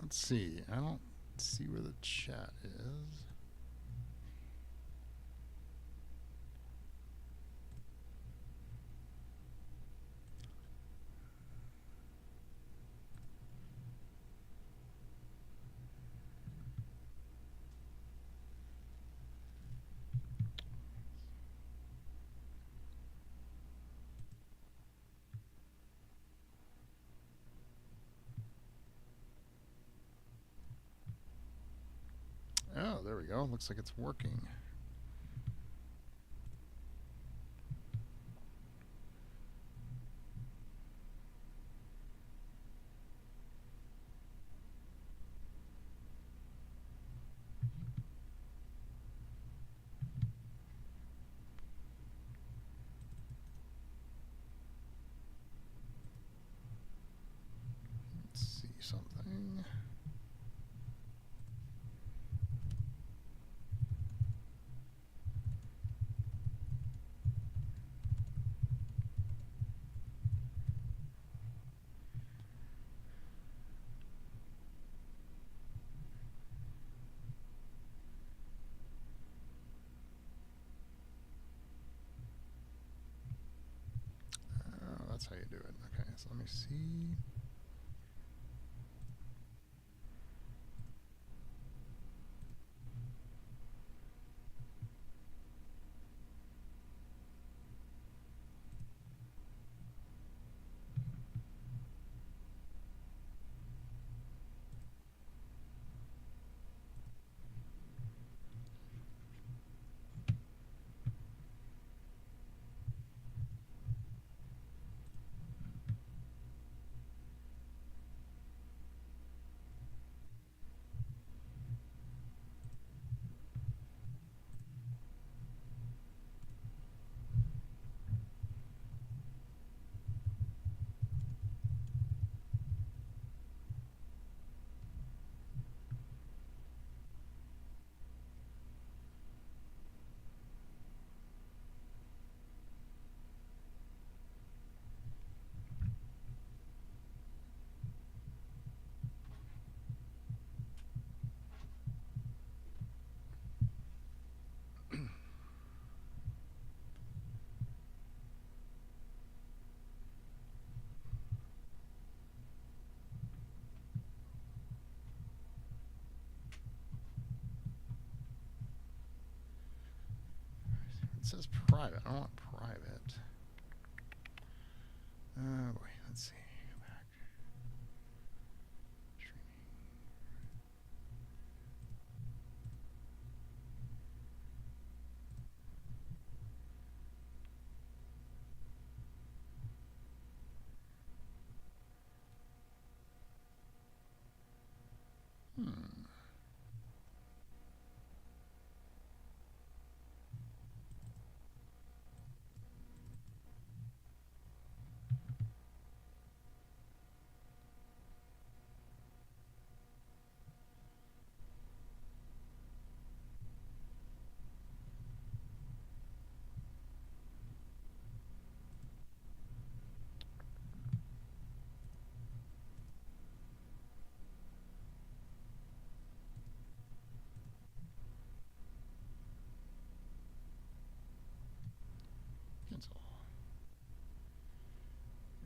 Let's see. I don't see where the chat is. Oh, there we go. Looks like it's working. Let's see something. Oh, that's how you do it. Okay, so let me see. It says private. I don't want private. Oh boy. Let's see. Go back. Streaming. Cancel.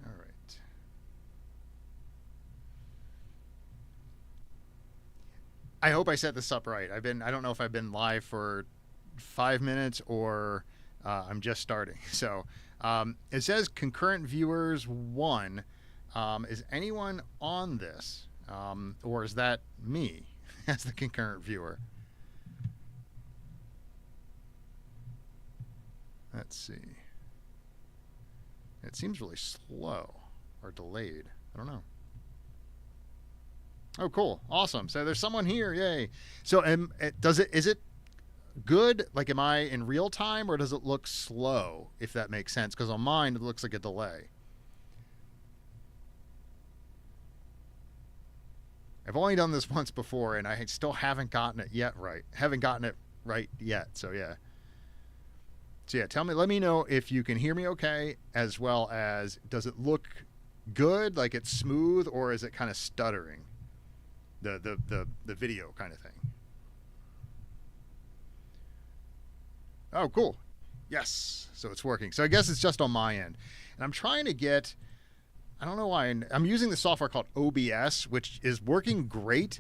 All right. I hope I set this up right. I don't know if I've been live for 5 minutes or I'm just starting. So it says concurrent viewers one. Is anyone on this? Or is that me as the concurrent viewer? Let's see. It seems really slow or delayed. I don't know. Oh, cool. Awesome. So there's someone here. Yay. So is it good? Like, am I in real time or does it look slow, if that makes sense? Because on mine, it looks like a delay. I've only done this once before and I still haven't gotten it yet right. Haven't gotten it right yet. So, yeah. So, yeah, let me know if you can hear me okay, as well as does it look good, like it's smooth, or is it kind of stuttering? the video kind of thing. Oh, cool. Yes. So it's working. So I guess it's just on my end. And I'm trying to get, I don't know why, I'm using the software called OBS, which is working great,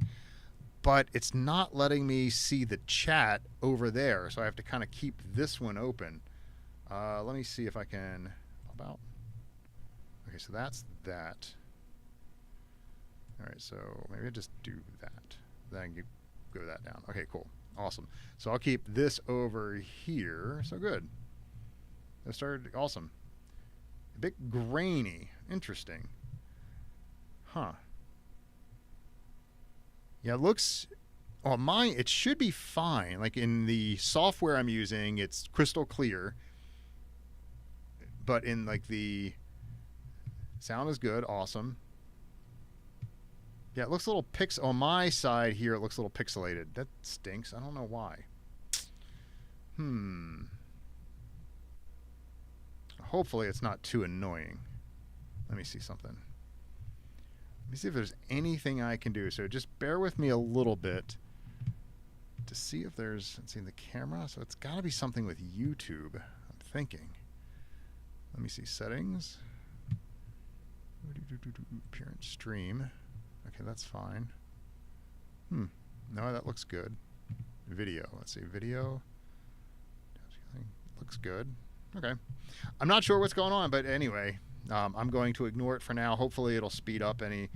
but it's not letting me see the chat over there. So I have to kind of keep this one open. Let me see if I can, about, okay, so that's that. All right, so maybe I just do that. Then you go that down. Okay, cool. Awesome. So I'll keep this over here. So good. That started awesome. A bit grainy. Interesting. Huh. Yeah, it looks on mine, it should be fine. Like in the software I'm using, it's crystal clear. But in like the sound is good, awesome. Yeah, it looks a little on my side here, it looks a little pixelated. That stinks. I don't know why. Hopefully it's not too annoying. Let me see something. Let me see if there's anything I can do. So just bear with me a little bit to see if there's, let's see, the camera. So it's got to be something with YouTube, I'm thinking. Let me see, settings. Appearance stream. Okay, that's fine. No, that looks good. Video. Let's see, video. Looks good. Okay. I'm not sure what's going on, but anyway, I'm going to ignore it for now. Hopefully it'll speed up any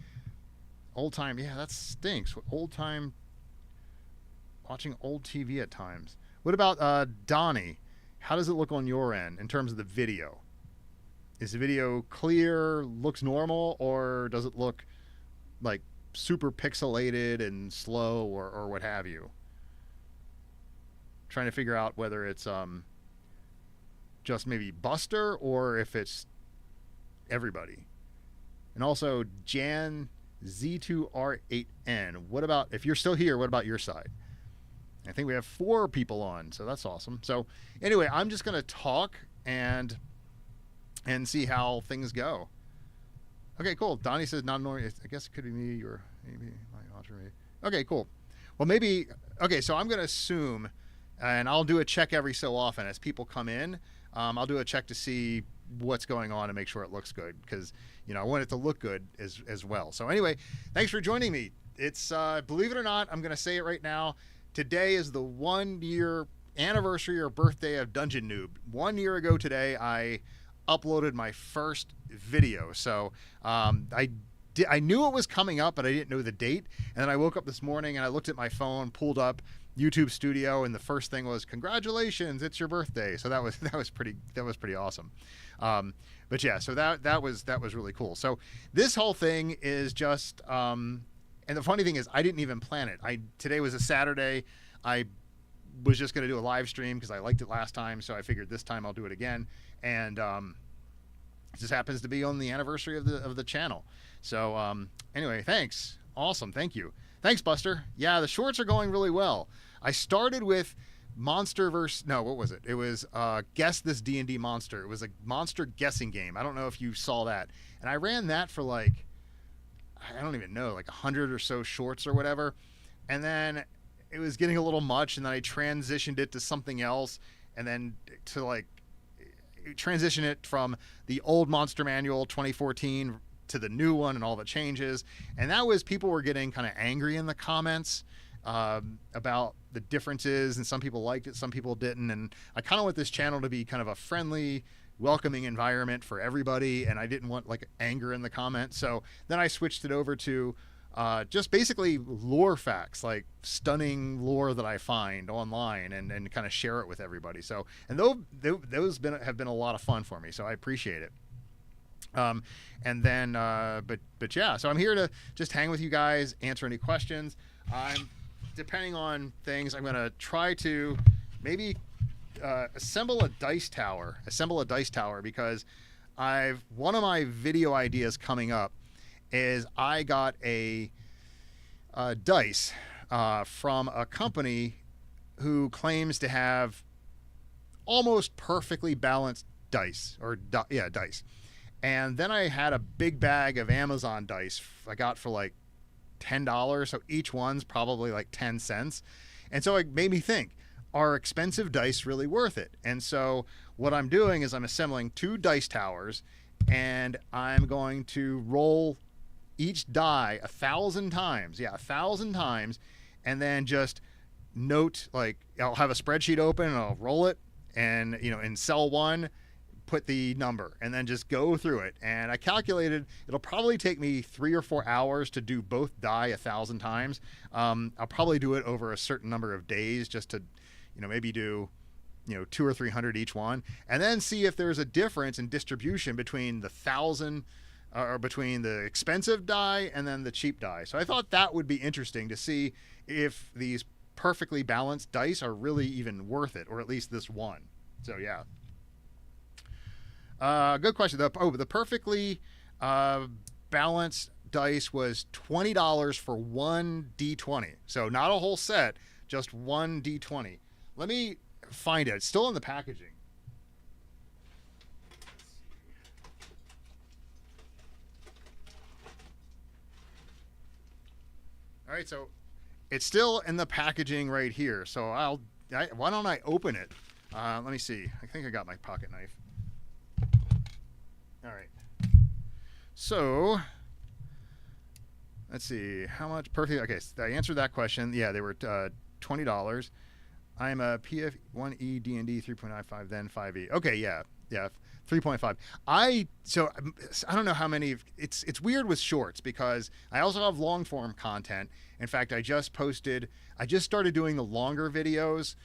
old time. Yeah, that stinks. Old time, watching old TV at times. What about Donnie? How does it look on your end in terms of the video? Is the video clear, looks normal, or does it look like super pixelated and slow or what have you? Trying to figure out whether it's just maybe Buster or if it's everybody. And also Jan Z2R8N. What about, if you're still here, what about your side? I think we have 4 people on, so that's awesome. So anyway, I'm just going to talk and see how things go. Okay, cool. Donnie says not annoying. I guess it could be me or maybe my alternate. Okay, cool. Well, maybe, okay, so I'm going to assume, and I'll do a check every so often as people come in. I'll do a check to see what's going on and make sure it looks good because, you know, I want it to look good as well. So anyway, thanks for joining me. It's, believe it or not, I'm going to say it right now. Today is the 1-year anniversary or birthday of Dungeon Noob. 1 year ago today, I uploaded my first video. So I knew it was coming up, but I didn't know the date. And then I woke up this morning and I looked at my phone, pulled up YouTube Studio, and the first thing was, "Congratulations, it's your birthday." So that was pretty awesome. But yeah, so that was really cool. So this whole thing is just, and the funny thing is, I didn't even plan it. Today was a Saturday. I was just going to do a live stream because I liked it last time, so I figured this time I'll do it again. And it just happens to be on the anniversary of the channel. So anyway, thanks. Awesome, thank you. Thanks, Buster. Yeah, the shorts are going really well. I started with Monster versus, no, what was it? It was Guess This D&D Monster. It was a monster guessing game. I don't know if you saw that. And I ran that for like, I don't even know, like 100 or so shorts or whatever. And then it was getting a little much, and then I transitioned it to something else, and then to like transition it from the old Monster Manual 2014 to the new one and all the changes. And that was, people were getting kind of angry in the comments about the differences, and some people liked it, some people didn't. And I kind of want this channel to be kind of a friendly, welcoming environment for everybody, and I didn't want like anger in the comments. So then I switched it over to just basically lore facts, like stunning lore that I find online, and kind of share it with everybody. So, and those have been a lot of fun for me, so I appreciate it. And then, but yeah, so I'm here to just hang with you guys, answer any questions. Depending on things, I'm going to try to maybe assemble a dice tower because one of my video ideas coming up is I got a dice from a company who claims to have almost perfectly balanced dice, dice. And then I had a big bag of Amazon dice I got for like $10. So each one's probably like 10 cents. And so it made me think, are expensive dice really worth it? And so what I'm doing is I'm assembling 2 dice towers, and I'm going to roll each die 1,000 times. Yeah, 1,000 times. And then just note, like, I'll have a spreadsheet open and I'll roll it, and, you know, in cell 1, put the number, and then just go through it. And I calculated it'll probably take me 3 or 4 hours to do both die 1,000 times. I'll probably do it over a certain number of days, just to, you know, maybe do, you know, 200 or 300 each one, and then see if there's a difference in distribution between the 1,000 or between the expensive die and then the cheap die. So I thought that would be interesting to see if these perfectly balanced dice are really even worth it, or at least this one. So yeah. Good question. The perfectly balanced dice was $20 for one D20. So not a whole set, just one D20. Let me find it. It's still in the packaging. All right, so it's still in the packaging right here. So why don't I open it? Let me see. I think I got my pocket knife. All right. So let's see how much perfect. Okay, so I answered that question. Yeah, they were $20. I'm a PF1E D&D 3.95, then 5E. Okay, yeah, 3.5. I don't know how many. It's weird with shorts because I also have long form content. In fact, I just started doing the longer videos.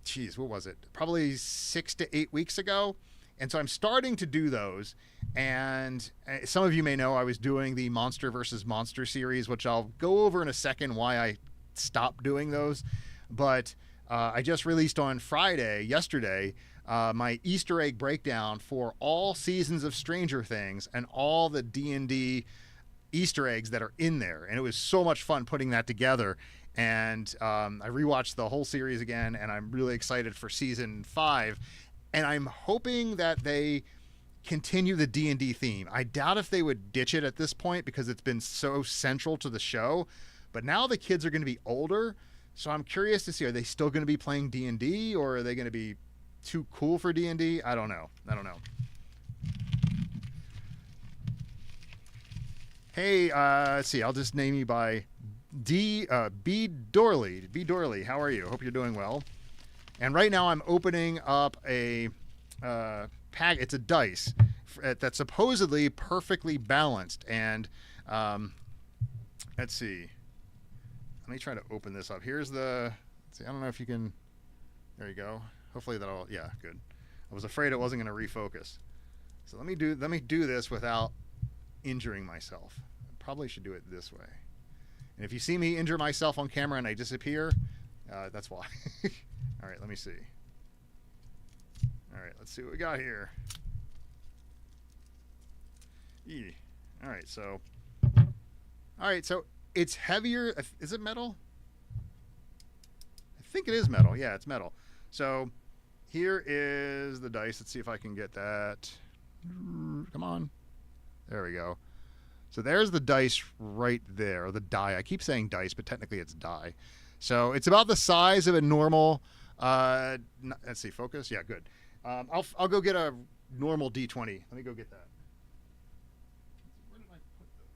Geez, what was it? Probably 6 to 8 weeks ago. And so I'm starting to do those. And some of you may know I was doing the Monster versus Monster series, which I'll go over in a second why I stopped doing those. But I just released on yesterday, my Easter egg breakdown for all seasons of Stranger Things and all the D&D Easter eggs that are in there. And it was so much fun putting that together. And I rewatched the whole series again, and I'm really excited for season 5. And I'm hoping that they continue the D&D theme. I doubt if they would ditch it at this point because it's been so central to the show. But now the kids are going to be older, so I'm curious to see, are they still going to be playing D&D, or are they going to be too cool for D&D? I don't know. Hey, let's see. I'll just name you by B. Dorley. B. Dorley, how are you? Hope you're doing well. And right now I'm opening up a pack. It's a dice that's supposedly perfectly balanced. And let's see. Let me try to open this up. Here's the. Let's see, I don't know if you can. There you go. Hopefully that'll. Yeah, good. I was afraid it wasn't going to refocus. So let me do this without injuring myself. I probably should do it this way. And if you see me injure myself on camera and I disappear, that's why. All right, let me see. All right, let's see what we got here. All right, so it's heavier. Is it metal? I think it is metal. Yeah, it's metal. So here is the dice. Let's see if I can get that. Come on. There we go. So there's the dice right there, or the die. I keep saying dice, but technically it's die. So it's about the size of a normal. Let's see, focus. Yeah, good. I'll go get a normal D20. Let me go get that. Where did I put those?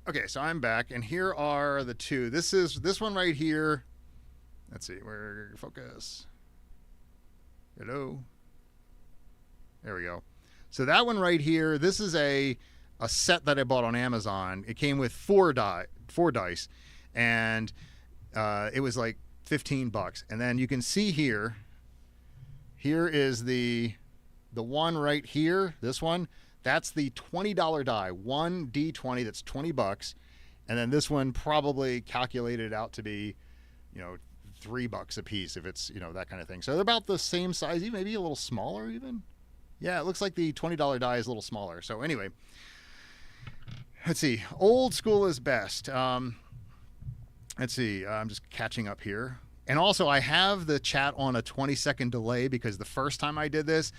Okay, so I'm back, and here are the two. This one right here. Let's see, where focus. Hello. There we go. So that one right here, this is a set that I bought on Amazon. It came with four dice, and it was like $15. And then you can see here is the one right here, this one. That's the $20 die, one D20 that's $20, and then this one probably calculated out to be, $3 a piece if it's, that kind of thing. So they're about the same size, maybe a little smaller even. Yeah, it looks like the $20 die is a little smaller. So anyway, Let's see. Old school is best. Let's see. I'm just catching up here. And also, I have the chat on a 20-second delay because the first time I did this,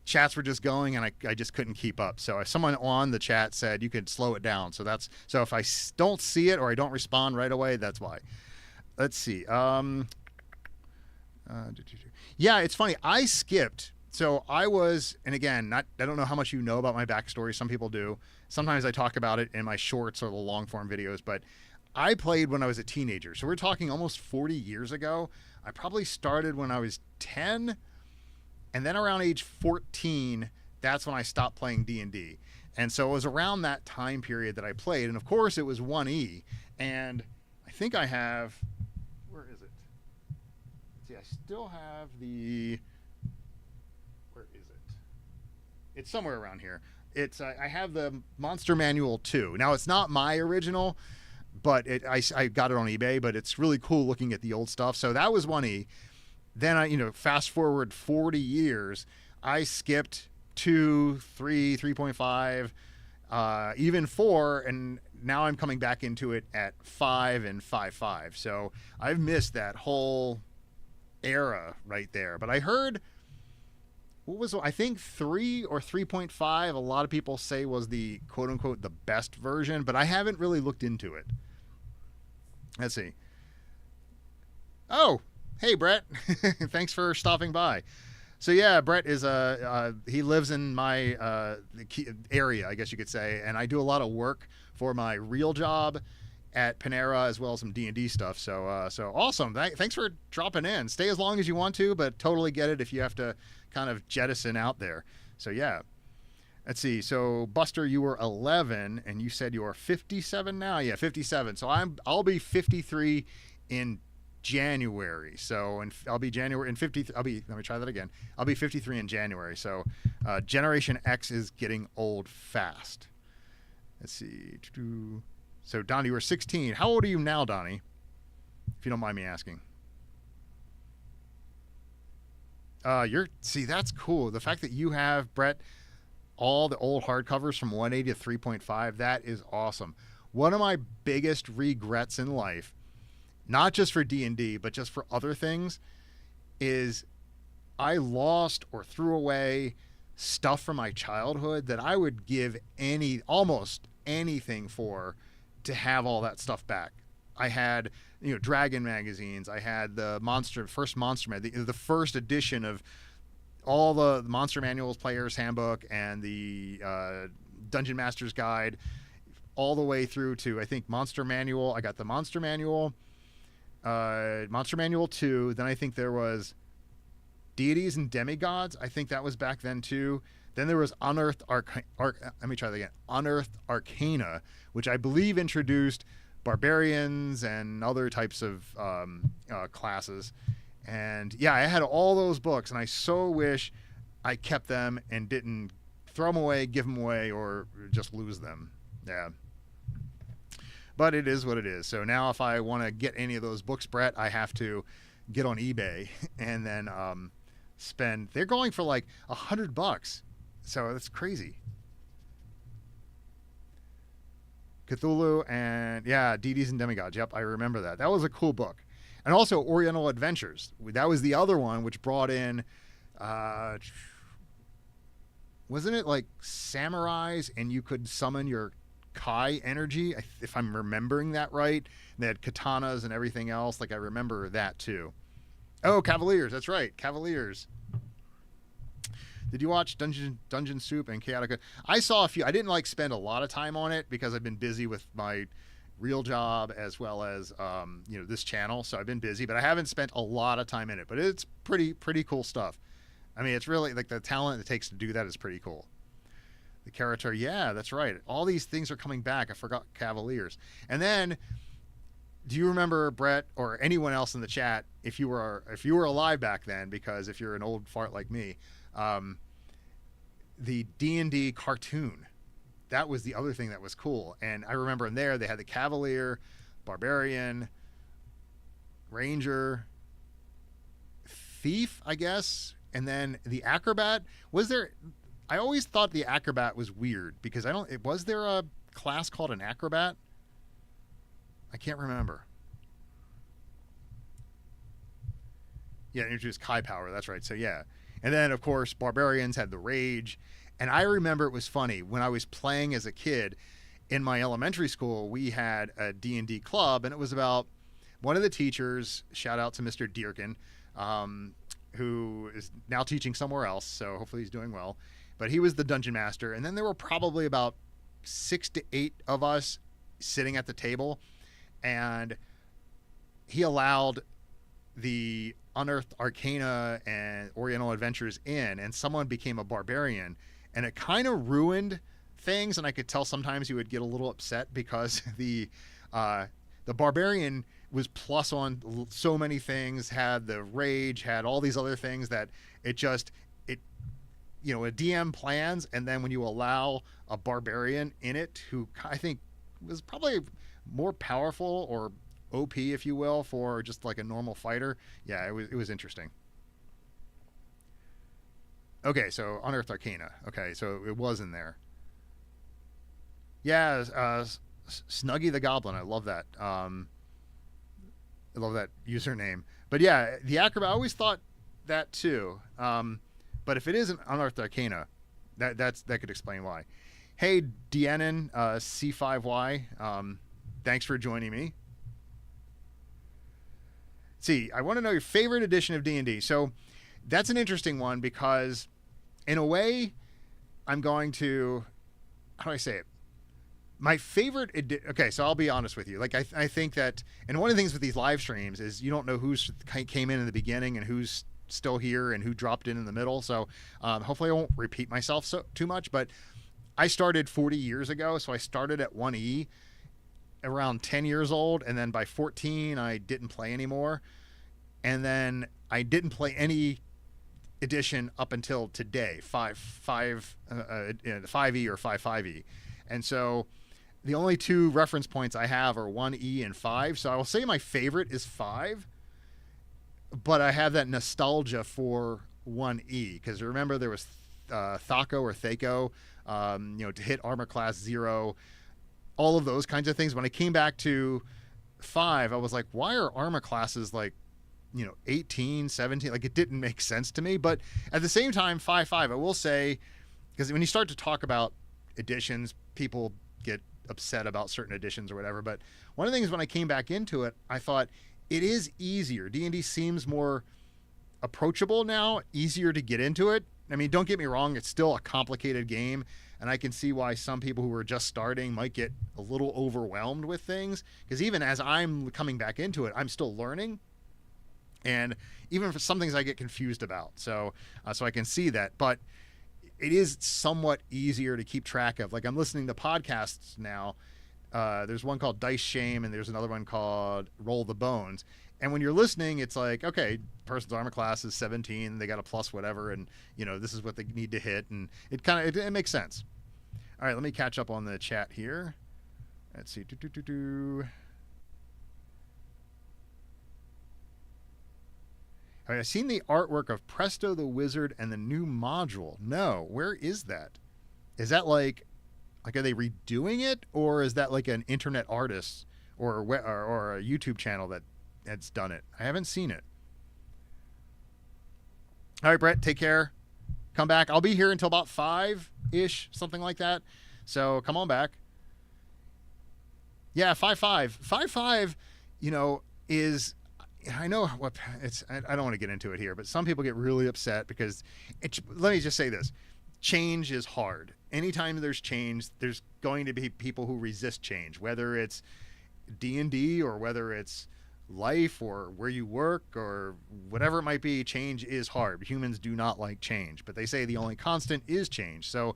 chats were just going and I just couldn't keep up. So if someone on the chat said you could slow it down. So if I don't see it or I don't respond right away, that's why. Let's see. Yeah, it's funny. I skipped. So I was, and again, I don't know how much you know about my backstory. Some people do. Sometimes I talk about it in my shorts or the long form videos, but I played when I was a teenager. So we're talking almost 40 years ago. I probably started when I was 10, and then around age 14, that's when I stopped playing D&D. And so it was around that time period that I played. And of course it was 1E. And I think I have, where is it? Let's see, I still have the, where is it? It's somewhere around here. It's I have the Monster Manual 2. Now it's not my original, but I got it on eBay, but it's really cool looking at the old stuff. So that was 1E. Then I, fast forward 40 years, I skipped 2, 3, 3.5, even 4, and now I'm coming back into it at 5 and 5.5. So I've missed that whole era right there. But I heard, I think 3 or 3.5, a lot of people say was the quote unquote the best version, but I haven't really looked into it. Let's see. Oh, hey, Brett. Thanks for stopping by. So yeah, Brett is he lives in my area, I guess you could say, and I do a lot of work for my real job at Panera as well as some D&D stuff. So awesome. Thanks for dropping in. Stay as long as you want to, but totally get it if you have to kind of jettison out there. So yeah. Let's see. So Buster, you were 11 and you said you are 57 now. Yeah, 57. So I'll be 53 in January. So I'll be January in 50. Let me try that again. I'll be 53 in January. So Generation X is getting old fast. Let's see. So Donnie, you were 16. How old are you now, Donnie? If you don't mind me asking. See, that's cool. The fact that you have, Brett, all the old hardcovers from 1A to 3.5, that is awesome. One of my biggest regrets in life, not just for D&D, but just for other things, is I lost or threw away stuff from my childhood that I would give almost anything for to have all that stuff back. I had, Dragon magazines. I had the first Monster Man, the first edition of all the Monster Manuals, Player's Handbook, and the Dungeon Master's Guide, all the way through to, I think, Monster Manual. I got the Monster Manual, Monster Manual 2. Then I think there was Deities and Demigods. I think that was back then too. Then there was Unearthed Unearthed Arcana, which I believe introduced barbarians and other types of classes. And yeah, I had all those books, and I so wish I kept them and didn't throw them away, give them away, or just lose them. Yeah. But it is what it is. So now if I want to get any of those books, Brett, I have to get on eBay and then spend. They're going for like $100. So that's crazy. Cthulhu and Deities and Demigods. Yep, I remember that. That was a cool book. And also Oriental Adventures. That was the other one which brought in, wasn't it like samurais and you could summon your Kai energy, if I'm remembering that right. They had katanas and everything else. Like I remember that too. Oh, Cavaliers. That's right. Cavaliers. Did you watch Dungeon Soup and Chaotica? I saw a few. I didn't spend a lot of time on it because I've been busy with my real job as well as this channel. So I've been busy, but I haven't spent a lot of time in it. But it's pretty cool stuff. I mean, it's really like the talent it takes to do that is pretty cool. The character, yeah, that's right. All these things are coming back. I forgot Cavaliers. And then, do you remember, Brett, or anyone else in the chat, if you were alive back then? Because if you're an old fart like me, the D&D cartoon, that was the other thing that was cool. And I remember in there they had the Cavalier, Barbarian, Ranger, Thief, I guess, and then the Acrobat. Was there? I always thought the Acrobat was weird because was there a class called an acrobat? I can't remember. Yeah, introduced Kai power. That's right. So yeah, and then of course barbarians had the rage, and I remember it was funny when I was playing as a kid. In my elementary school, we had a D&D club, and it was about one of the teachers. Shout out to Mr. Dearkin, who is now teaching somewhere else. So hopefully he's doing well. But he was the dungeon master, and then there were probably about 6 to 8 of us sitting at the table, and he allowed the Unearthed Arcana and Oriental Adventures in, and someone became a barbarian, and it kind of ruined things. And I could tell sometimes he would get a little upset because the barbarian was plus on so many things, had the rage, had all these other things that a DM plans, and then when you allow a barbarian in it who I think was probably more powerful or OP, if you will, for just like a normal fighter. Yeah, it was interesting. Okay, so Unearthed Arcana. Okay, so it was in there. Yeah, Snuggy the Goblin. I love that. I love that username. But yeah, the acrobat. I always thought that too. But if it isn't Unearthed Arcana, that could explain why. Hey, Deannon, C5Y. Thanks for joining me. See, I want to know your favorite edition of D&D. So that's an interesting one because, in a way, I'm going to, how do I say it? My favorite, okay, so I'll be honest with you. Like, I think that, and one of the things with these live streams is you don't know who's came in the beginning and who's still here and who dropped in the middle. So hopefully I won't repeat myself too much, but I started 40 years ago. So I started at 1E around 10 years old, and then by 14 I didn't play anymore, and then I didn't play any edition up until today, 5E or 55E. And so the only 2 reference points I have are 1E and 5. So I will say my favorite is 5, but I have that nostalgia for 1E because remember there was Thaco or Thaco, to hit armor class 0, all of those kinds of things. When I came back to 5, I was like, why are armor classes like, 18, 17? Like, it didn't make sense to me. But at the same time, 5.5, I will say, because when you start to talk about editions, people get upset about certain editions or whatever. But one of the things when I came back into it, I thought it is easier. D&D seems more approachable now, easier to get into it. I mean, don't get me wrong, it's still a complicated game, and I can see why some people who are just starting might get a little overwhelmed with things, because even as I'm coming back into it, I'm still learning, and even for some things I get confused about. So I can see that, but it is somewhat easier to keep track of. Like, I'm listening to podcasts now. There's one called Dice Shame, and there's another one called Roll the Bones. And when you're listening, it's like, okay, person's armor class is 17, they got a plus whatever, and this is what they need to hit, and it makes sense. All right, let me catch up on the chat here. Let's see. Have I seen the artwork of Presto the Wizard and the new module? No. Where is that? Is that like are they redoing it, or is that like an internet artist or a YouTube channel that's done it? I haven't seen it. All right, Brett, take care. Come back. I'll be here until about 5-ish, something like that. So come on back. Yeah, 5.5. 5.5, is, I know what it's, I don't want to get into it here, but some people get really upset because let me just say this. Change is hard. Anytime there's change, there's going to be people who resist change, whether it's D&D or whether it's life or where you work or whatever it might be. Change is hard. Humans do not like change, but they say the only constant is change. So,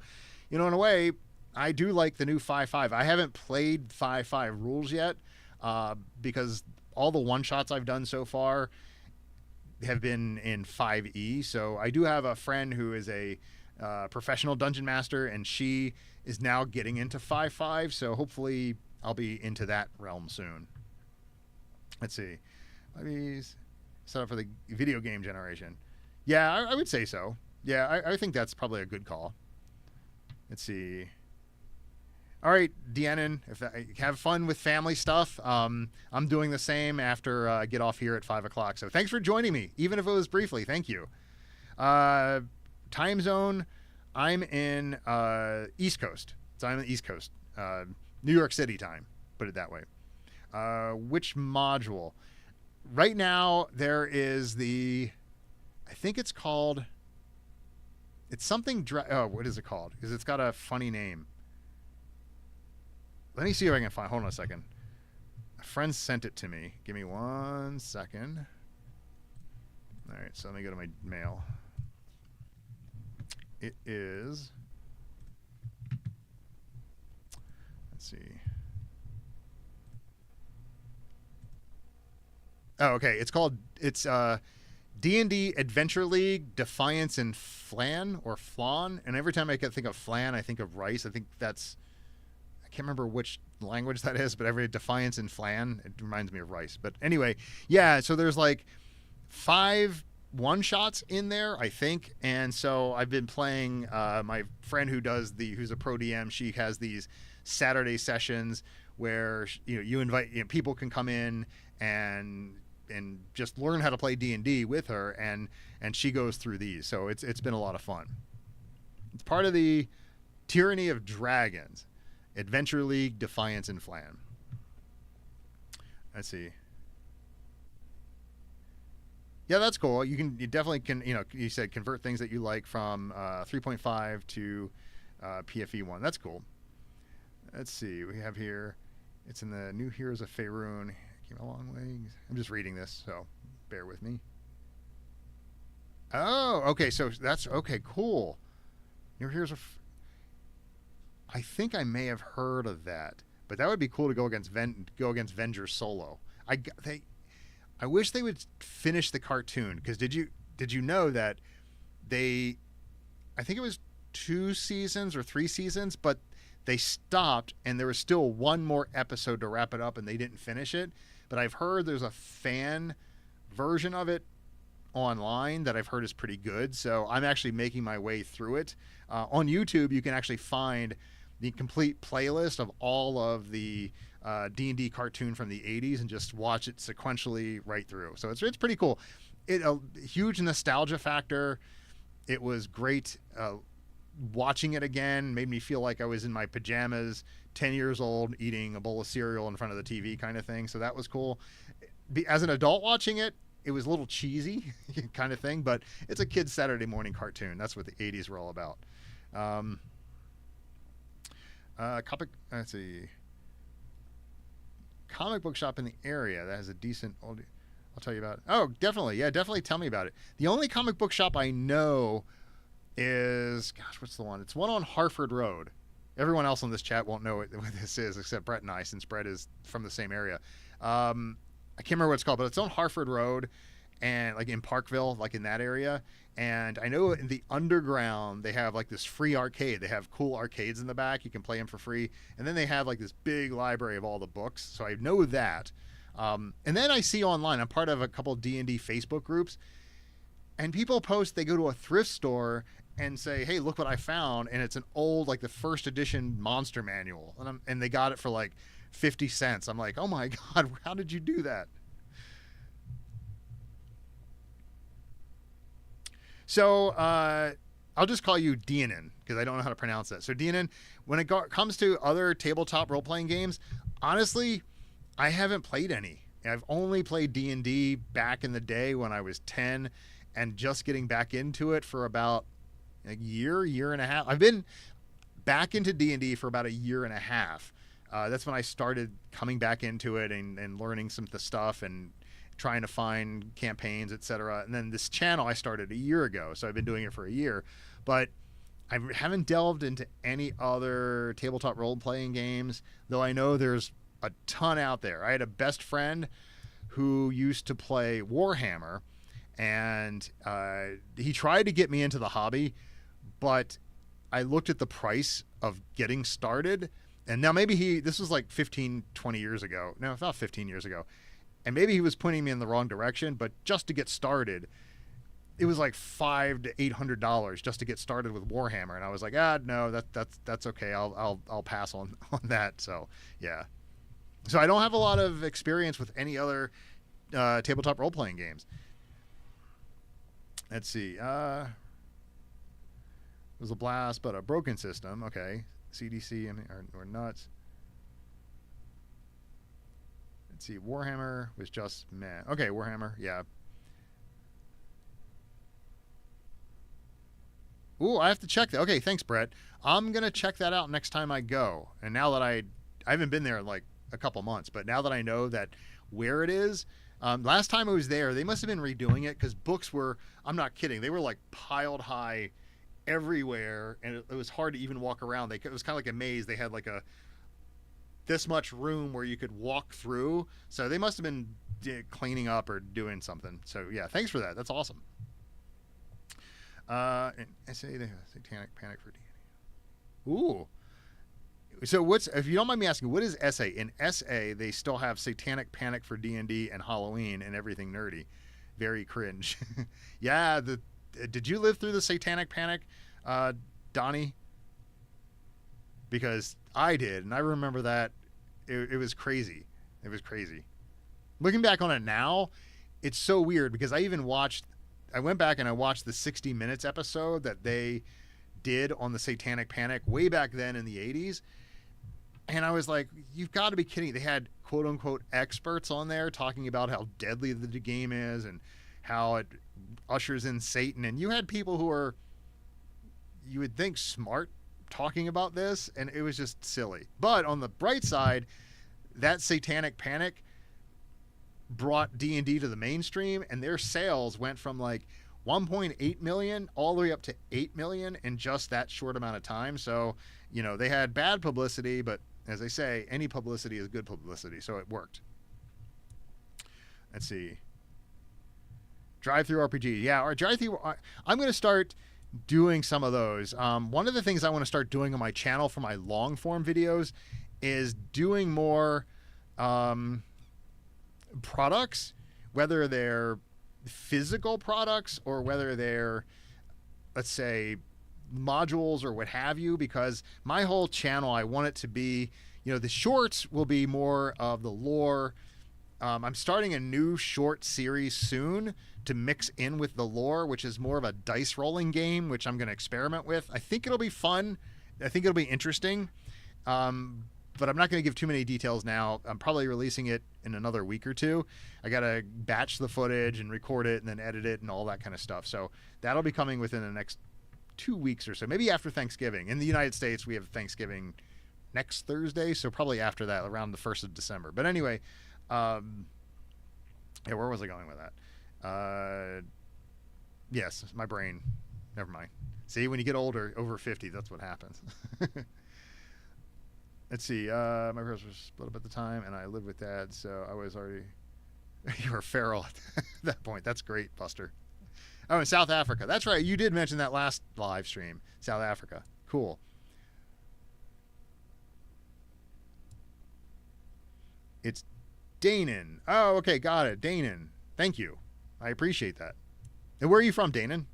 in a way, I do like the new 5.5. I haven't played 5.5 rules yet because all the one-shots I've done so far have been in 5e. So I do have a friend who is a professional dungeon master, and she is now getting into 5.5. So hopefully I'll be into that realm soon. Let's see. Let me set up for the video game generation. Yeah, I would say so. Yeah, I think that's probably a good call. Let's see. All right, Deannon, if have fun with family stuff. I'm doing the same after I get off here at 5 o'clock. So thanks for joining me, even if it was briefly. Thank you. Uh, Time zone, I'm in East Coast. So I'm in the East Coast, New York City time. Put it that way. Which module? Right now there is I think it's called. It's something. What is it called? Because it's got a funny name. Let me see if I can find. Hold on a second. A friend sent it to me. Give me 1 second. All right, so let me go to my mail. It is. Let's see. Oh, okay. It's D&D Adventure League Defiance and Flan or Flan. And every time I can think of Flan, I think of rice. I think that's. I can't remember which language that is, but every Defiance and Flan, it reminds me of rice. But anyway, yeah, so there's like 5 one-shots in there, I think. And so I've been playing, my friend who's a pro DM, she has these Saturday sessions where, you invite, people can come in and just learn how to play D&D with her, and she goes through these. So it's been a lot of fun. It's part of the Tyranny of Dragons. Adventure League, Defiance, and Flan. Let's see. Yeah, that's cool. You definitely can, you said convert things that you like from 3.5 to PFE 1. That's cool. Let's see. We have here, it's in the New Heroes of Faerun. Came a long way. I'm just reading this, so bear with me. Oh, okay. So that's okay. Cool. New Heroes of. I think I may have heard of that, but that would be cool to go against Venger solo. I wish they would finish the cartoon, because did you know that I think it was 2 seasons or 3 seasons, but they stopped and there was still one more episode to wrap it up and they didn't finish it. But I've heard there's a fan version of it online that I've heard is pretty good. So I'm actually making my way through it. On YouTube, you can actually find the complete playlist of all of the D&D cartoon from the 80s and just watch it sequentially right through. So it's pretty cool. A huge nostalgia factor. It was great watching it again. Made me feel like I was in my pajamas, 10 years old, eating a bowl of cereal in front of the TV kind of thing. So that was cool. As an adult watching it, it was a little cheesy kind of thing, but it's a kid's Saturday morning cartoon. That's what the 80s were all about. Let's see. Comic book shop in the area that has a decent old. I'll tell you about it. Oh, definitely. Yeah, definitely tell me about it. The only comic book shop I know is, what's the one? It's one on Harford Road. Everyone else on this chat won't know what this is except Brett and I, since Brett is from the same area. I can't remember what it's called, but it's on Harford Road and like in Parkville, like in that area. And I know in the underground, they have like this free arcade. They have cool arcades in the back. You can play them for free. And then they have like this big library of all the books. So I know that. And then I see online, I'm part of a couple D&D Facebook groups, and people post, they go to a thrift store and say, hey, look what I found. And it's an old, like the first edition monster manual. And they got it for like 50 cents. I'm like, oh my God, how did you do that? So I'll just call you Deanon because I don't know how to pronounce that. So Deanon, when it comes to other tabletop role-playing games, honestly, I haven't played any. I've only played D&D back in the day when I was 10 and just getting back into it for about a year and a half. I've been back into D&D for about a year and a half. That's when I started coming back into it and learning some of the stuff and trying to find campaigns, etc. And then this channel I started a year ago, so I've been doing it for a year. But I haven't delved into any other tabletop role-playing games, though I know there's a ton out there. I had a best friend who used to play Warhammer, and he tried to get me into the hobby, but I looked at the price of getting started, and now maybe this was like 15, 20 years ago. No, it's not 15 years ago. And maybe he was pointing me in the wrong direction, but just to get started, it was like $500 to $800 just to get started with Warhammer, and I was like, no, that's okay. I'll pass on that. So yeah. So I don't have a lot of experience with any other tabletop role playing games. Let's see. It was a blast, but a broken system. Okay, CDC are nuts. Let's see. Warhammer was just meh. Okay, Warhammer. Yeah. Ooh, I have to check that. Okay, thanks, Brett. I'm gonna check that out next time I go. And now that I haven't been there in like a couple months, but now that I know that where it is, last time I was there, they must have been redoing it because books were, I'm not kidding, they were like piled high everywhere, and it was hard to even walk around. It was kind of like a maze. They had like this much room where you could walk through. So they must have been cleaning up or doing something. So yeah, thanks for that. That's awesome. And SA, they have Satanic Panic for D&D. Ooh. So if you don't mind me asking, what is SA? In SA, they still have Satanic Panic for D&D and Halloween and everything nerdy. Very cringe. Yeah, did you live through the Satanic Panic, Donnie? Because I did, and I remember that it was crazy. It was crazy. Looking back on it now, it's so weird because I went back and I watched the 60 Minutes episode that they did on the Satanic Panic way back then in the 80s. And I was like, you've got to be kidding. They had quote unquote experts on there talking about how deadly the game is and how it ushers in Satan. And you had people who are, you would think, smart talking about this, and it was just silly. But on the bright side, that Satanic Panic brought D&D to the mainstream, and their sales went from like 1.8 million all the way up to 8 million in just that short amount of time. So, they had bad publicity, but as I say, any publicity is good publicity, so it worked. Let's see. Drive-through RPG. Yeah, or drive-through. I'm going to start doing some of those. One of the things I want to start doing on my channel for my long-form videos is doing more products, whether they're physical products or whether they're, let's say, modules or what have you, because my whole channel, I want it to be, the shorts will be more of the lore. I'm starting a new short series soon to mix in with the lore, which is more of a dice rolling game, which I'm going to experiment with. I think it'll be fun. I think it'll be interesting. But I'm not going to give too many details now. I'm probably releasing it in another week or two. I got to batch the footage and record it and then edit it and all that kind of stuff. So that'll be coming within the next 2 weeks or so, maybe after Thanksgiving. In the United States, we have Thanksgiving next Thursday, so probably after that, around the 1st of December. But anyway, where was I going with that? Yes, my brain. Never mind. See, when you get older, over 50, that's what happens. Let's see. My parents were split up at the time, and I lived with Dad, so I was already... You were feral at that point. That's great, Buster. Oh, in South Africa. That's right. You did mention that last live stream. South Africa. Cool. It's Danon. Oh, okay. Got it. Danon. Thank you. I appreciate that. And where are you from, Danon?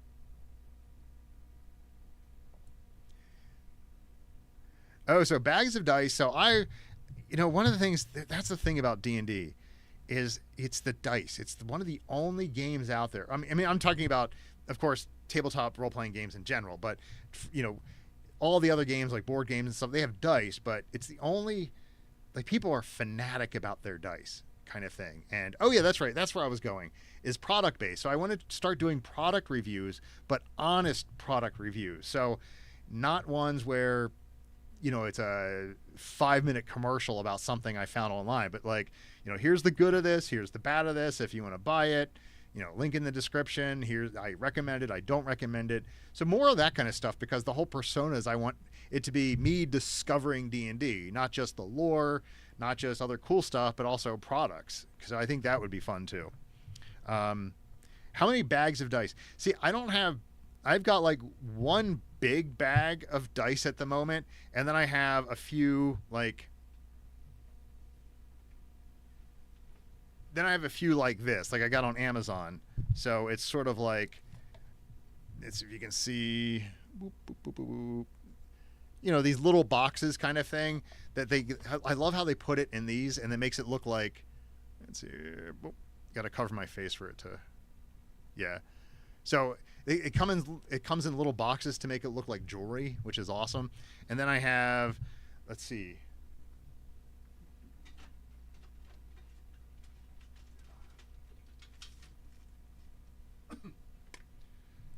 Oh, so bags of dice. So one of the things, that's the thing about D&D is it's the dice. It's one of the only games out there. I mean, I'm talking about, of course, tabletop role-playing games in general, but, all the other games like board games and stuff, they have dice, but it's the only, like, people are fanatic about their dice kind of thing. And, oh yeah, that's right. That's where I was going, is product-based. So I want to start doing product reviews, but honest product reviews. So not ones where, it's a 5-minute commercial about something I found online, but like, here's the good of this, here's the bad of this. If you want to buy it, link in the description. Here's, I recommend it, I don't recommend it. So more of that kind of stuff, because the whole persona is I want it to be me discovering D&D, not just the lore, not just other cool stuff, but also products. Because I think that would be fun too. How many bags of dice? See, I've got like one big bag of dice at the moment, and then I have a few like this, like I got on Amazon. So it's sort of like It's, if you can see, boop, boop, boop, boop, boop. You know, these little boxes kind of thing that they, I love how they put it in these, and it makes it look like, let's see, got to cover my face for it to, yeah. So it comes in little boxes to make it look like jewelry, which is awesome. And then I have, let's see,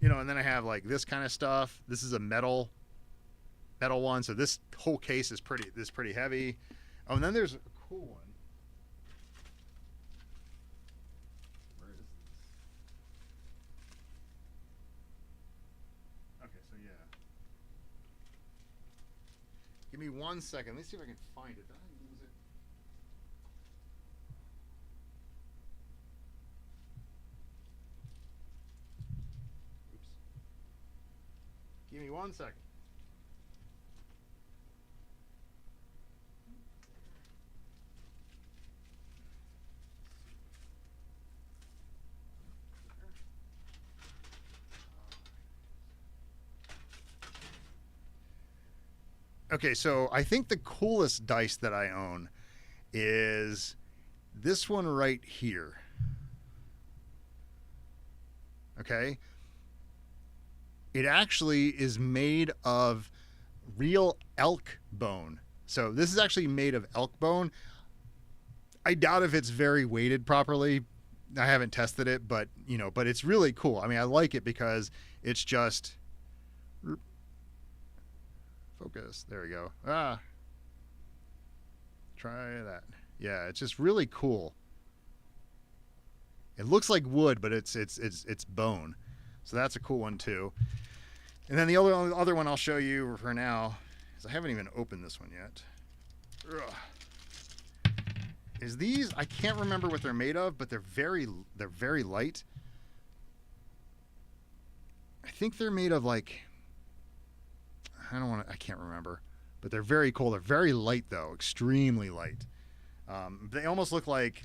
you know, and then I have like this kind of stuff. This is a metal one, so this whole case is pretty heavy. Oh, and then there's a cool one. Where is this? Okay, so yeah. Give me 1 second. Let me see if I can find it. Did I lose it? Oops. Give me 1 second. Okay, so I think the coolest dice that I own is this one right here. Okay? It actually is made of real elk bone. So this is actually made of elk bone. I doubt if it's very weighted properly. I haven't tested it, but you know, but it's really cool. I mean, I like it because it's just focus. There we go. Try that. Yeah, it's just really cool. It looks like wood, but it's bone. So that's a cool one too. And then the other one I'll show you for now, is I haven't even opened this one yet. Is these, I can't remember what they're made of, but they're very light. I think they're made of like, I can't remember, but they're very cool. They're very light though, extremely light. They almost look like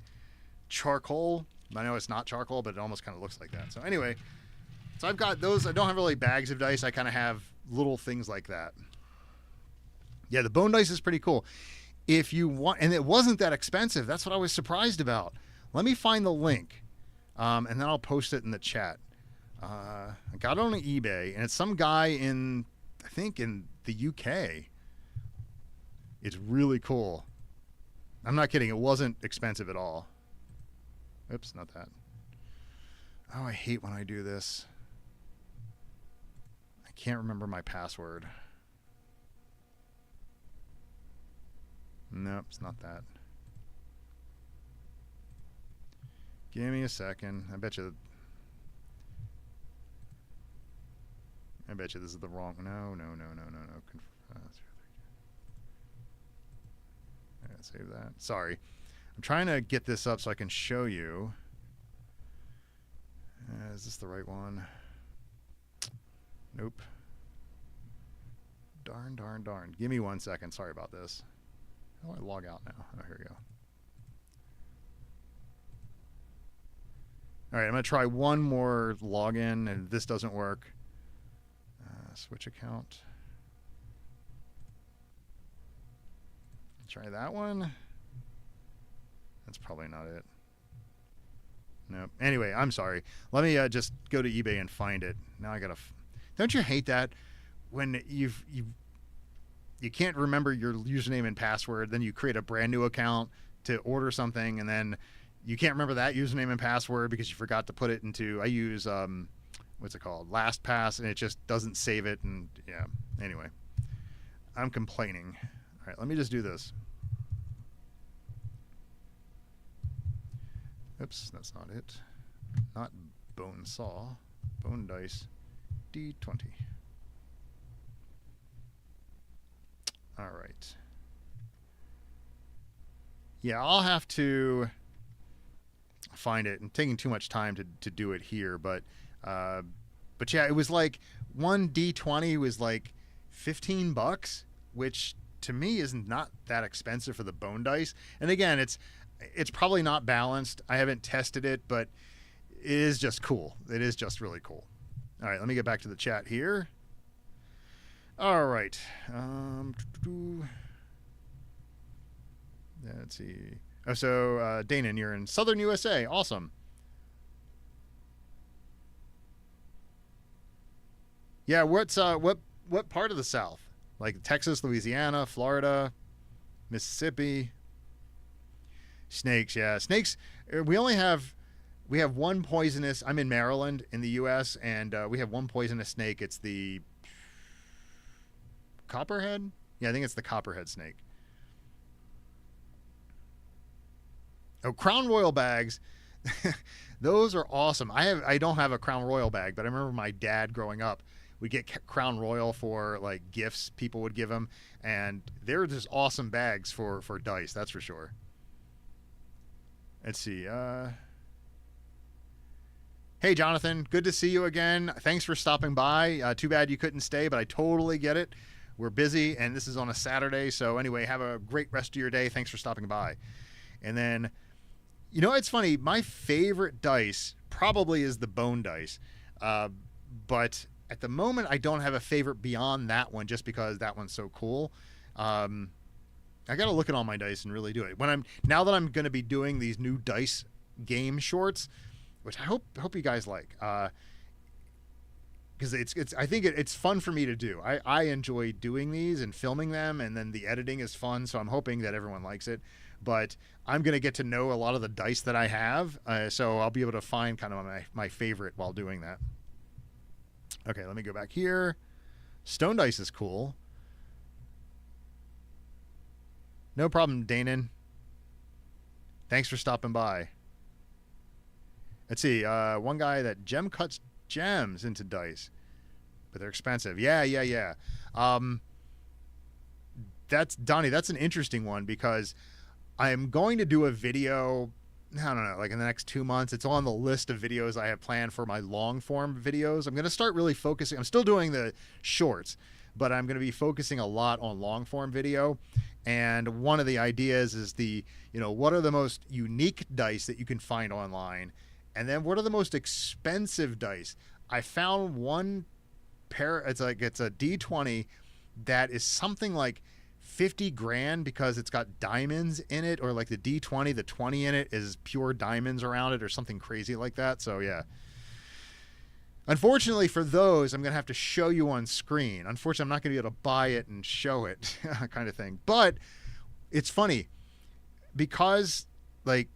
charcoal. I know it's not charcoal, but it almost kind of looks like that. So anyway, so I've got those. I don't have really bags of dice. I kind of have little things like that. Yeah, the bone dice is pretty cool. If you want, and it wasn't that expensive. That's what I was surprised about. Let me find the link, and then I'll post it in the chat. I got it on eBay, and it's some guy in, I think in the UK. It's really cool. I'm not kidding. It wasn't expensive at all. Oops, not that. Oh, I hate when I do this. I can't remember my password. Nope, it's not that. Give me a second. I bet you this is the wrong. No. Yeah, save that. Sorry. I'm trying to get this up so I can show you. Is this the right one? Nope. Darn. Give me 1 second. Sorry about this. How do I log out now? Oh, here we go. All right, I'm going to try one more login, and if this doesn't work, switch account. Try that one. That's probably not it. Nope. Anyway, I'm sorry. Let me just go to eBay and find it. Now I gotta. Don't you hate that when you can't remember your username and password, then you create a brand new account to order something, and then you can't remember that username and password because you forgot to put it into. I use what's it called? LastPass, and it just doesn't save it. And yeah. Anyway, I'm complaining. All right, let me just do this. Oops, that's not it. Not bone saw. Bone dice. D20. All right. Yeah, I'll have to find it. And taking too much time to do it here, but yeah, it was like one D20 was like $15, which to me is not that expensive for the bone dice. And again, it's probably not balanced. I haven't tested it, but it is just cool. It is just really cool. All right, let me get back to the chat here. All right. Let's see. Oh, so Danon, you're in Southern USA. Awesome. Yeah, what's what part of the South? Like Texas, Louisiana, Florida, Mississippi. Snakes, yeah. Snakes, we have one poisonous. I'm in Maryland in the US, and we have one poisonous snake. It's the copperhead? Yeah, I think it's the copperhead snake. Oh, Crown Royal bags. Those are awesome. I don't have a Crown Royal bag, but I remember my dad growing up, we'd get Crown Royal for like gifts people would give him, and they're just awesome bags for dice, that's for sure. Let's see. Hey, Jonathan. Good to see you again. Thanks for stopping by. Too bad you couldn't stay, but I totally get it. We're busy, and this is on a Saturday. So anyway, have a great rest of your day. Thanks for stopping by. And then, you know, it's funny. My favorite dice probably is the bone dice. But at the moment, I don't have a favorite beyond that one just because that one's so cool. I got to look at all my dice and really do it. Now that I'm going to be doing these new dice game shorts, which I hope you guys like, because I think it's fun for me to do. I enjoy doing these and filming them, and then the editing is fun. So I'm hoping that everyone likes it. But I'm going to get to know a lot of the dice that I have, so I'll be able to find kind of my favorite while doing that. Okay, let me go back here. Stone dice is cool. No problem, Danon. Thanks for stopping by. Let's see. One guy that gem cuts gems into dice, but they're expensive. Yeah. That's Donnie. That's an interesting one because I'm going to do a video. I don't know, like in the next 2 months. It's on the list of videos I have planned for my long form videos. I'm going to start really focusing. I'm still doing the shorts, but I'm going to be focusing a lot on long form video. And one of the ideas is what are the most unique dice that you can find online? And then what are the most expensive dice? I found one pair, it's a D20 that is something like 50 grand because it's got diamonds in it, or like the D20, the 20 in it is pure diamonds around it or something crazy like that. So yeah. Unfortunately for those, I'm going to have to show you on screen. Unfortunately, I'm not going to be able to buy it and show it kind of thing. But it's funny because like,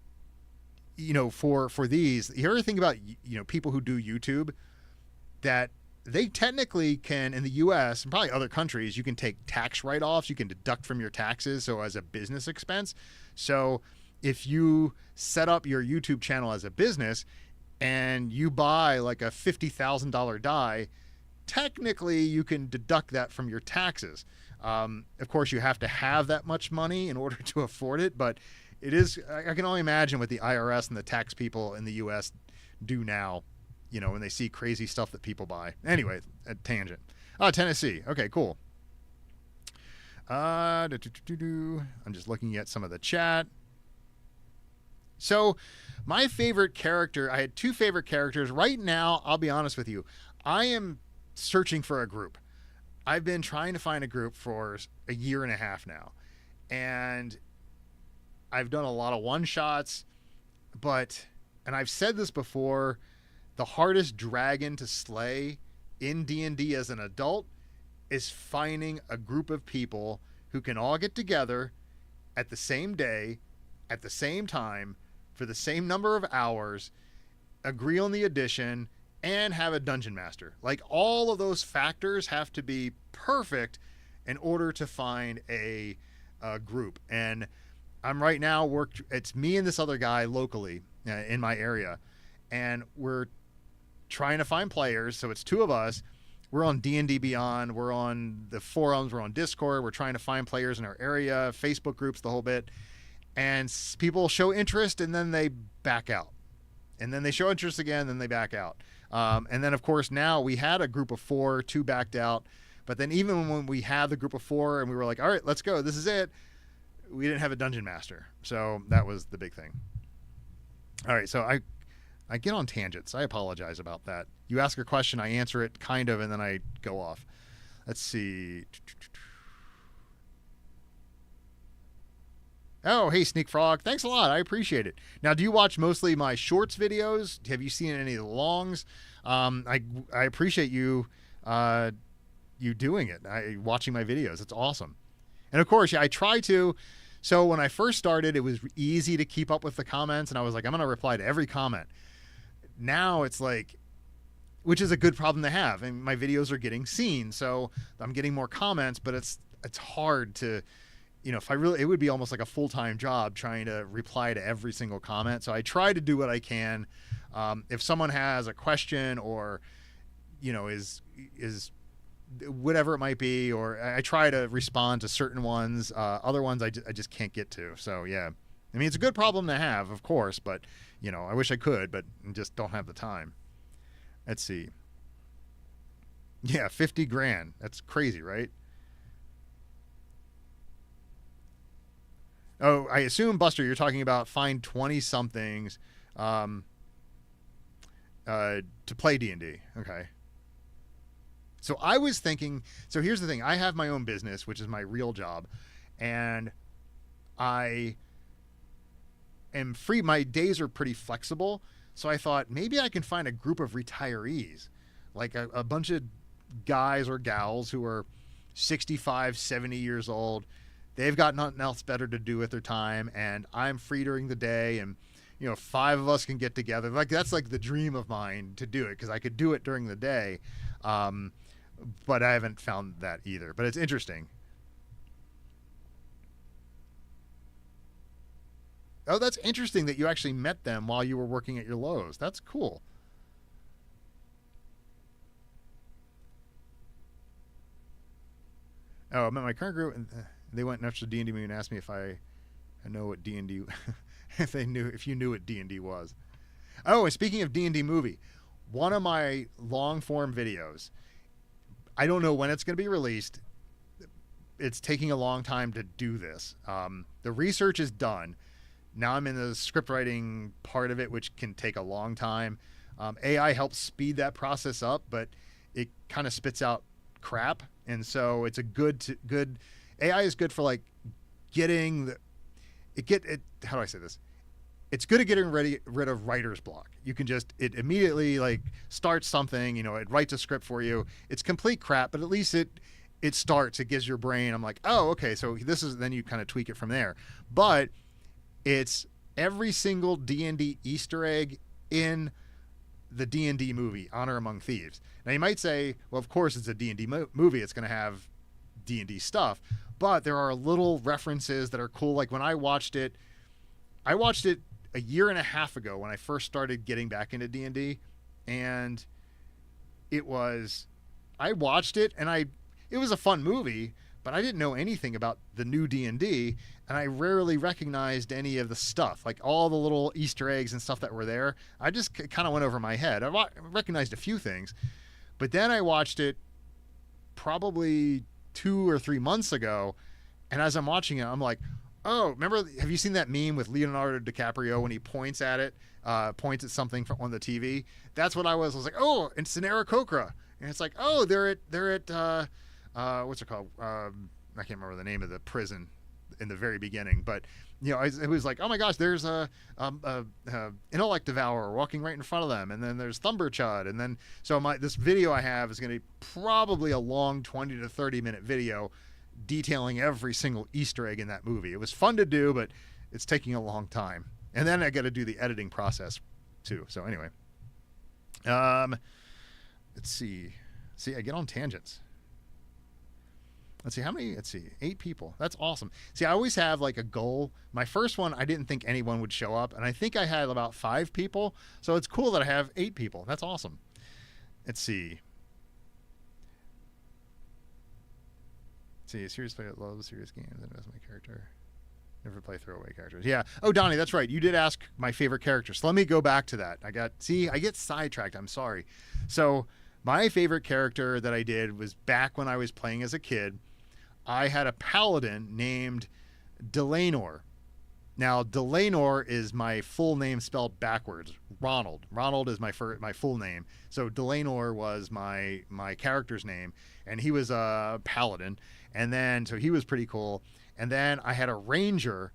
for these, you ever think about, people who do YouTube that they technically can, in the US and probably other countries, you can take tax write-offs, you can deduct from your taxes. So as a business expense. So if you set up your YouTube channel as a business, and you buy like a $50,000 die, technically you can deduct that from your taxes. Of course, you have to have that much money in order to afford it, but it is, I can only imagine what the IRS and the tax people in the U.S. do now, when they see crazy stuff that people buy. Anyway, a tangent. Tennessee. Okay, cool. I'm just looking at some of the chat. So my favorite character, I had two favorite characters. Right now, I'll be honest with you, I am searching for a group. I've been trying to find a group for a year and a half now. And I've done a lot of one-shots, and I've said this before, the hardest dragon to slay in D&D as an adult is finding a group of people who can all get together at the same day, at the same time, for the same number of hours, agree on the addition, and have a dungeon master. Like, all of those factors have to be perfect in order to find a group. And I'm right now it's me and this other guy locally in my area, and we're trying to find players. So it's two of us. We're on D&D Beyond. We're on the forums. We're on Discord. We're trying to find players in our area, Facebook groups, the whole bit. And people show interest, and then they back out. And then they show interest again, then they back out. And then, of course, now we had a group of 4, 2 backed out. But then even when we had the group of 4 and we were like, all right, let's go, this is it, we didn't have a dungeon master. So that was the big thing. All right, so I get on tangents. I apologize about that. You ask a question, I answer it kind of, and then I go off. Let's see. Oh, hey, Sneak Frog. Thanks a lot. I appreciate it. Now, do you watch mostly my shorts videos? Have you seen any of the longs? I appreciate you you doing it. Watching my videos. It's awesome. And of course, yeah, I try to. So when I first started, it was easy to keep up with the comments, and I was like, I'm going to reply to every comment. Now it's like, which is a good problem to have. And my videos are getting seen, so I'm getting more comments, but it's hard to, if I really, it would be almost like a full-time job trying to reply to every single comment. So I try to do what I can. If someone has a question or, is whatever it might be, or I try to respond to certain ones. Other ones I just can't get to. So yeah, I mean, it's a good problem to have, of course, but I wish I could, but just don't have the time. Let's see. Yeah, 50 grand. That's crazy, right? Oh, I assume, Buster, you're talking about find 20-somethings to play D&D. Okay. So I was thinking, so here's the thing. I have my own business, which is my real job, and I am free. My days are pretty flexible. So I thought maybe I can find a group of retirees, like a bunch of guys or gals who are 65, 70 years old. They've got nothing else better to do with their time, and I'm free during the day, and 5 of us can get together. Like that's like the dream of mine to do it, because I could do it during the day, but I haven't found that either. But it's interesting. Oh, that's interesting that you actually met them while you were working at your Lowe's. That's cool. Oh, I met my current group, and they went next to D&D movie and asked me if I know what D&D, if you knew what D&D was. Oh, and speaking of D&D movie, one of my long form videos, I don't know when it's going to be released. It's taking a long time to do this. The research is done. Now I'm in the script writing part of it, which can take a long time. AI helps speed that process up, but it kind of spits out crap. And so it's a good AI is good for like getting how do I say this? It's good at getting rid of writer's block. You can it immediately like starts something, it writes a script for you. It's complete crap, but at least it starts, it gives your brain, I'm like, oh, okay, so this is, then you kind of tweak it from there. But it's every single D&D Easter egg in the D&D movie, Honor Among Thieves. Now you might say, well, of course it's a D&D movie. It's going to have D&D stuff, but there are little references that are cool. Like when I watched it a year and a half ago when I first started getting back into D&D, and I watched it and it was a fun movie, but I didn't know anything about the new D&D, and I rarely recognized any of the stuff, like all the little Easter eggs and stuff that were there. I just kind of went over my head. I recognized a few things, but then I watched it probably 2 or 3 months ago, and as I'm watching it, I'm like, oh, have you seen that meme with Leonardo DiCaprio when he points at something on the TV? That's what I was. I was like, oh, it's an Aarakocra. And it's like, oh, they're at what's it called? I can't remember the name of the prison in the very beginning, but it was like, oh my gosh, there's a intellect devourer walking right in front of them, and then there's Thumberchud, and then this video I have is going to be probably a long 20 to 30 minute video detailing every single Easter egg in that movie. It was fun to do, but it's taking a long time, and then I got to do the editing process too. So anyway, let's see, I get on tangents. Let's see, 8 people. That's awesome. See, I always have like a goal. My first one, I didn't think anyone would show up, and I think I had about 5 people. So it's cool that I have 8 people. That's awesome. Let's see. A serious player that loves serious games and knows my character. Never play throwaway characters. Yeah. Oh, Donnie, that's right. You did ask my favorite character. So let me go back to that. I get sidetracked. I'm sorry. So my favorite character that I did was back when I was playing as a kid. I had a paladin named Delanor. Now, Delanor is my full name spelled backwards. Ronald. Ronald is my full name. So Delanor was my character's name, and he was a paladin. And then so he was pretty cool. And then I had a ranger,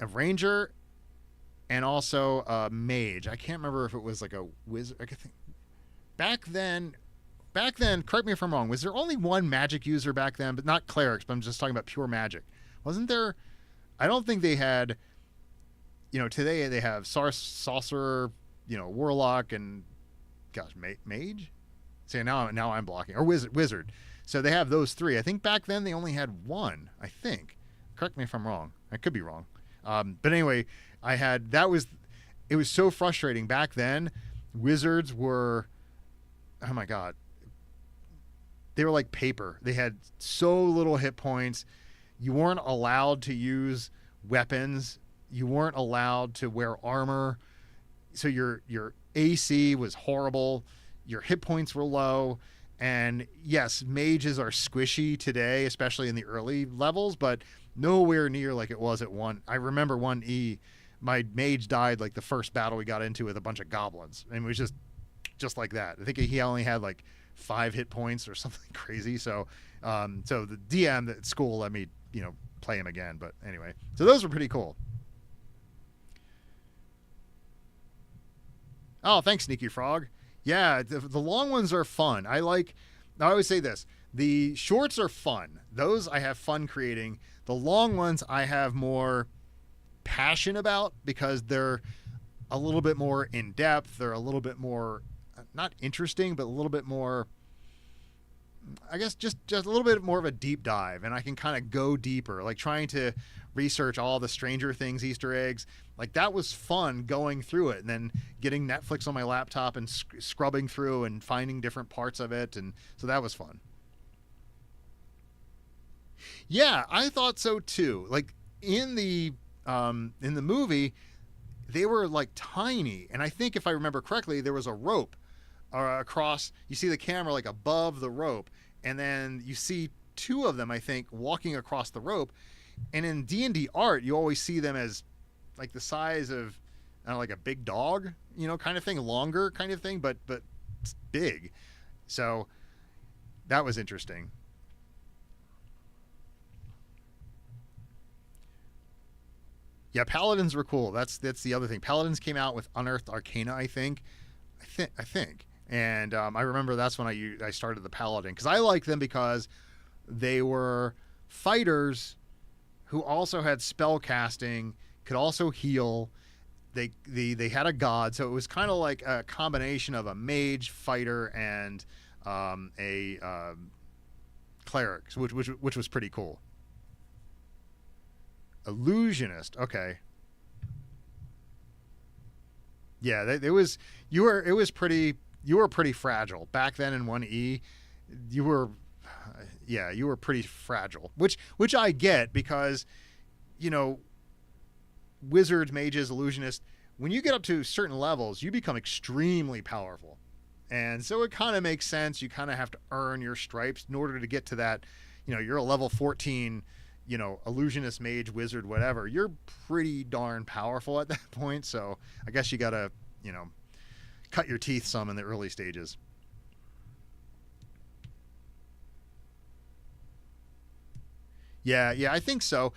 and also a mage. I can't remember if it was like a wizard. I think back then. Correct me if I'm wrong. Was there only one magic user back then, but not clerics? But I'm just talking about pure magic. Wasn't there? I don't think they had. Today they have sorcerer, warlock, and mage. See, now I'm blocking, or wizard. So they have those three. I think back then they only had one. I think. Correct me if I'm wrong. I could be wrong. But anyway, it was so frustrating back then. Wizards were, oh my god, they were like paper. They had so little hit points. You weren't allowed to use weapons. You weren't allowed to wear armor. So your AC was horrible. Your hit points were low. And yes, mages are squishy today, especially in the early levels, but nowhere near like it was at 1. I remember 1E, my mage died like the first battle we got into with a bunch of goblins. And it was just like that. I think he only had like 5 hit points or something crazy. So the DM at school let me, play him again. But anyway, so those were pretty cool. Oh, thanks, Sneaky Frog. Yeah, the long ones are fun. I always say this. The shorts are fun. Those I have fun creating. The long ones I have more passion about because they're a little bit more in depth. They're a little bit more, not interesting, but a little bit more, I guess just a little bit more of a deep dive. And I can kind of go deeper, like trying to research all the Stranger Things Easter eggs. Like that was fun going through it and then getting Netflix on my laptop and scrubbing through and finding different parts of it. And so that was fun. Yeah, I thought so too. Like in the movie, they were like tiny. And I think if I remember correctly, there was a rope across, you see the camera like above the rope. And then you see 2 of them, I think, walking across the rope. And in D&D art, you always see them as like the size of, I don't know, like a big dog, kind of thing, longer kind of thing, but big. So that was interesting. Yeah, paladins were cool. That's the other thing. Paladins came out with Unearthed Arcana, I think. And I remember that's when I started the paladin because I liked them because they were fighters who also had spell casting, could also heal. They had a god, so it was kind of like a combination of a mage, fighter, and a cleric, which was pretty cool. Illusionist, okay. Yeah, you were pretty fragile back then in 1E. You were pretty fragile, which I get because, wizards, mages, illusionists, when you get up to certain levels, you become extremely powerful. And so it kind of makes sense. You kind of have to earn your stripes in order to get to that, you're a level 14, illusionist, mage, wizard, whatever. You're pretty darn powerful at that point. So I guess you got to, cut your teeth some in the early stages. Yeah, I think so.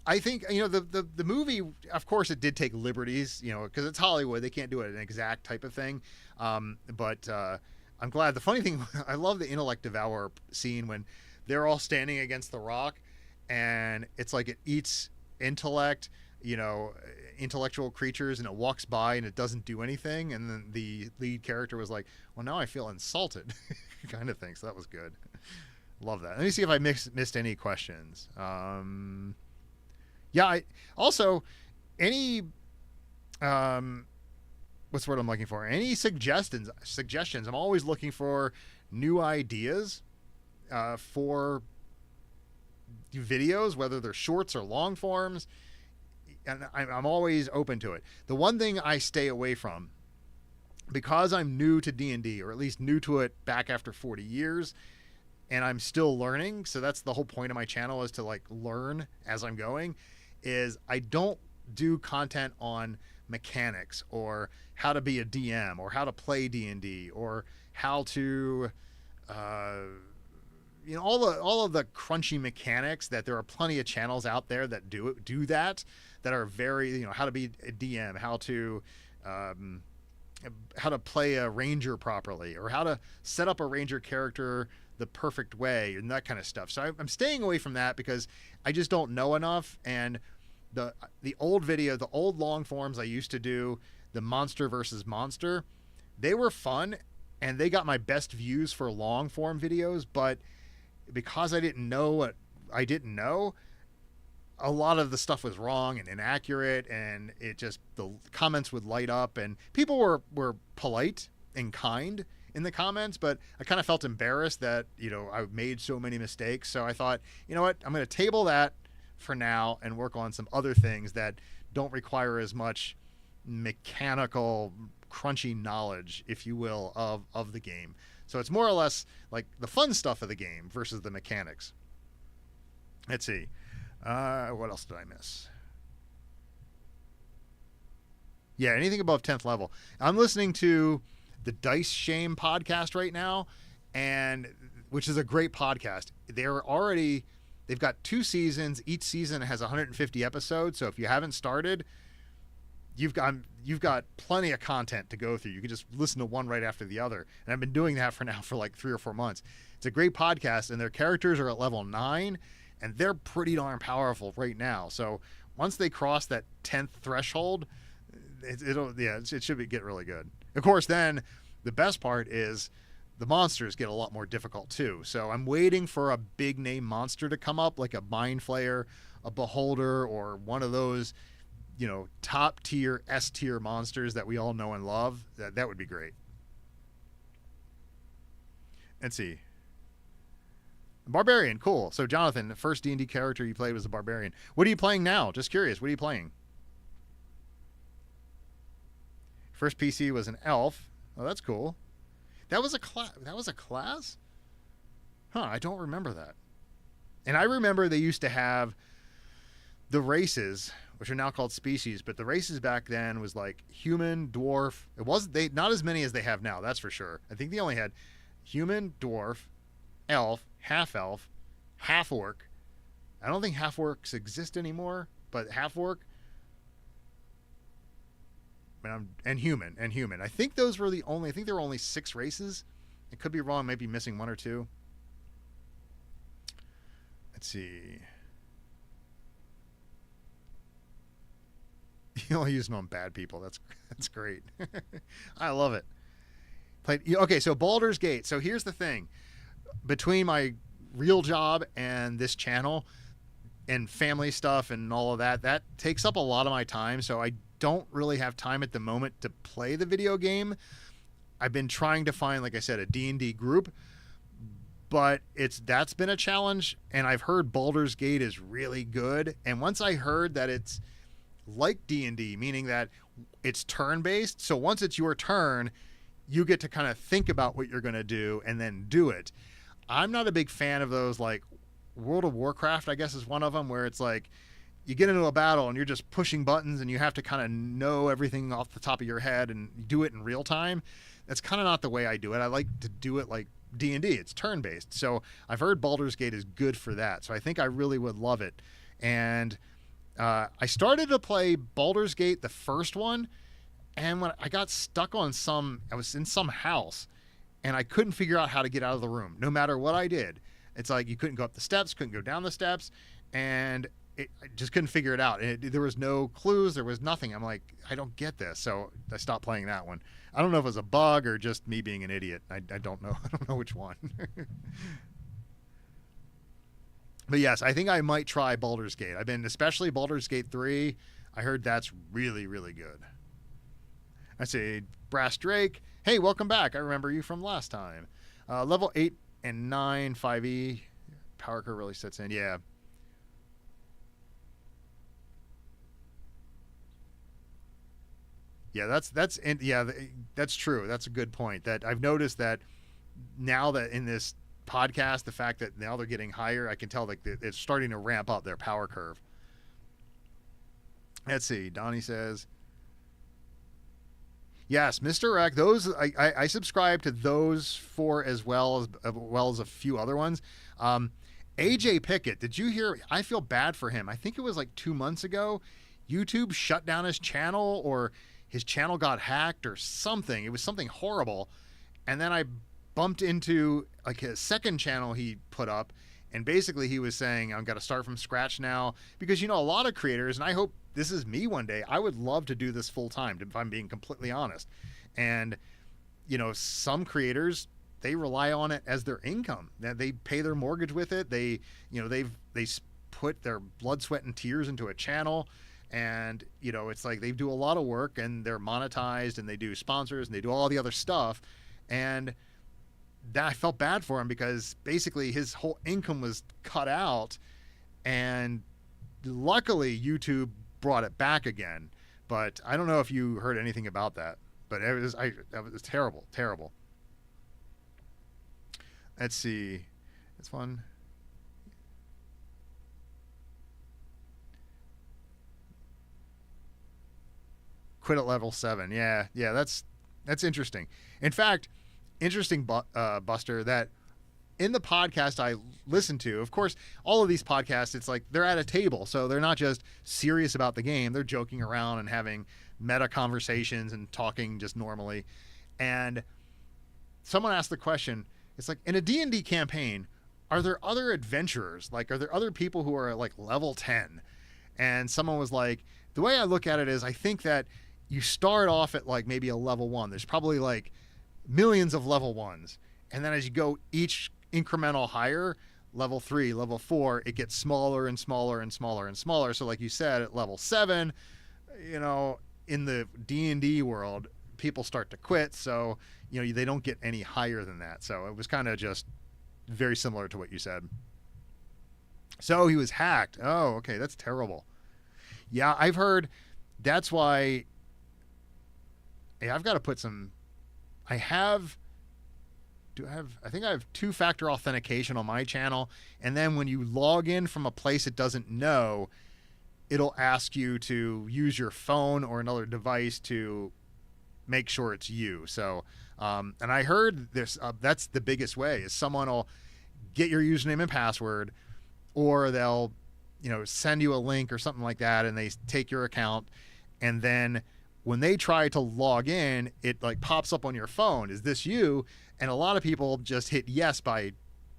I think, the movie, of course, it did take liberties, because it's Hollywood. They can't do it an exact type of thing. But I'm glad. The funny thing, I love the intellect devour scene when they're all standing against the rock and it's like it eats intellect, intellectual creatures, and it walks by and it doesn't do anything. And then the lead character was like, well, now I feel insulted kind of thing. So that was good. Love that. Let me see if I missed any questions. I also any what's the word I'm looking for? Any suggestions? I'm always looking for new ideas for videos, whether they're shorts or long forms, and I'm always open to it. The one thing I stay away from, because I'm new to D&D, or at least new to it back after 40 years, and I'm still learning, so that's the whole point of my channel, is to like learn as I'm going, is I don't do content on mechanics or how to be a DM or how to play D&D or how to all of the crunchy mechanics that there are plenty of channels out there that do that are very, how to be a DM, how to play a ranger properly, or how to set up a ranger character the perfect way, and that kind of stuff. So I'm staying away from that because I just don't know enough. And the old long forms I used to do, the monster versus monster, they were fun and they got my best views for long form videos. But because I didn't know what I didn't know, a lot of the stuff was wrong and inaccurate, and the comments would light up, and people were polite and kind in the comments, but I kind of felt embarrassed that, I made so many mistakes. So I thought, you know what, I'm going to table that for now and work on some other things that don't require as much mechanical, crunchy knowledge, if you will, of the game. So it's more or less like the fun stuff of the game versus the mechanics. Let's see. What else did I miss? Yeah, anything above 10th level. I'm listening to the Dice Shame podcast right now, and which is a great podcast. They've got 2 seasons. Each season has 150 episodes. So if you haven't started, you've got plenty of content to go through. You can just listen to one right after the other. And I've been doing that for like 3 or 4 months. It's a great podcast, and their characters are at level 9, and they're pretty darn powerful right now. So once they cross that 10th threshold, it should get really good. Of course, then the best part is the monsters get a lot more difficult too. So I'm waiting for a big name monster to come up, like a Mind Flayer, a Beholder, or one of those, top tier, S tier monsters that we all know and love. That would be great. Let's see. Barbarian, cool. So Jonathan, the first D&D character you played was a barbarian. What are you playing now? Just curious. What are you playing? First PC was an elf. Oh, that's cool. That was a class? Huh, I don't remember that. And I remember they used to have the races, which are now called species, but the races back then was like human, dwarf. Not as many as they have now, that's for sure. I think they only had human, dwarf, elf, half-orc. I don't think half-orcs exist anymore, but half-orc, and human. I think there were only 6 races. I could be wrong, maybe missing 1 or 2. Let's see. You only use them on bad people. That's great. I love it. Okay, so Baldur's Gate. So here's the thing. Between my real job and this channel and family stuff and all of that takes up a lot of my time. So I don't really have time at the moment to play the video game. I've been trying to find, like I said, a D&D group, but that's been a challenge. And I've heard Baldur's Gate is really good. And once I heard that it's like D&D, meaning that it's turn-based. So once it's your turn, you get to kind of think about what you're going to do and then do it. I'm not a big fan of those, like World of Warcraft, I guess is one of them, where it's like you get into a battle and you're just pushing buttons and you have to kind of know everything off the top of your head and do it in real time. That's kind of not the way I do it. I like to do it like D&D. It's turn-based. So I've heard Baldur's Gate is good for that. So I think I really would love it. And I started to play Baldur's Gate, the first one, and when I got stuck on I was in some house, and I couldn't figure out how to get out of the room, no matter what I did. It's like you couldn't go up the steps, couldn't go down the steps, and I just couldn't figure it out. There was no clues, there was nothing. I'm like, I don't get this, so I stopped playing that one. I don't know if it was a bug or just me being an idiot. I don't know. I don't know which one. But yes, I think I might try Baldur's Gate. Especially Baldur's Gate 3. I heard that's really, really good. I say, Brass Drake, hey, welcome back. I remember you from last time. Level 8 and 9, 5e. Power curve really sets in. Yeah. Yeah, that's true. That's a good point. That I've noticed that now that in this podcast, the fact that now they're getting higher, I can tell like it's starting to ramp up their power curve. Let's see. Donnie says, yes, Mr. Rec. Those I subscribe to those four as well as a few other ones. Um, AJ Pickett, did you hear? I feel bad for him. I think it was like 2 months ago. YouTube shut down his channel, or his channel got hacked, or something. It was something horrible. And then I bumped into like his second channel he put up, and basically he was saying, I've got to start from scratch now, because a lot of creators, and I hope this is me one day, I would love to do this full time, if I'm being completely honest. And some creators, they rely on it as their income. They pay their mortgage with it. They put their blood, sweat, and tears into a channel, and it's like they do a lot of work, and they're monetized, and they do sponsors, and they do all the other stuff. And that, I felt bad for him, because basically his whole income was cut out, and luckily YouTube brought it back again. But I don't know if you heard anything about that, but it was terrible. Let's see. This one. Quit at level 7. Yeah, that's interesting. In fact, interesting, Buster, that in the podcast I listen to, of course, all of these podcasts, it's like they're at a table, so they're not just serious about the game. They're joking around and having meta conversations and talking just normally. And someone asked the question, it's like, in a D&D campaign, are there other adventurers? Like, are there other people who are like level 10? And someone was like, the way I look at it is, I think that you start off at like maybe a level 1. There's probably like millions of level 1s. And then as you go each incremental higher, level 3, level 4, it gets smaller and smaller and smaller and smaller. So like you said, at level 7, in the D&D world, people start to quit. So, they don't get any higher than that. So it was kind of just very similar to what you said. So he was hacked. Oh, okay. That's terrible. Yeah, I've heard that's why. Hey, I've got to put some. I think I have 2-factor authentication on my channel. And then when you log in from a place it doesn't know, it'll ask you to use your phone or another device to make sure it's you. So, and I heard this, that's the biggest way, is someone will get your username and password, or they'll, send you a link or something like that, and they take your account, and then when they try to log in, it like pops up on your phone, is this you? And a lot of people just hit yes by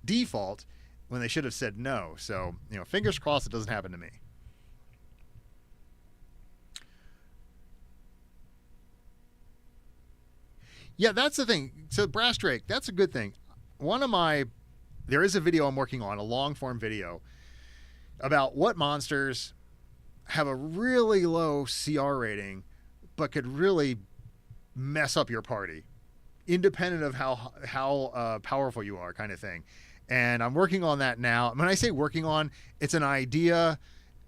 default when they should have said no. So, fingers crossed it doesn't happen to me. Yeah, that's the thing. So Brass Drake, that's a good thing. There is a video I'm working on, a long form video, about what monsters have a really low CR rating, but could really mess up your party, independent of how powerful you are, kind of thing. And I'm working on that now. When I say working on, it's an idea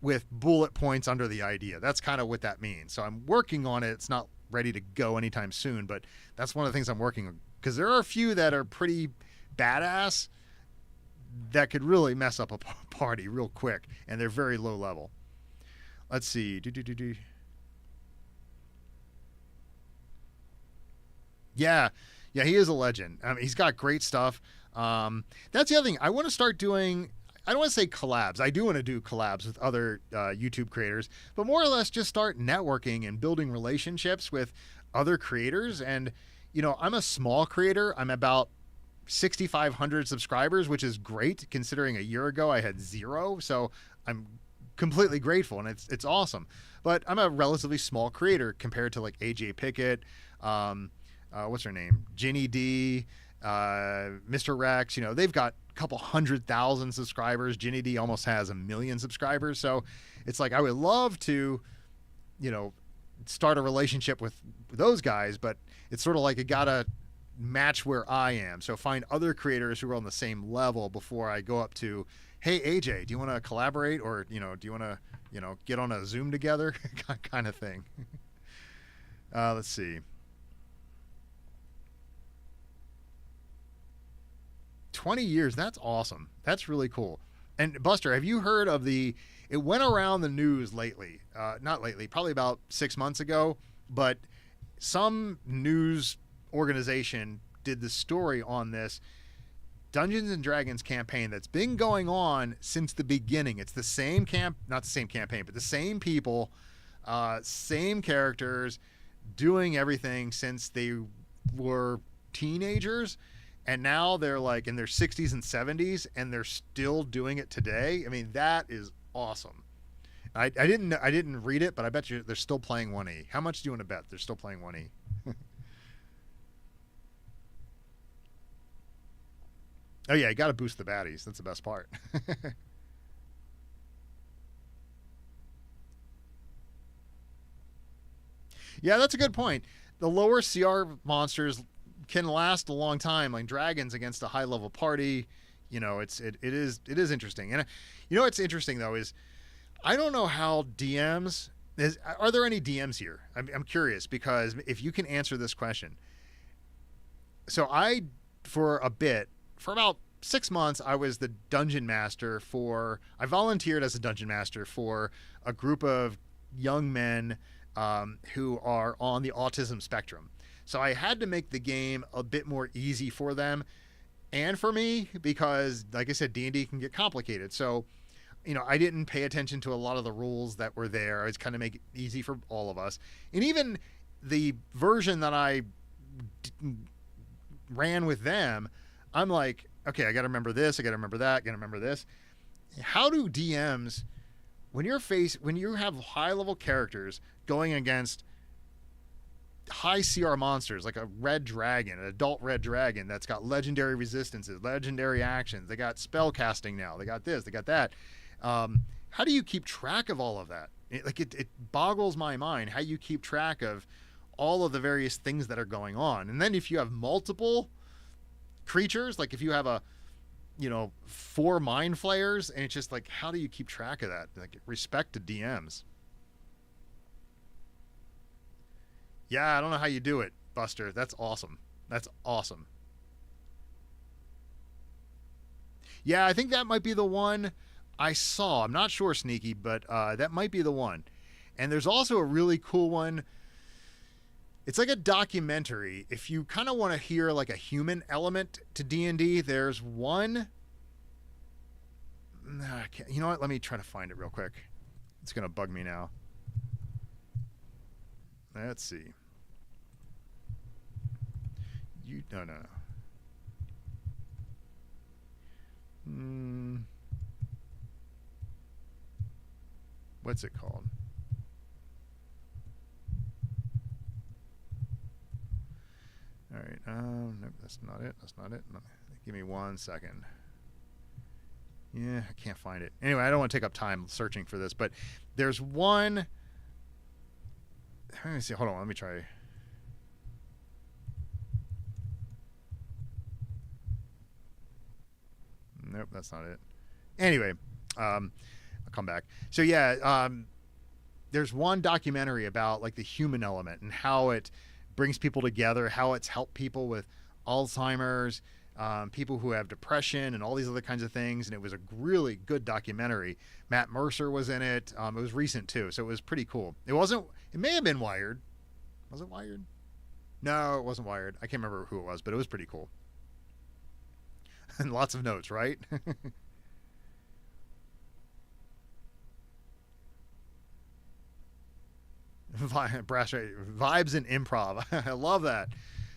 with bullet points under the idea. That's kind of what that means. So I'm working on it. It's not ready to go anytime soon, but that's one of the things I'm working on, because there are a few that are pretty badass that could really mess up a party real quick, and they're very low level. Let's see. Yeah, he is a legend. I mean, he's got great stuff. That's the other thing. I want to start doing, I don't want to say collabs. I do want to do collabs with other YouTube creators, but more or less just start networking and building relationships with other creators. And, I'm a small creator. I'm about 6,500 subscribers, which is great considering a year ago I had 0. So I'm completely grateful, and it's awesome. But I'm a relatively small creator compared to like AJ Pickett, what's her name? Ginny D, Mr. Rex, they've got a couple 100,000 subscribers. Ginny D almost has 1 million subscribers. So it's like, I would love to, start a relationship with those guys, but it's sort of like, it gotta match where I am. So find other creators who are on the same level before I go up to, hey, AJ, do you want to collaborate? Or, do you want to, get on a Zoom together? Kind of thing. Let's see. 20 years. That's awesome. That's really cool. And Buster, have you heard of the? It went around the news lately. Not lately, probably about 6 months ago. But some news organization did the story on this Dungeons and Dragons campaign that's been going on since the beginning. It's the same not the same campaign, but the same people, same characters, doing everything since they were teenagers, and now they're like in their 60s and 70s, and they're still doing it today. I mean, that is awesome. I didn't read it, but I bet you they're still playing 1E. How much do you want to bet they're still playing 1E? Oh yeah, you got to boost the baddies. That's the best part. Yeah, that's a good point. The lower CR monsters can last a long time, like dragons against a high level party. You know, it is interesting. And you know what's interesting though is I don't know how are there any DMs here? I'm curious because if you can answer this question. So for about 6 months, I was the dungeon master I volunteered as a dungeon master for a group of young men who are on the autism spectrum. So I had to make the game a bit more easy for them and for me because, like I said, D&D can get complicated. So, you know, I didn't pay attention to a lot of the rules that were there. I was kind of make it easy for all of us. And even the version that I ran with them, I'm like, okay, I got to remember this, I got to remember that, I got to remember this. How do DMs, when you have high level characters going against high CR monsters like a red dragon, an adult red dragon that's got legendary resistances, legendary actions, they got spell casting now, they got this, they got that. How do you keep track of all of that? It boggles my mind how you keep track of all of the various things that are going on. And then if you have multiple creatures, like if you have 4 mind flayers, and it's just like, how do you keep track of that? Like, respect to DMs. Yeah, I don't know how you do it, Buster. That's awesome. That's awesome. Yeah, I think that might be the one I saw. I'm not sure, Sneaky, but that might be the one. And there's also a really cool one. It's like a documentary. If you kind of want to hear like a human element to D&D, there's one. You know what? Let me try to find it real quick. It's going to bug me now. Let's see. No. What's it called? All right. Nope, that's not it. That's not it. No, give me 1 second. Yeah, I can't find it. Anyway, I don't want to take up time searching for this, but there's one. Let me see. Hold on. Let me try. Nope, that's not it. Anyway, I'll come back. So yeah, there's one documentary about like the human element and how it brings people together, how it's helped people with Alzheimer's, people who have depression and all these other kinds of things. And it was a really good documentary. Matt Mercer was in it. It was recent too, so it was pretty cool. It may have been Wired. Was it Wired? No, it wasn't Wired. I can't remember who it was, but it was pretty cool. And lots of notes, right? Vibes and improv. I love that.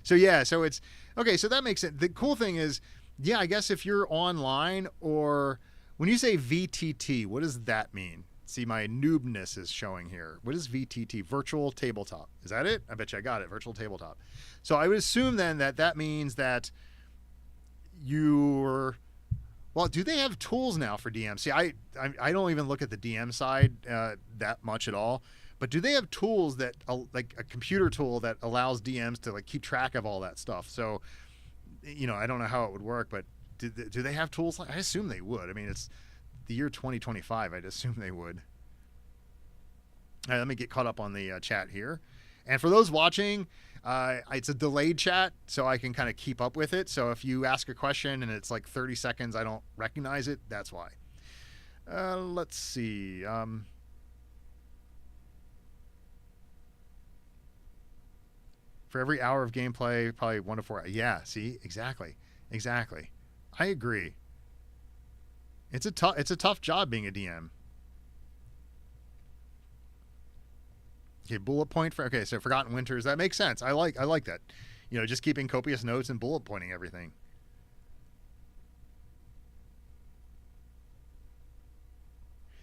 So yeah, so it's okay. So that makes it. The cool thing is, yeah, I guess if you're online or when you say VTT, what does that mean? See, my noobness is showing here. What is VTT? Virtual tabletop. Is that it? I bet you I got it. Virtual tabletop. So I would assume then that means that well, do they have tools now for DM? See, I don't even look at the DM side that much at all. But do they have tools that like a computer tool that allows DMs to like keep track of all that stuff? So, I don't know how it would work, but do they have tools? I assume they would. I mean, it's the year 2025. I'd assume they would. All right, let me get caught up on the chat here. And for those watching, it's a delayed chat, so I can kind of keep up with it. So if you ask a question and it's like 30 seconds, I don't recognize it, that's why. Let's see. For every hour of gameplay, probably 1 to 4. Yeah, see, exactly. I agree. It's a tough job being a DM. Okay, bullet point for okay. So Forgotten Winters, that makes sense. I like that. Just keeping copious notes and bullet pointing everything.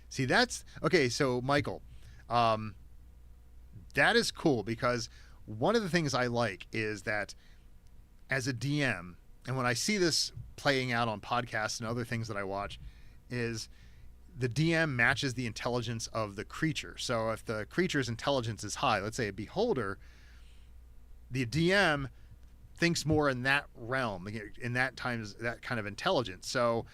See, that's okay. So Michael, um, that is cool because one of the things I like is that as a DM, and when I see this playing out on podcasts and other things that I watch, is the DM matches the intelligence of the creature. So if the creature's intelligence is high, let's say a beholder, the DM thinks more in that realm, in that times that kind of intelligence. So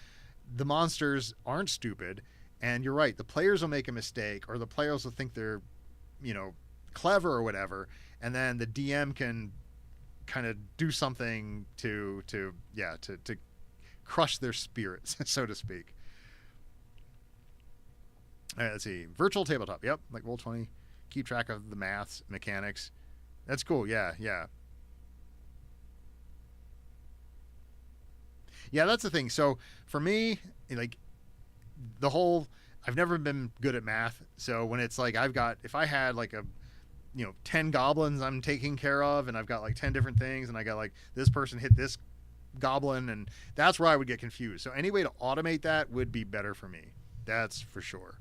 the monsters aren't stupid, and you're right. The players will make a mistake, or the players will think they're, you know, clever or whatever, and then the DM can kind of do something to crush their spirits, so to speak. All right, let's see. Virtual tabletop. Yep, like Roll20. Keep track of the maths, mechanics. That's cool. Yeah, yeah. Yeah, that's the thing. So for me, like the whole, I've never been good at math. So when it's like if I had like 10 goblins I'm taking care of, and I've got like 10 different things, and I got like this person hit this goblin, and that's where I would get confused. So any way to automate that would be better for me. That's for sure.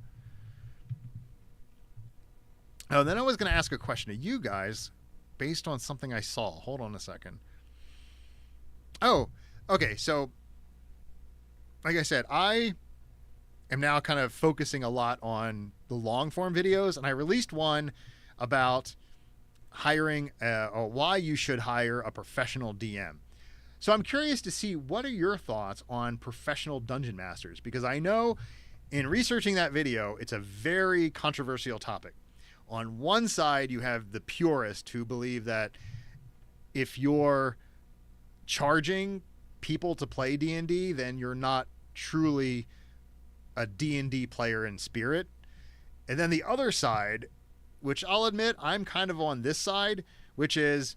Oh, then I was going to ask a question to you guys based on something I saw. Hold on a second. Oh, okay. So, like I said, I am now kind of focusing a lot on the long form videos, and I released one about hiring or why you should hire a professional DM. So I'm curious to see what are your thoughts on professional dungeon masters, because I know in researching that video, it's a very controversial topic. On one side, you have the purists who believe that if you're charging people to play D&D, then you're not truly a D&D player in spirit. And then the other side, which I'll admit I'm kind of on this side, which is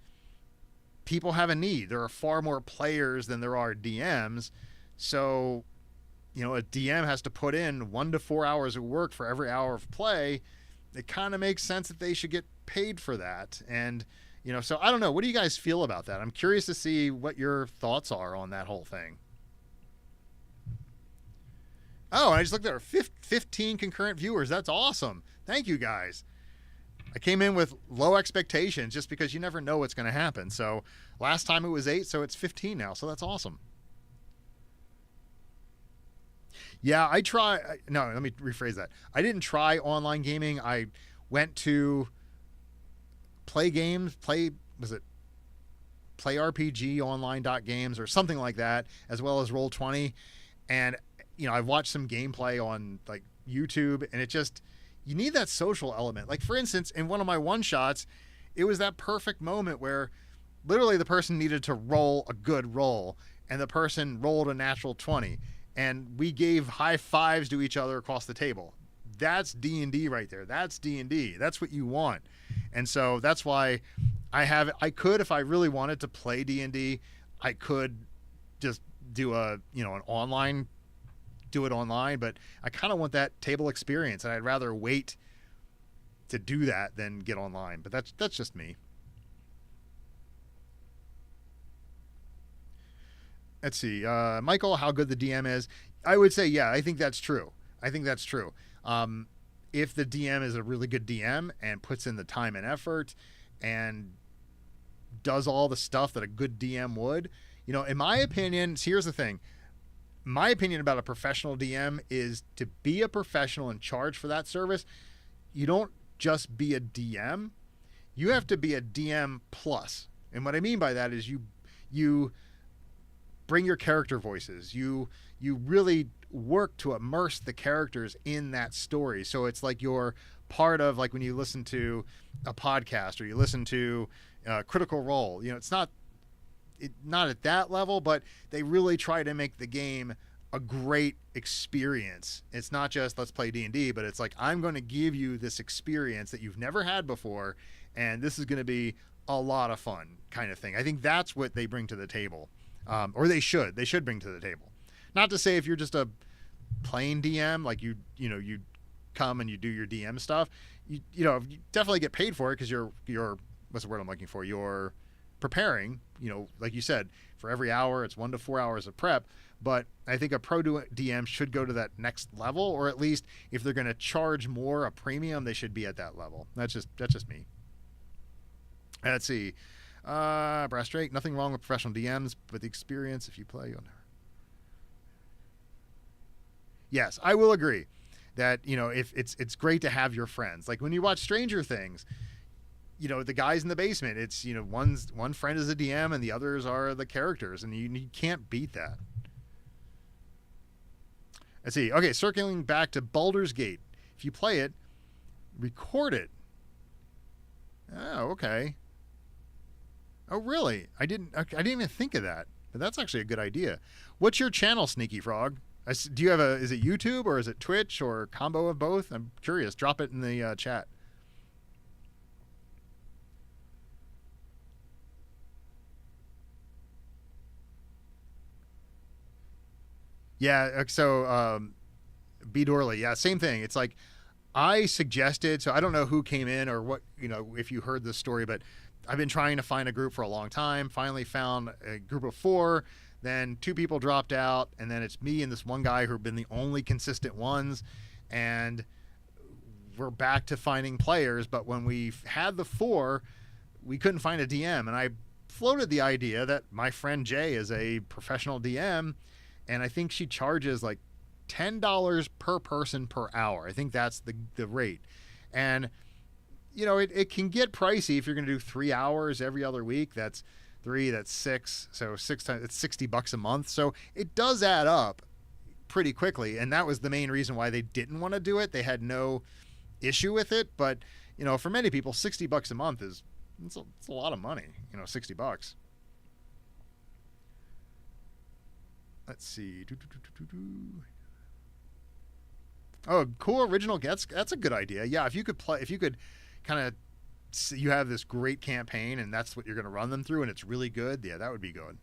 people have a need. There are far more players than there are DMs. So, a DM has to put in 1 to 4 hours of work for every hour of play. It kind of makes sense that they should get paid for that. And, so I don't know. What do you guys feel about that? I'm curious to see what your thoughts are on that whole thing. Oh, I just looked at our 15 concurrent viewers. That's awesome. Thank you guys. I came in with low expectations just because you never know what's going to happen. So last time it was 8, so it's 15 now. So that's awesome. Yeah, no, let me rephrase that. I didn't try online gaming. I went to was it playrpgonline.games or something like that, as well as Roll20. And, I've watched some gameplay on like YouTube, and you need that social element. Like, for instance, in one of my one shots, it was that perfect moment where literally the person needed to roll a good roll, and the person rolled a natural 20. And we gave high fives to each other across the table. That's D&D right there. That's D&D. That's what you want. And so that's why I could, if I really wanted to play D&D, I could just do an online, do it online, but I kind of want that table experience, and I'd rather wait to do that than get online. But that's just me. Let's see, Michael, how good the DM is. I would say, yeah, I think that's true. If the DM is a really good DM and puts in the time and effort and does all the stuff that a good DM would, in my opinion, here's the thing. My opinion about a professional DM is to be a professional and charge for that service. You don't just be a DM. You have to be a DM plus. And what I mean by that is you bring your character voices. You really work to immerse the characters in that story. So it's like you're part of, like when you listen to a podcast or you listen to Critical Role. It's not at that level, but they really try to make the game a great experience. It's not just let's play D&D, but it's like I'm going to give you this experience that you've never had before, and this is going to be a lot of fun, kind of thing. I think that's what they bring to the table, or they should bring to the table. Not to say if you're just a plain DM, like you come and you do your DM stuff, you definitely get paid for it because you're what's the word I'm looking for? You're preparing, like you said, for every hour it's 1 to 4 hours of prep. But I think a pro DM should go to that next level, or at least if they're going to charge more, a premium, they should be at that level. That's just me. Let's see. Brass Drake, nothing wrong with professional DMs, but the experience, if you play, you'll never. Yes, I will agree that, if it's great to have your friends. Like when you watch Stranger Things, the guys in the basement, it's, one friend is a DM and the others are the characters, and you can't beat that. Let's see. Okay, circling back to Baldur's Gate. If you play it, record it. Oh, okay. Oh, really? I didn't even think of that. But that's actually a good idea. What's your channel, Sneaky Frog? Do you have is it YouTube or is it Twitch or a combo of both? I'm curious. Drop it in the chat. Yeah, so B. Dorley, yeah, same thing. It's like I suggested, so I don't know who came in or what, if you heard this story, but I've been trying to find a group for a long time. Finally found a group of 4, then 2 people dropped out, and then it's me and this one guy who've been the only consistent ones, and we're back to finding players. But when we had the 4, we couldn't find a DM, and I floated the idea that my friend Jay is a professional DM, and I think she charges like $10 per person per hour. I think that's the rate. And, it can get pricey if you're going to do 3 hours every other week. That's 3, that's 6. So 6 times, it's $60 a month. So it does add up pretty quickly. And that was the main reason why they didn't want to do it. They had no issue with it. But, for many people, $60 a month it's a lot of money, $60. Let's see. Oh, cool original gets. That's a good idea. Yeah, if you could kind of, you have this great campaign and that's what you're going to run them through and it's really good. Yeah, that would be good.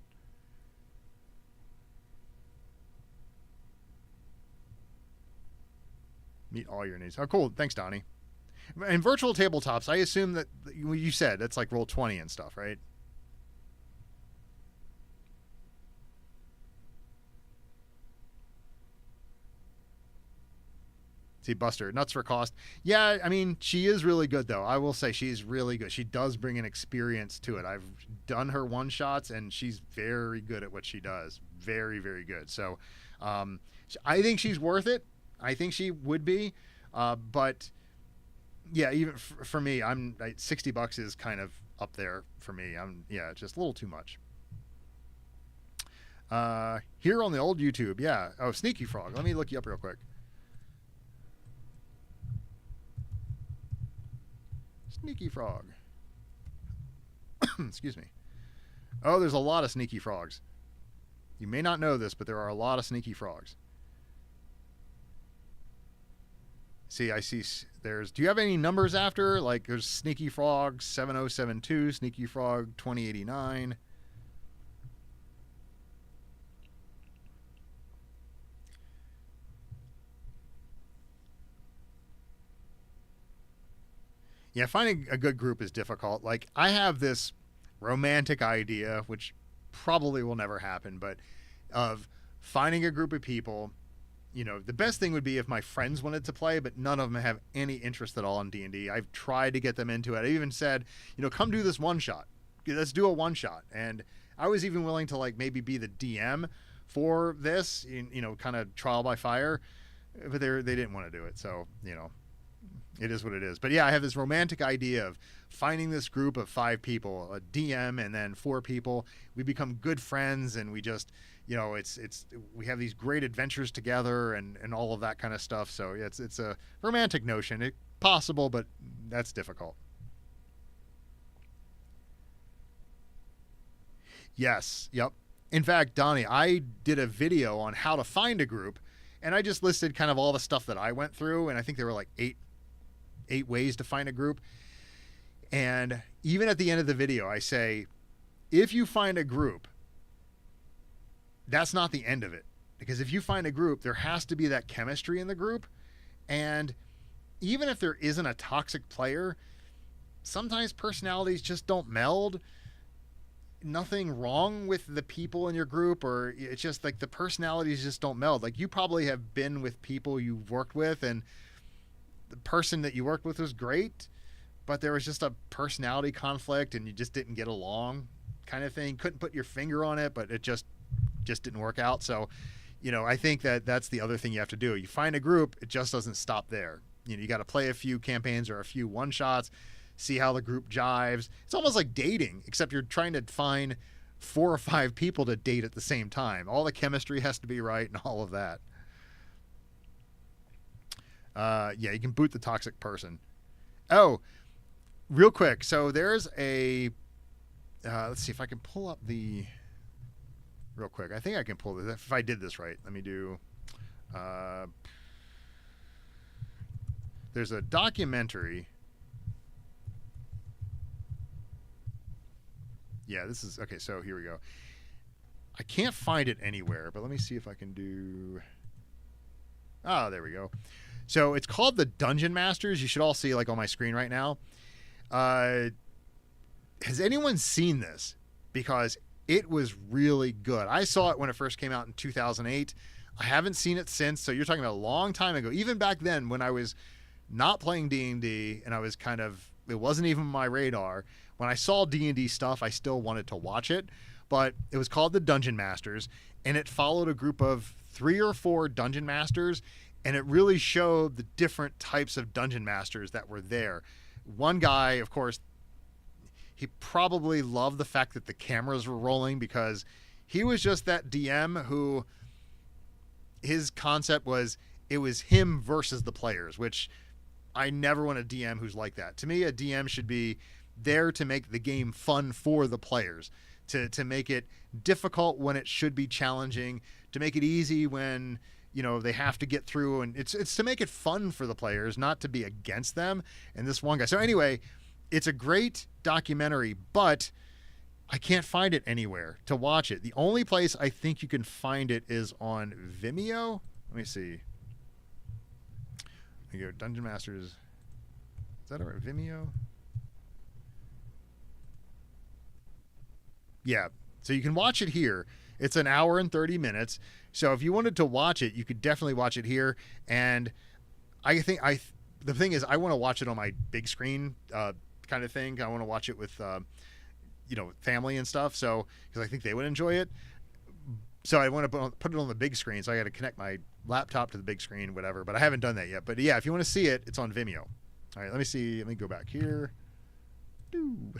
Meet all your needs. Oh, cool. Thanks, Donnie. In virtual tabletops, I assume that you said it's like Roll20 and stuff, right? See, Buster, nuts for cost. Yeah, I mean, she is really good, though. I will say she's really good. She does bring an experience to it. I've done her one-shots, and she's very good at what she does. Very, very good. So I think she's worth it. I think she would be. But, yeah, even for me, $60 is kind of up there for me. Just a little too much. Here on the old YouTube, yeah. Oh, Sneaky Frog. Let me look you up real quick. Sneaky Frog. Excuse me. Oh, there's a lot of Sneaky Frogs. You may not know this, but there are a lot of Sneaky Frogs. See, I see do you have any numbers after? Like there's Sneaky Frog 7072, Sneaky Frog 2089. Yeah, finding a good group is difficult. Like, I have this romantic idea, which probably will never happen, but of finding a group of people. The best thing would be if my friends wanted to play, but none of them have any interest at all in D&D. I've tried to get them into it. I even said, come do this one shot. Let's do a one shot. And I was even willing to maybe be the DM for this, kind of trial by fire, but they didn't want to do it. So, it is what it is. But yeah, I have this romantic idea of finding this group of 5 people, a DM and then 4 people. We become good friends and we just, we have these great adventures together and all of that kind of stuff. So it's a romantic notion. It's possible, but that's difficult. Yes. Yep. In fact, Donnie, I did a video on how to find a group, and I just listed kind of all the stuff that I went through, and I think there were like eight ways to find a group. And even at the end of the video, I say, if you find a group, that's not the end of it. Because if you find a group, there has to be that chemistry in the group. And even if there isn't a toxic player, sometimes personalities just don't meld. Nothing wrong with the people in your group, or it's just like the personalities just don't meld. Like, you probably have been with people you've worked with, and the person that you worked with was great, but there was just a personality conflict and you just didn't get along, kind of thing. Couldn't put your finger on it, but it just didn't work out. So, I think that's the other thing you have to do. You find a group, it just doesn't stop there. You got to play a few campaigns or a few one-shots, see how the group jives. It's almost like dating, except you're trying to find 4 or 5 people to date at the same time. All the chemistry has to be right and all of that. Yeah, you can boot the toxic person. Oh, real quick. So there's a, let's see if I can pull up the, real quick. I think I can pull this, if I did this right. Let me do, there's a documentary. Yeah, this is, okay, so here we go. I can't find it anywhere, but let me see if I can do, oh, there we go. So it's called The Dungeon Masters. You should all see, like, on my screen right now. Has anyone seen this? Because it was really good. I saw it when it first came out in 2008. I haven't seen it since, so you're talking about a long time ago. Even back then when I was not playing D&D and I was kind of, it wasn't even my radar. When I saw D&D stuff, I still wanted to watch it. But it was called The Dungeon Masters, and it followed a group of 3 or 4 dungeon masters, and it really showed the different types of dungeon masters that were there. One guy, of course, he probably loved the fact that the cameras were rolling, because he was just that DM who, his concept was, it was him versus the players, which I never want a DM who's like that. To me, a DM should be there to make the game fun for the players, to make it difficult when it should be challenging, to make it easy when, they have to get through, and it's to make it fun for the players, not to be against them. And this one guy. So anyway, it's a great documentary, but I can't find it anywhere to watch it. The only place I think you can find it is on Vimeo. Let me see. There you go, Dungeon Masters. Is that all right? Vimeo? Yeah. So you can watch it here. It's an hour and 30 minutes. So if you wanted to watch it, you could definitely watch it here. And I think the thing is, I want to watch it on my big screen kind of thing. I want to watch it with, family and stuff. So, because I think they would enjoy it. So I want to put it on the big screen. So I got to connect my laptop to the big screen, whatever. But I haven't done that yet. But yeah, if you want to see it, it's on Vimeo. All right, let me see. Let me go back here. Nope.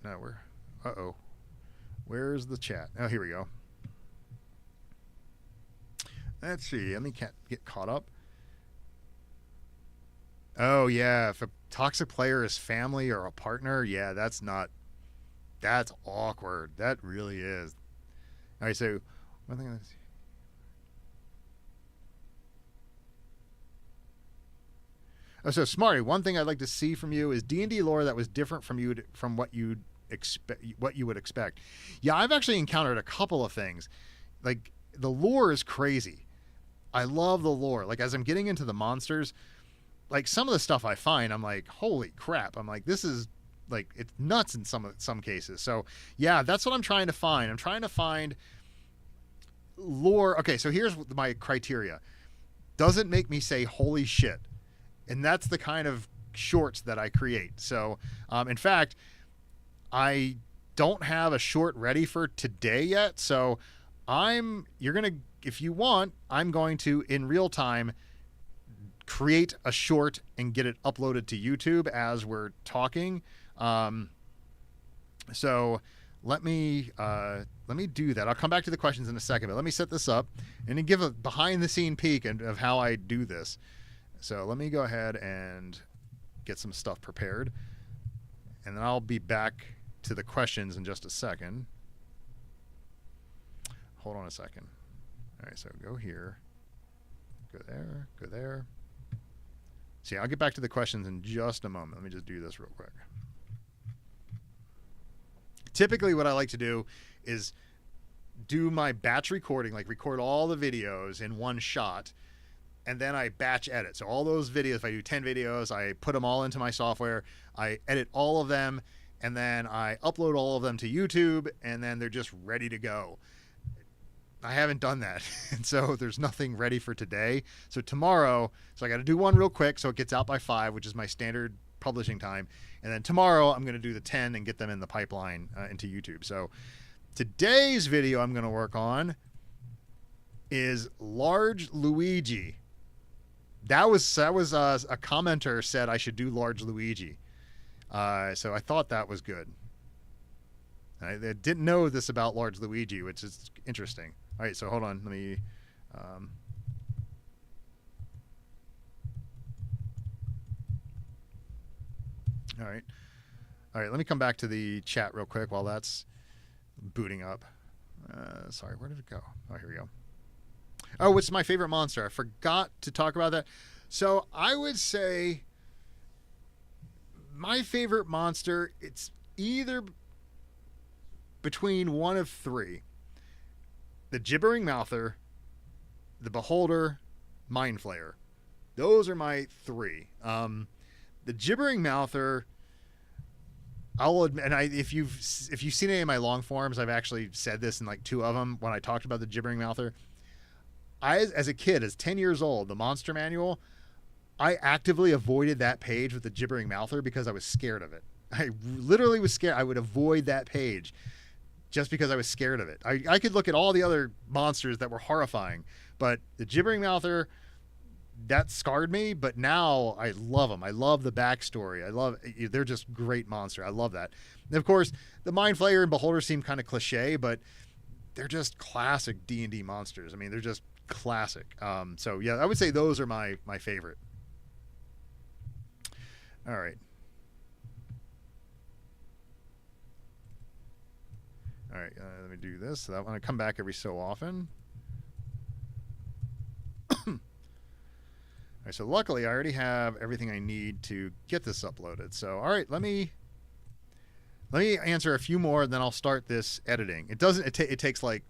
No, we're. Uh-oh. Where's the chat? Oh, here we go. Let's see. Let me get caught up. Oh, yeah. If a toxic player is family or a partner, yeah, that's awkward. That really is. All right, so one thing. Oh, so Smarty, one thing I'd like to see from you is D&D lore that was different from what you would expect. Yeah, I've actually encountered a couple of things. Like, the lore is crazy. I love the lore. Like, as I'm getting into the monsters, like, some of the stuff I find, I'm like, holy crap. I'm like, this is, like, it's nuts in some cases. So, yeah, that's what I'm trying to find. I'm trying to find lore. Okay, so here's my criteria. Does it make me say, holy shit? And that's the kind of shorts that I create. So, in fact, I don't have a short ready for today yet. So if you want, I'm going to, in real time, create a short and get it uploaded to YouTube as we're talking. So let me do that. I'll come back to the questions in a second, but let me set this up and then give a behind the scene peek of how I do this. So let me go ahead and get some stuff prepared. And then I'll be back to the questions in just a second. Hold on a second. All right, so go here. Go there. Go there. See, I'll get back to the questions in just a moment. Let me just do this real quick. Typically, what I like to do is do my batch recording, like record all the videos in one shot, and then I batch edit. So all those videos, if I do 10 videos, I put them all into my software, I edit all of them, and then I upload all of them to YouTube, and then they're just ready to go. I haven't done that, and so there's nothing ready for today. So tomorrow, so I got to do one real quick so it gets out by 5, which is my standard publishing time, and then tomorrow I'm going to do the 10 and get them in the pipeline into YouTube. So today's video I'm going to work on is Large Luigi. That was a commenter said I should do Large Luigi, so I thought that was good. I didn't know this about Large Luigi, which is interesting. All right, so hold on. Let me. All right. Let me come back to the chat real quick while that's booting up. Sorry, where did it go? Oh, here we go. Oh, what's my favorite monster? I forgot to talk about that. So I would say my favorite monster, it's either between one of 3. The Gibbering Mouther, the Beholder, Mind Flayer. Those are my 3. The Gibbering Mouther, I'll admit, and if you've seen any of my long forms, I've actually said this in like 2 of them when I talked about the Gibbering Mouther. As a kid, as 10 years old, the Monster Manual, I actively avoided that page with the Gibbering Mouther because I was scared of it. I literally was scared. I would avoid that page just because I was scared of it. I could look at all the other monsters that were horrifying, but the Gibbering Mouther, that scarred me, but now I love them. I love the backstory. They're just great monster. I love that. And of course, the Mind Flayer and Beholder seem kind of cliche, but they're just classic D&D monsters. I mean, they're just classic. So yeah, I would say those are my favorite. All right. All right, let me do this. So I want to come back every so often. All right, so luckily I already have everything I need to get this uploaded. So, all right, let me answer a few more, and then I'll start this editing. It takes like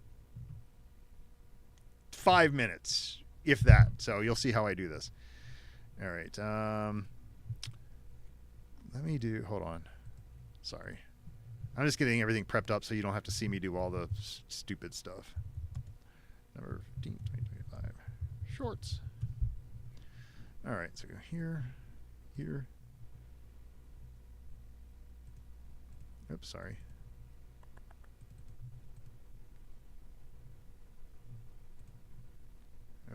5 minutes, if that. So you'll see how I do this. All right. Hold on. Sorry. I'm just getting everything prepped up so you don't have to see me do all the stupid stuff. Number 15, 2025. Shorts. All right, so go here, here. Oops, sorry.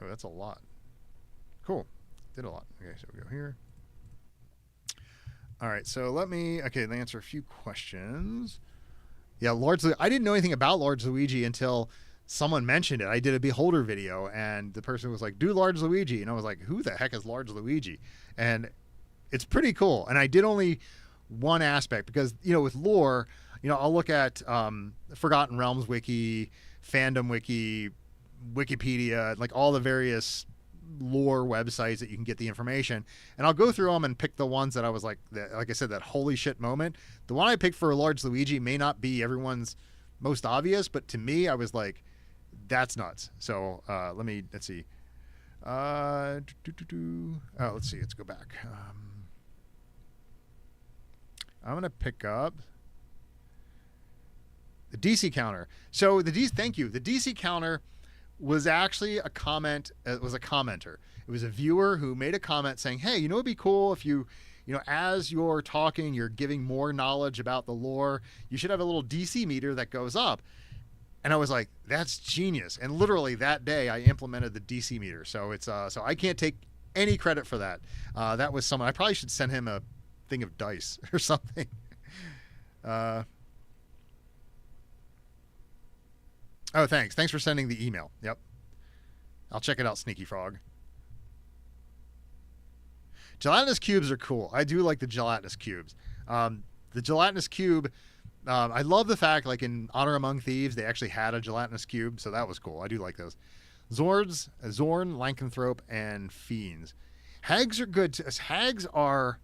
Oh, that's a lot. Cool. Did a lot. Okay, so we go here. All right, so let answer a few questions. Yeah, I didn't know anything about Large Luigi until someone mentioned it. I did a Beholder video, and the person was like, do Large Luigi. And I was like, who the heck is Large Luigi? And it's pretty cool. And I did only one aspect because, with lore, I'll look at Forgotten Realms Wiki, Fandom Wiki, Wikipedia, like all the various lore websites that you can get the information, and I'll go through them and pick the ones that I was like I said, that holy shit moment. The one I picked for Large Luigi may not be everyone's most obvious, but to me I was like, that's nuts. So let's see. Let's see, let's go back. I'm gonna pick up the DC counter. So thank you. The DC counter was actually a comment. It was a commenter. It was a viewer who made a comment saying, hey, it'd be cool if you, as you're talking, you're giving more knowledge about the lore, you should have a little DC meter that goes up. And I was like, that's genius. And literally that day I implemented the DC meter. So it's, so I can't take any credit for that. That was someone, I probably should send him a thing of dice or something. Oh, thanks. Thanks for sending the email. Yep. I'll check it out, Sneaky Frog. Gelatinous cubes are cool. I do like the gelatinous cubes. the gelatinous cube. I love the fact, like in Honor Among Thieves, they actually had a gelatinous cube, so that was cool. I do like those. Zords, Zorn, Lycanthrope, and Fiends. Hags are good. Hags are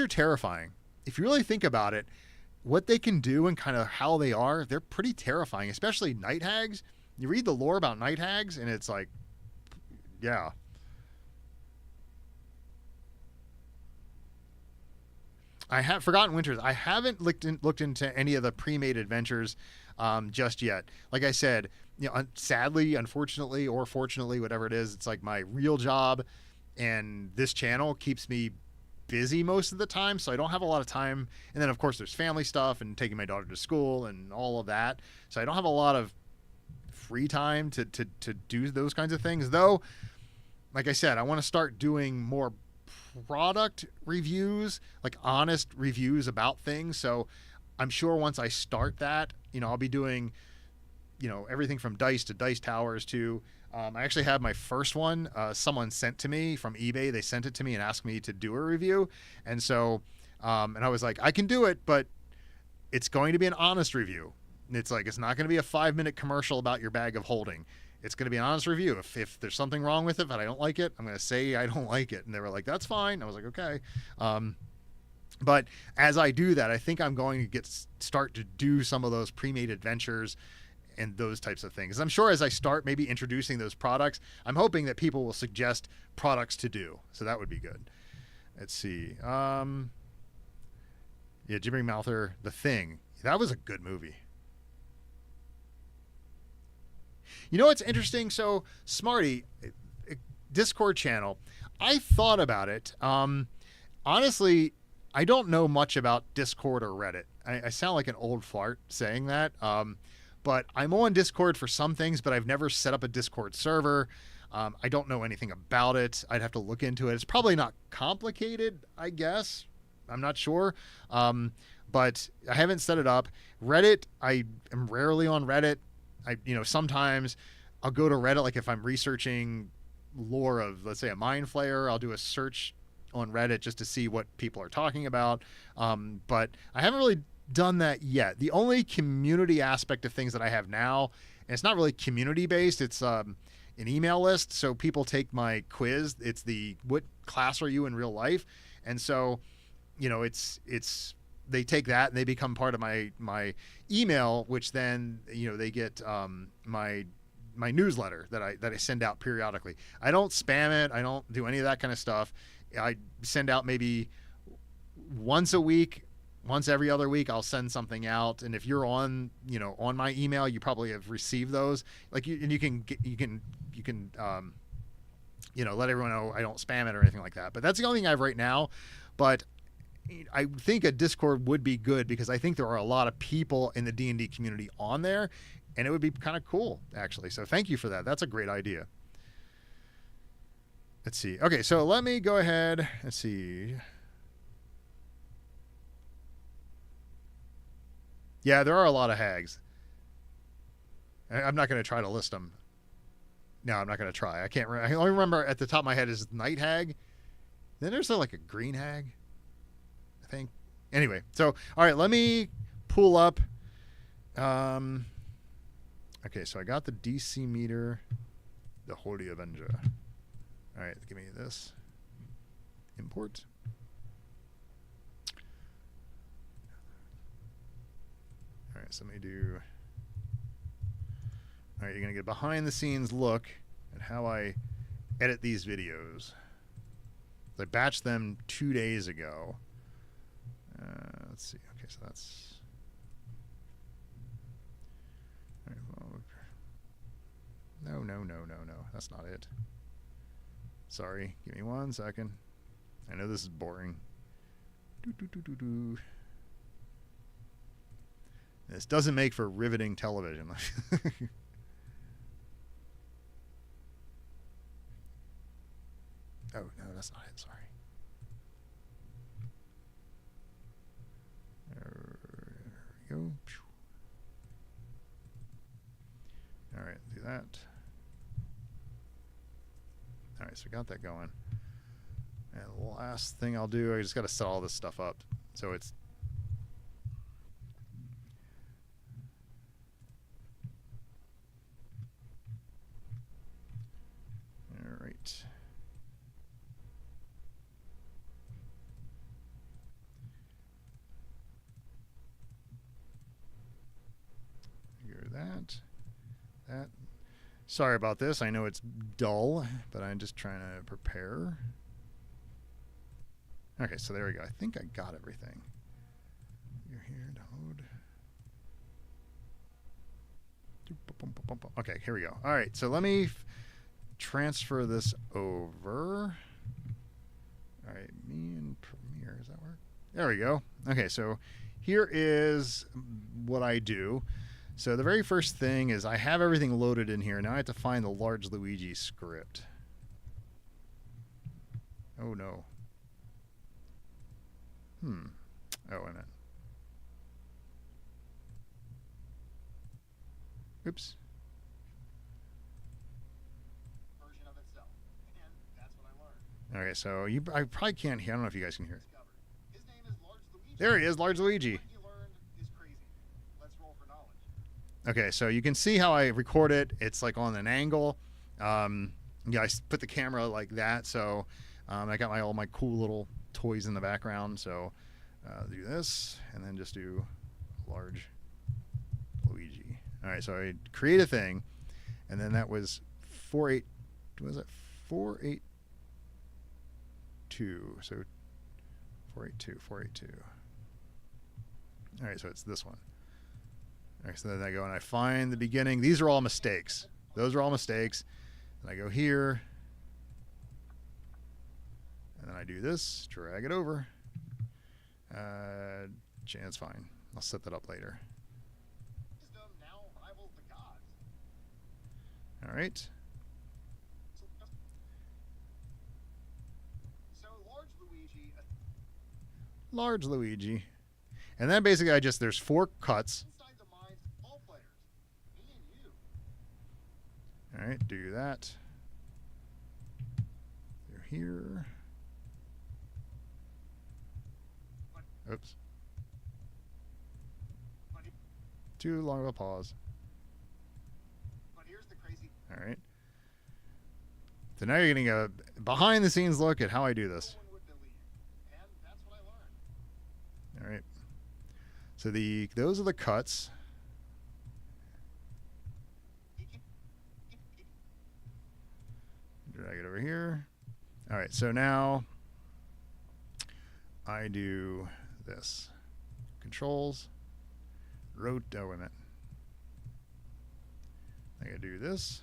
terrifying. If you really think about it, what they can do and kind of how they are, they're pretty terrifying, especially night hags. You read the lore about night hags, and it's like, yeah. I have Forgotten Winters. I haven't looked into any of the pre-made adventures just yet. Like I said, sadly, unfortunately, or fortunately, whatever it is, it's like my real job, and this channel keeps me busy most of the time, so I don't have a lot of time. And then, of course, there's family stuff and taking my daughter to school and all of that. So I don't have a lot of free time to do those kinds of things. Though, like I said, I want to start doing more product reviews, like honest reviews about things. So I'm sure once I start that, I'll be doing, everything from dice to dice towers to, I actually have my first one. Someone sent to me from eBay. They sent it to me and asked me to do a review. And so, and I was like, I can do it, but it's going to be an honest review. It's like, it's not going to be a 5-minute commercial about your bag of holding. It's going to be an honest review. If there's something wrong with it, but I don't like it, I'm going to say I don't like it. And they were like, that's fine. I was like, okay. But as I do that, I think I'm going to start to do some of those pre-made adventures and those types of things. I'm sure as I start maybe introducing those products, I'm hoping that people will suggest products to do. So that would be good. Let's see. Yeah, Jimmy Mouther, The Thing. That was a good movie. What's interesting? So, Smarty, Discord channel, I thought about it. Honestly, I don't know much about Discord or Reddit. I sound like an old fart saying that. But I'm on Discord for some things, but I've never set up a Discord server. I don't know anything about it. I'd have to look into it. It's probably not complicated, I guess. I'm not sure. But I haven't set it up. Reddit, I am rarely on Reddit. Sometimes I'll go to Reddit, like if I'm researching lore of, let's say, a mind flayer, I'll do a search on Reddit just to see what people are talking about. But I haven't really done that yet. The only community aspect of things that I have now, and it's not really community based, it's an email list. So people take my quiz. It's the, what class are you in real life? And so, it's they take that and they become part of my email, which then, they get my newsletter that I send out periodically. I don't spam it. I don't do any of that kind of stuff. I send out maybe once a week, once every other week, I'll send something out. And if you're on my email, you probably have received those. Like you can let everyone know I don't spam it or anything like that. But that's the only thing I have right now. But I think a Discord would be good because I think there are a lot of people in the D&D community on there, and it would be kind of cool, actually. So thank you for that. That's a great idea. Let's see. Okay, so let me go ahead. Let's see. Yeah, there are a lot of hags. I'm not going to try to list them. No, I'm not going to try. I can't. I only remember at the top of my head is night hag. Then there's like a green hag, I think. Anyway, so all right, let me pull up. Okay, so I got the DC meter, the Holy Avenger. All right, give me this. Import. All right, so let me do. All right, you're going to get a behind the scenes look at how I edit these videos. I batched them 2 days ago. Let's see. Okay, so that's. All right, well, no. That's not it. Sorry. Give me 1 second. I know this is boring. This doesn't make for riveting television. Oh, no, that's not it. Sorry. There we go. All right, do that. All right, so we got that going. And the last thing I'll do, I just got to set all this stuff up. So it's... All right. That. Sorry about this. I know it's dull, but I'm just trying to prepare. Okay, so there we go. I think I got everything. You're here, download. Okay, here we go. All right, so let me transfer this over. All right, me and Premiere, does that work? There we go. Okay, so here is what I do. So the very first thing is I have everything loaded in here. Now I have to find the large Luigi script. Oh no. Oh, wait a minute. Oops. Version of itself. And that's what I learned. Okay, so I probably can't hear. I don't know if you guys can hear it. His name is Large Luigi. There he is, large Luigi. What you learned is crazy. Let's roll for knowledge. Okay, so you can see how I record it. It's like on an angle. Yeah, I put the camera like that, so I got all my cool little toys in the background. So do this, and then just do large Luigi. All right, so I create a thing, and then that was 48. What was it? 482. So 482. All right, so it's this one. All right, so then I go and I find the beginning. These are all mistakes. Those are all mistakes. And I go here, and then I do this, drag it over. It's fine. I'll set that up later. Wisdom now rivals the gods. All right. So Large Luigi. Large Luigi. And then basically there's 4 cuts. Inside the minds of all players. Me and you. All right, do that. Through here. Oops. Too long of a pause. But here's the crazy. All right. So now you're getting a behind the scenes look at how I do this. No one would believe. And that's what I learned. All right. So those are the cuts. Drag it over here. All right. So now I do this. Controls. Oh, wait a minute. I gotta do this.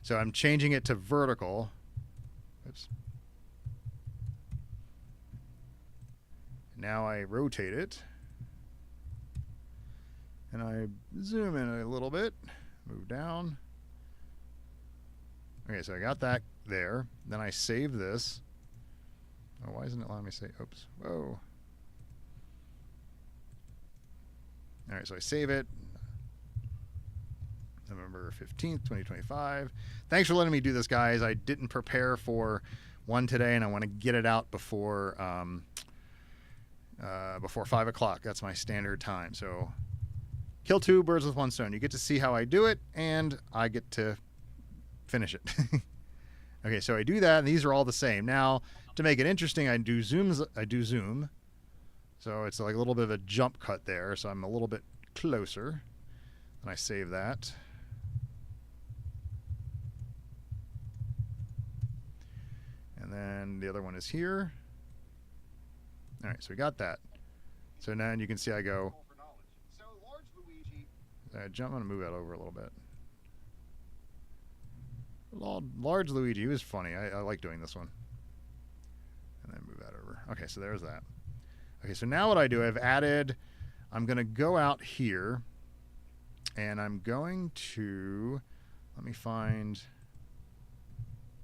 So I'm changing it to vertical. Oops. Now I rotate it. And I zoom in a little bit. Move down. Okay, so I got that there. Then I save this. Oh, why isn't it allowing me to say, oops, whoa. All right, so I save it. November 15th, 2025. Thanks for letting me do this, guys. I didn't prepare for one today, and I want to get it out before 5 o'clock. That's my standard time. So kill 2 birds with 1 stone. You get to see how I do it, and I get to finish it. Okay, so I do that, and these are all the same. Now, to make it interesting, I do zoom. So it's like a little bit of a jump cut there, so I'm a little bit closer. And I save that. And then the other one is here. All right, so we got that. So now you can see I go. So Large Luigi. I'm going to move that over a little bit. Large Luigi was funny. I like doing this one. And then move that over. Okay, so there's that. Okay, so now what I do, I'm going to go out here, and I'm going to, let me find,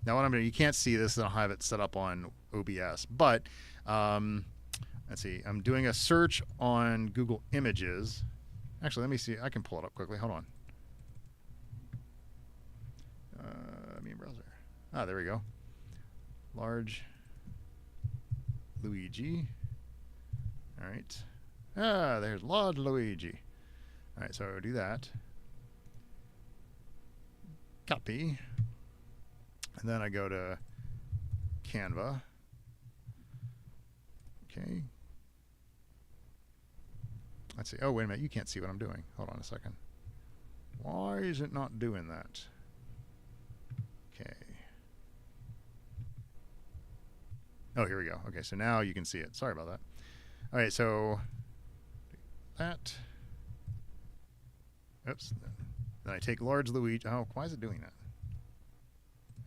now what I'm doing, you can't see this, I don't have it set up on OBS, but let's see, I'm doing a search on Google Images. Actually, let me see, I can pull it up quickly, hold on. Main browser. Ah, there we go. Large Luigi. All right. Ah, there's large Luigi. All right, so do that. Copy. And then I go to Canva. Okay. Let's see. Oh, wait a minute. You can't see what I'm doing. Hold on a second. Why is it not doing that? Okay. Oh, here we go. Okay, so now you can see it. Sorry about that. All right, so that. Oops. Then I take large Luigi. Oh, why is it doing that?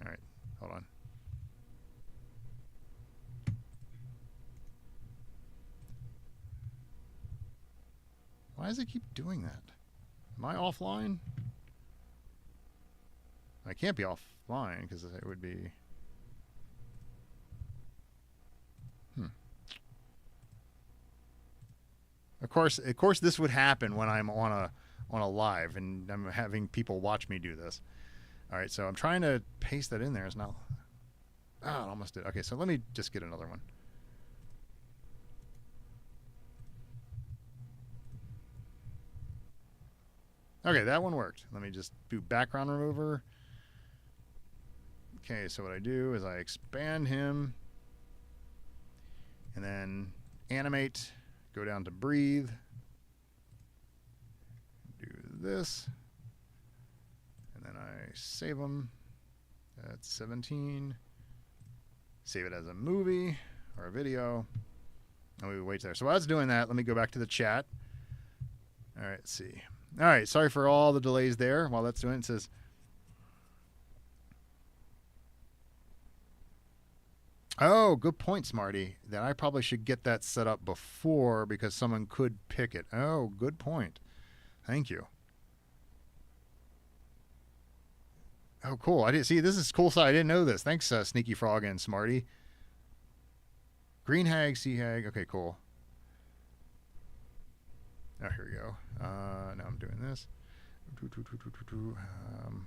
All right, hold on. Why does it keep doing that? Am I offline? I can't be offline because it would be. Of course, this would happen when I'm on a live and I'm having people watch me do this. All right, so I'm trying to paste that in there. It's not. Oh, it almost did. Okay, so let me just get another one. Okay, that one worked. Let me just do background remover. Okay, so what I do is I expand him and then animate, go down to breathe, do this, and then I save them. That's 17. Save it as a movie or a video, and we wait there. So while it's doing that, let me go back to the chat. All right, let's see. All right, sorry for all the delays there. While that's doing it, it says, oh, good point, Smarty. Then I probably should get that set up before because someone could pick it. Oh, good point. Thank you. Oh, cool. I didn't see this is cool. So I didn't know this. Thanks, Sneaky Frog and Smarty. Green Hag, Sea Hag. Okay, cool. Oh, here we go. Now I'm doing this.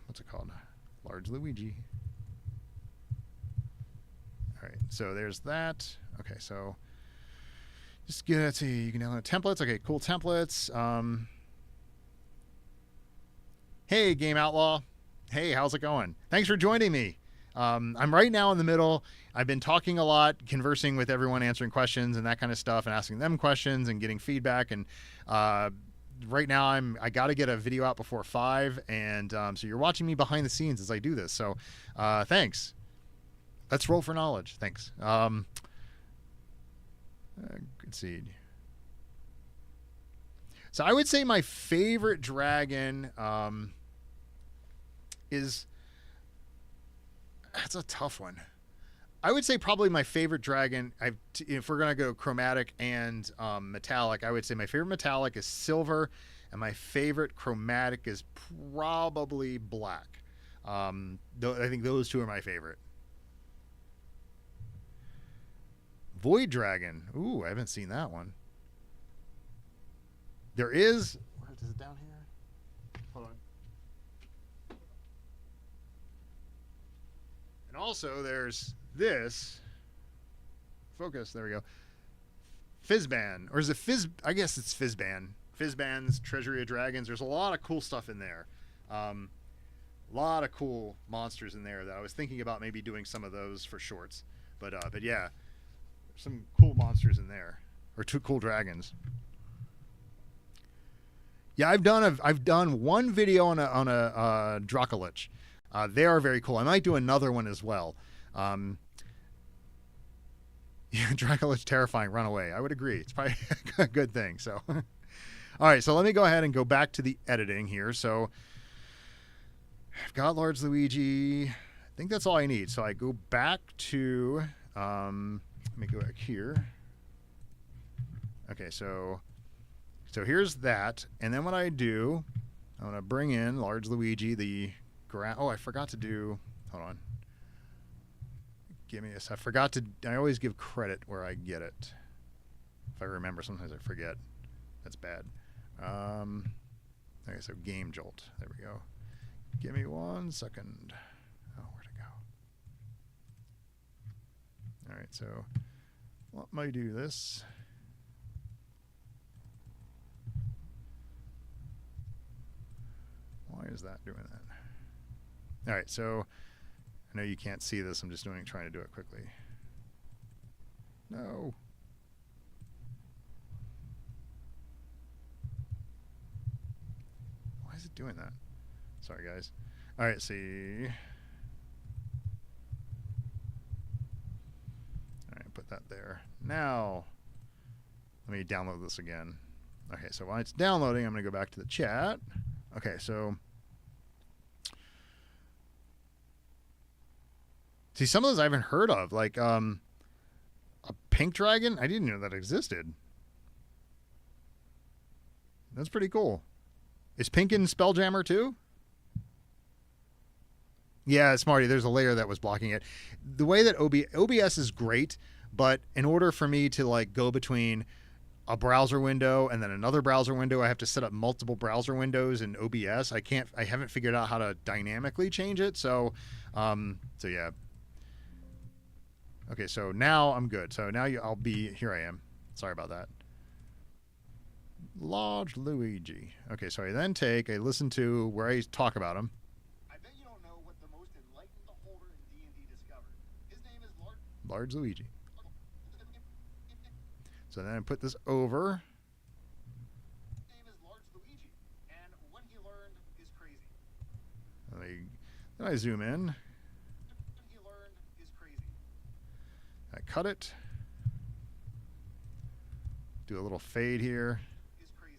What's it called? Large Luigi. All right, so there's that. Okay, so just get it. See, you can download templates. Okay, cool templates. Hey, Game Outlaw. Hey, how's it going? Thanks for joining me. I'm right now in the middle. I've been talking a lot, conversing with everyone, answering questions and that kind of stuff, and asking them questions and getting feedback. And right now, I got to get a video out before 5, and so you're watching me behind the scenes as I do this. So thanks. Let's roll for knowledge. Thanks. Good seed. So I would say my favorite dragon is. That's a tough one. I would say probably my favorite dragon. If we're gonna go chromatic and metallic, I would say my favorite metallic is silver, and my favorite chromatic is probably black. I think those two are my favorite. Void Dragon. Ooh, I haven't seen that one. There is. Where is it down here? Hold on. And also, there's this. Focus. There we go. Fizzban. Or is it Fizz? I guess it's Fizzban. Fizzban's Treasury of Dragons. There's a lot of cool stuff in there. A lot of cool monsters in there that I was thinking about maybe doing some of those for shorts. But yeah. Some cool monsters in there, or two cool dragons. Yeah, I've done one video on a Dracolich. They are very cool. I might do another one as well. Yeah, Dracolich terrifying. Run away. I would agree. It's probably a good thing. So, all right. So let me go ahead and go back to the editing here. So I've got Large Luigi. I think that's all I need. So I go back to. Let me go back here. Okay, so here's that, and then what I do, I'm gonna bring in Large Luigi, the ground. Oh, I forgot to do. Hold on. Give me this. I forgot to. I always give credit where I get it. If I remember, sometimes I forget. That's bad. Okay, so Game Jolt. There we go. Give me 1 second. Oh, where'd it go? All right, so Let me do this. Why is that doing that? All right, so I know you can't see this. I'm just trying to do it quickly. No. Why is it doing that? Sorry, guys. All right, see. All right, put that there. Now, let me download this again. Okay, so while it's downloading, I'm going to go back to the chat. Okay, so see, some of those I haven't heard of, like a pink dragon. I didn't know that existed. That's pretty cool. Is pink in Spelljammer too? Yeah, Smarty, there's a layer that was blocking it. The way that OBS is great, but in order for me to like go between a browser window and then another browser window, I have to set up multiple browser windows in OBS. I haven't figured out how to dynamically change it. So yeah. Okay, so now I'm good. So now here I am. Sorry about that. Large Luigi. Okay, so I then I listen to where I talk about him. I bet you don't know what the most enlightened beholder in D&D discovered. His name is Large Luigi. So then I put this over. His name is Large Luigi, and what he learned is crazy. Then I zoom in. What he learned is crazy. I cut it. Do a little fade here. Is crazy.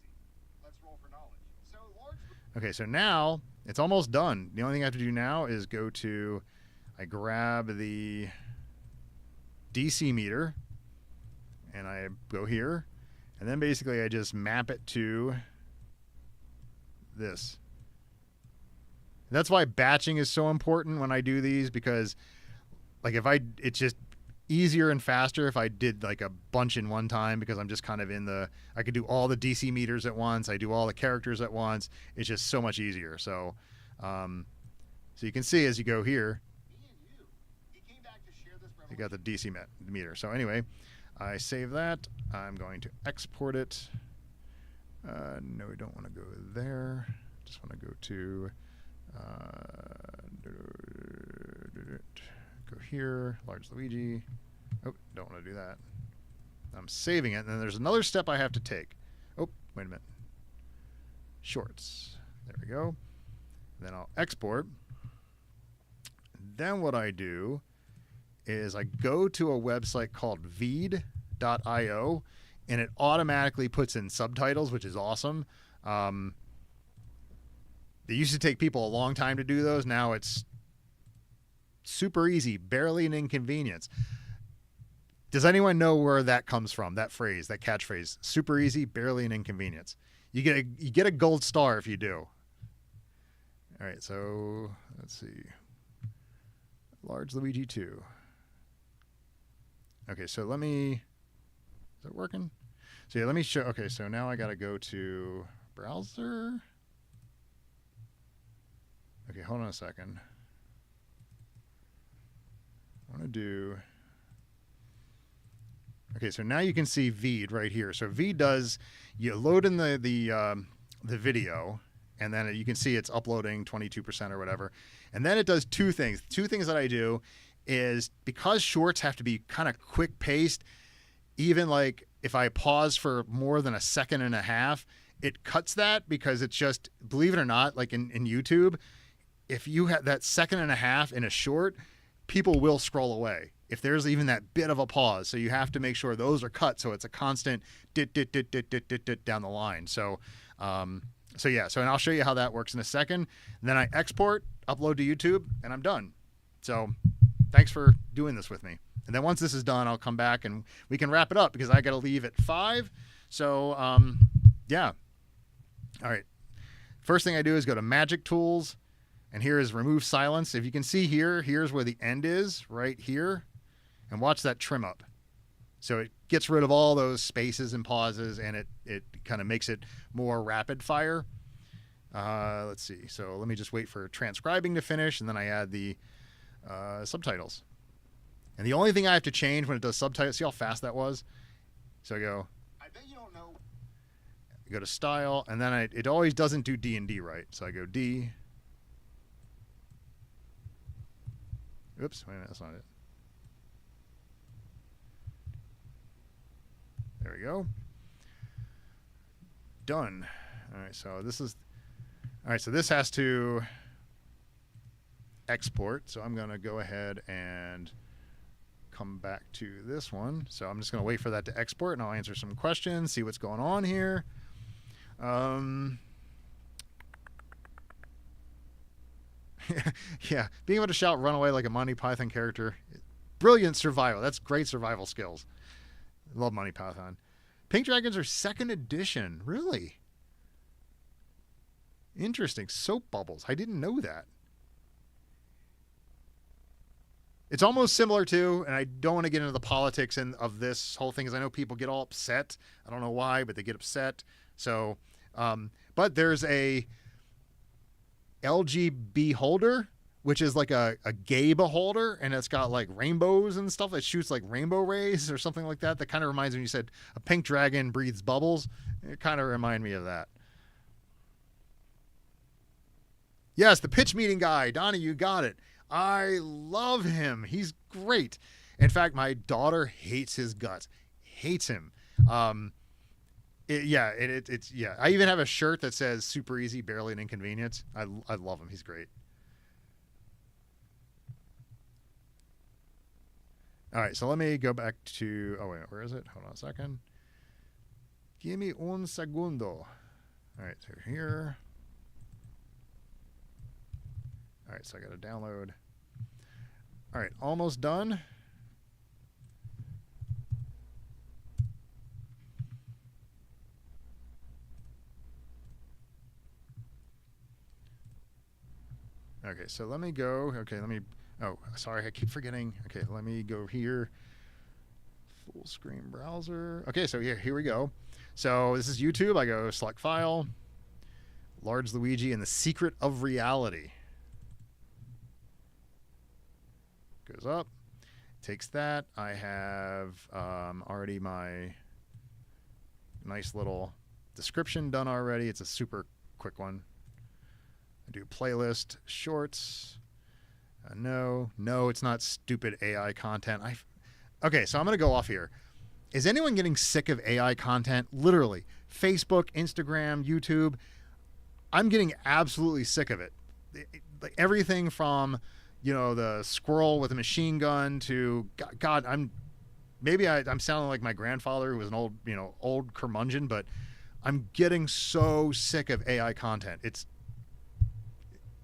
Let's roll for knowledge. So Large. Okay, so now it's almost done. The only thing I have to do now is I grab the DC meter. And I go here, and then basically I just map it to this. And that's why batching is so important when I do these, because like it's just easier and faster if I did like a bunch in one time, because I'm just kind of I could do all the DC meters at once. I do all the characters at once. It's just so much easier. So you can see as you go here, Me and you. He came back to share this you got the DC meter. So anyway, I save that. I'm going to export it. No, we don't want to go there. Just want to go to go here, Large Luigi. Oh, don't want to do that. I'm saving it, and then there's another step I have to take. Oh, wait a minute. Shorts. There we go. Then I'll export. Then what I do is I go to a website called veed.io, and it automatically puts in subtitles, which is awesome. It used to take people a long time to do those. Now it's super easy, barely an inconvenience. Does anyone know where that comes from? That phrase, that catchphrase, super easy, barely an inconvenience. You get a gold star if you do. All right, so let's see. Large Luigi 2. Okay, so is it working? So yeah, let me show. Okay, so now I got to go to browser. Okay, hold on a second. I want to do. Okay, so now you can see Veed right here. So Veed does, you load in the video, and then you can see it's uploading 22% or whatever. And then it does two things. Two things that I do is, because shorts have to be kind of quick paced, even like if I pause for more than a second and a half, it cuts that, because it's just, believe it or not, like in YouTube, if you have that second and a half in a short, people will scroll away if there's even that bit of a pause. So you have to make sure those are cut, so it's a constant dit down the line. So yeah, and I'll show you how that works in a second. And then I export, upload to YouTube, and I'm done. So thanks for doing this with me. And then once this is done, I'll come back and we can wrap it up, because I got to leave at 5. So yeah. All right. First thing I do is go to Magic Tools, and here is Remove Silence. If you can see here, here's where the end is, right here. And watch that trim up. So it gets rid of all those spaces and pauses, and it kind of makes it more rapid fire. Let's see. So let me just wait for transcribing to finish, and then I add the subtitles. And the only thing I have to change when it does subtitles, see how fast that was? So I bet you don't know. go to style, and then it always doesn't do D&D right. So I go D. Oops, wait a minute, that's not it. There we go. Done. All right, so this has to export. So I'm going to go ahead and come back to this one. So I'm just going to wait for that to export, and I'll answer some questions, see what's going on here. Yeah, being able to shout "run away" like a Monty Python character. Brilliant survival. That's great survival skills. Love Monty Python. Pink Dragons are second edition. Really? Interesting. Soap bubbles. I didn't know that. It's almost similar to, and I don't want to get into the politics of this whole thing, because I know people get all upset. I don't know why, but they get upset. So, but there's a LG Beholder, which is like a gay beholder, and it's got like rainbows and stuff that shoots like rainbow rays or something like that. That kind of reminds me, when you said a pink dragon breathes bubbles. It kind of reminded me of that. Yes, the pitch meeting guy. Donnie, you got it. I love him. He's great. In fact, my daughter hates his guts. Hates him. It's I even have a shirt that says "Super easy, barely an inconvenience." I love him. He's great. All right, so let me go back to. Oh wait, where is it? Hold on a second. Give me un segundo. All right, so here. All right, so I got to download. All right, almost done. Okay, so let me go. Okay, let me. Oh, sorry, I keep forgetting. Okay, let me go here. Full screen browser. Okay, so here we go. So this is YouTube. I go select file, Large Luigi and the Secret of Reality. Goes up, takes that. I have already my nice little description done already. It's a super quick one. I do playlist, shorts. No, it's not stupid AI content. Okay, so I'm going to go off here. Is anyone getting sick of AI content? Literally, Facebook, Instagram, YouTube. I'm getting absolutely sick of it. Like everything from, the squirrel with a machine gun to God. I'm sounding like my grandfather, who was an old curmudgeon, but I'm getting so sick of AI content. It's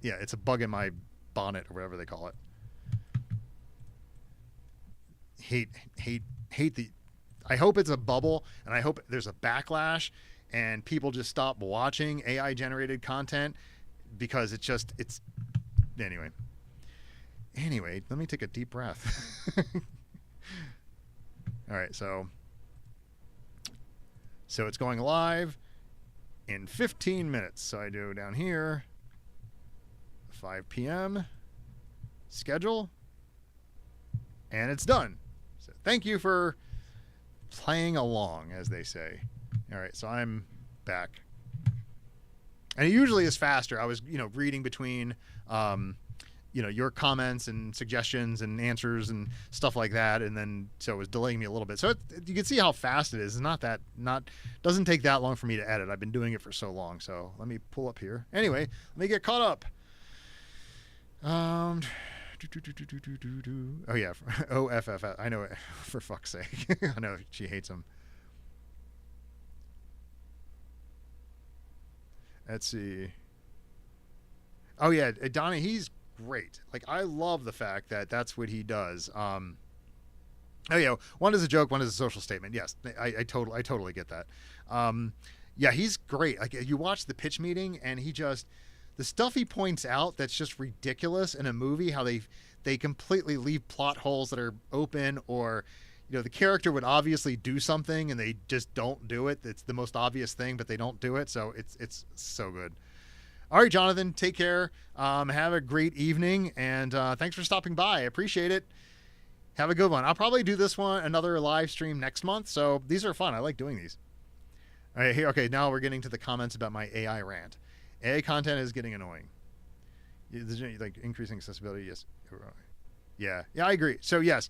a bug in my bonnet or whatever they call it. Hate the. I hope it's a bubble, and I hope there's a backlash, and people just stop watching AI generated content, because it's anyway. Anyway, let me take a deep breath. All right, so it's going live in 15 minutes. So I do down here, 5 p.m. schedule, and it's done. So thank you for playing along, as they say. All right, so I'm back. And it usually is faster. I was, reading between, your comments and suggestions and answers and stuff like that, and then so it was delaying me a little bit. So you can see how fast it is. It's doesn't take that long for me to edit. I've been doing it for so long. So let me pull up here. Anyway, let me get caught up. Oh yeah, OFF. I know it, for fuck's sake. I know she hates him. Let's see. Oh yeah, Donnie, he's great. Like, I love the fact that that's what he does. Oh yeah, one is a joke, one is a social statement. Yes, I totally get that. Yeah, he's great. Like, you watch the pitch meeting, and the stuff he points out that's just ridiculous in a movie, how they completely leave plot holes that are open, or the character would obviously do something and they just don't do it. It's the most obvious thing, but they don't do it. So it's so good. All right, Jonathan, take care. Have a great evening, and thanks for stopping by. I appreciate it. Have a good one. I'll probably do this one, another live stream next month. So these are fun. I like doing these. All right, here. Okay, now we're getting to the comments about my AI rant. AI content is getting annoying. Like increasing accessibility, yes. Yeah, I agree. So yes,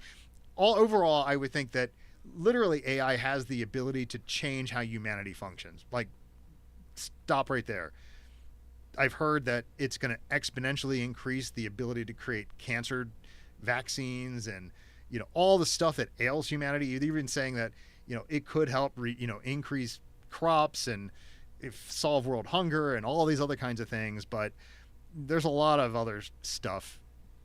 all overall, I would think that literally AI has the ability to change how humanity functions. Like, stop right there. I've heard that it's going to exponentially increase the ability to create cancer vaccines and all the stuff that ails humanity. You're even saying that it could help increase crops and solve world hunger and all these other kinds of things. But there's a lot of other stuff,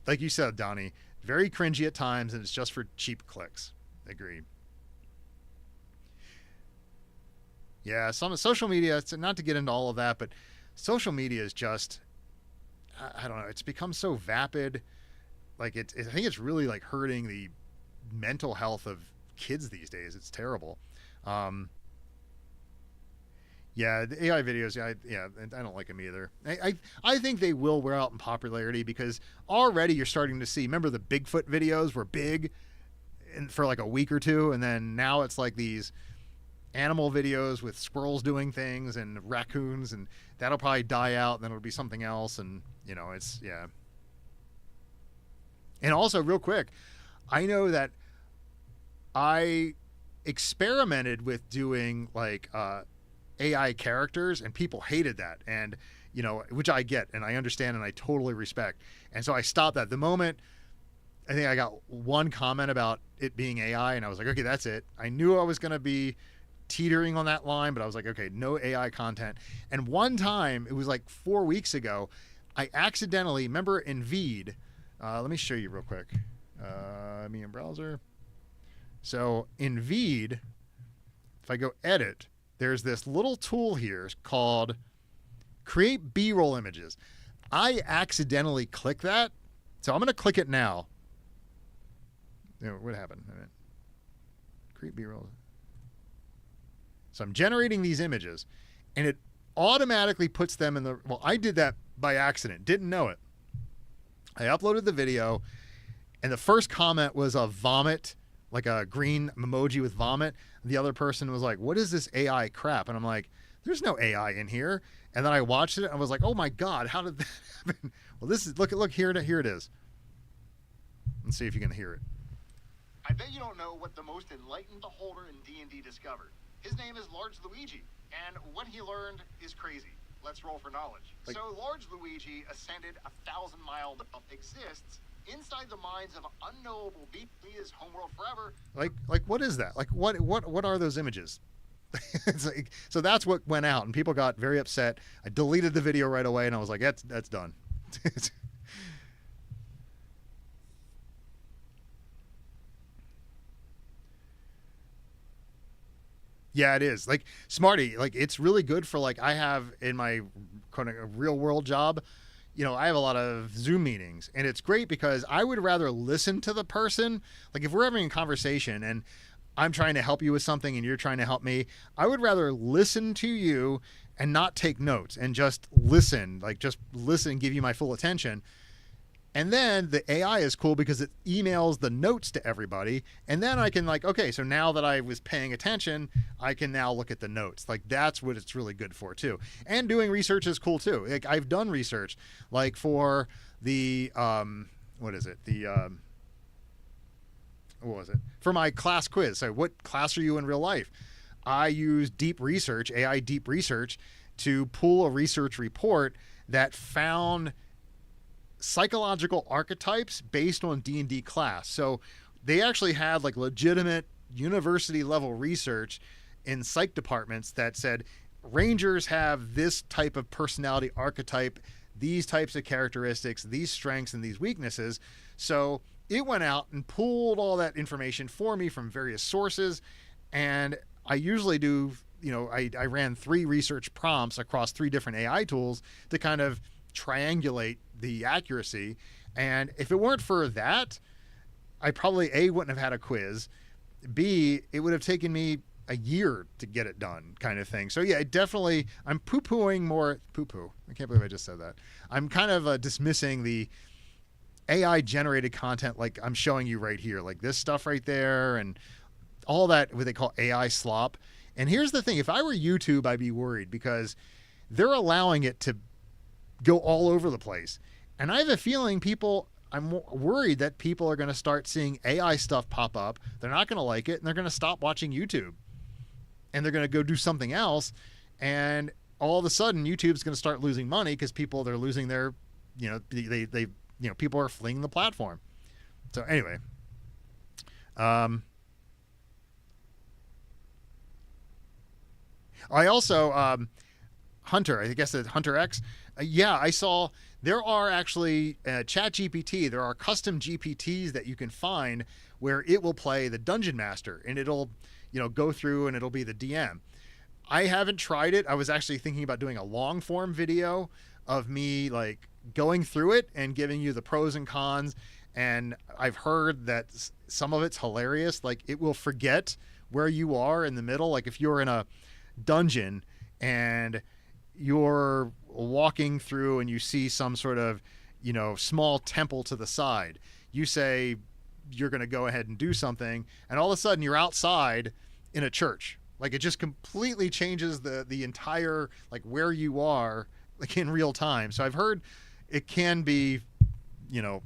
like you said, Donnie, very cringy at times, and it's just for cheap clicks. Agreed. Yeah, some social media, it's not to get into all of that, but social media is just, I don't know, it's become so vapid. Like I think it's really like hurting the mental health of kids these days. It's terrible. Yeah, the AI videos. Yeah, I don't like them either. I think they will wear out in popularity because already you're starting to see. Remember the Bigfoot videos were big, for like a week or two, and then now it's like these animal videos with squirrels doing things and raccoons, and that'll probably die out. And then it'll be something else, and it's yeah. And also, real quick, I know that I experimented with doing like AI characters, and people hated that, and which I get and I understand and I totally respect. And so I stopped that. The moment I think I got one comment about it being AI, and I was like, okay, that's it. I knew I was going to be teetering on that line, but I was like, okay, no AI content. And one time, it was like 4 weeks ago, I accidentally, remember in Veed, let me show you real quick. Me in browser. So in Veed, if I go edit, there's this little tool here called create B-roll images. I accidentally click that. So I'm going to click it now. What happened? Create B-roll. So I'm generating these images, and it automatically puts them in the... Well, I did that by accident. Didn't know it. I uploaded the video, and the first comment was a vomit, like a green emoji with vomit. The other person was like, what is this AI crap? And I'm like, there's no AI in here. And then I watched it, and I was like, oh my God, how did that happen? Well, this is... Look, here it is. Let's see if you can hear it. I bet you don't know what the most enlightened beholder in D&D discovered. His name is Large Luigi, and what he learned is crazy. Let's roll for knowledge. So Large Luigi ascended 1,000 miles, exists inside the minds of unknowable beings. He is homeworld forever. Like what is that? Like what are those images? It's like, so that's what went out, and people got very upset. I deleted the video right away, and I was like, that's done. Yeah, it is. Like Smarty, like it's really good for like I have in my kind of real world job, I have a lot of Zoom meetings, and it's great because I would rather listen to the person. Like if we're having a conversation and I'm trying to help you with something and you're trying to help me, I would rather listen to you and not take notes and just listen, give you my full attention. And then the AI is cool because it emails the notes to everybody. And then I can okay, so now that I was paying attention, I can now look at the notes. Like that's what it's really good for too. And doing research is cool too. Like I've done research like for the, what is it? What was it? For my class quiz. So what class are you in real life? I use deep research, AI deep research, to pull a research report that found psychological archetypes based on D&D class. So they actually had like legitimate university level research in psych departments that said Rangers have this type of personality archetype, these types of characteristics, these strengths and these weaknesses. So it went out and pulled all that information for me from various sources. And I usually do, I ran 3 research prompts across 3 different AI tools to kind of triangulate the accuracy. And if it weren't for that, I probably A, wouldn't have had a quiz, B, it would have taken me a year to get it done, kind of thing. So yeah, definitely I'm poo-pooing more. I can't believe I just said that. I'm kind of dismissing the AI generated content like I'm showing you right here, like this stuff right there, and all that what they call AI slop. And here's the thing: if I were YouTube, I'd be worried because they're allowing it to go all over the place, and I have a feeling people. I'm worried that people are going to start seeing AI stuff pop up. They're not going to like it, and they're going to stop watching YouTube, and they're going to go do something else. And all of a sudden, YouTube's going to start losing money because they're losing their, they people are fleeing the platform. So anyway, I also Hunter. I guess it's Hunter X. Yeah, I saw there are actually Chat GPT. There are custom GPTs that you can find where it will play the dungeon master, and it'll go through and it'll be the DM. I haven't tried it. I was actually thinking about doing a long form video of me like going through it and giving you the pros and cons. And I've heard that some of it's hilarious. Like it will forget where you are in the middle. Like if you're in a dungeon and you're walking through and you see some sort of, small temple to the side, you say you're going to go ahead and do something. And all of a sudden you're outside in a church. Like it just completely changes the entire, like where you are, like in real time. So I've heard it can be,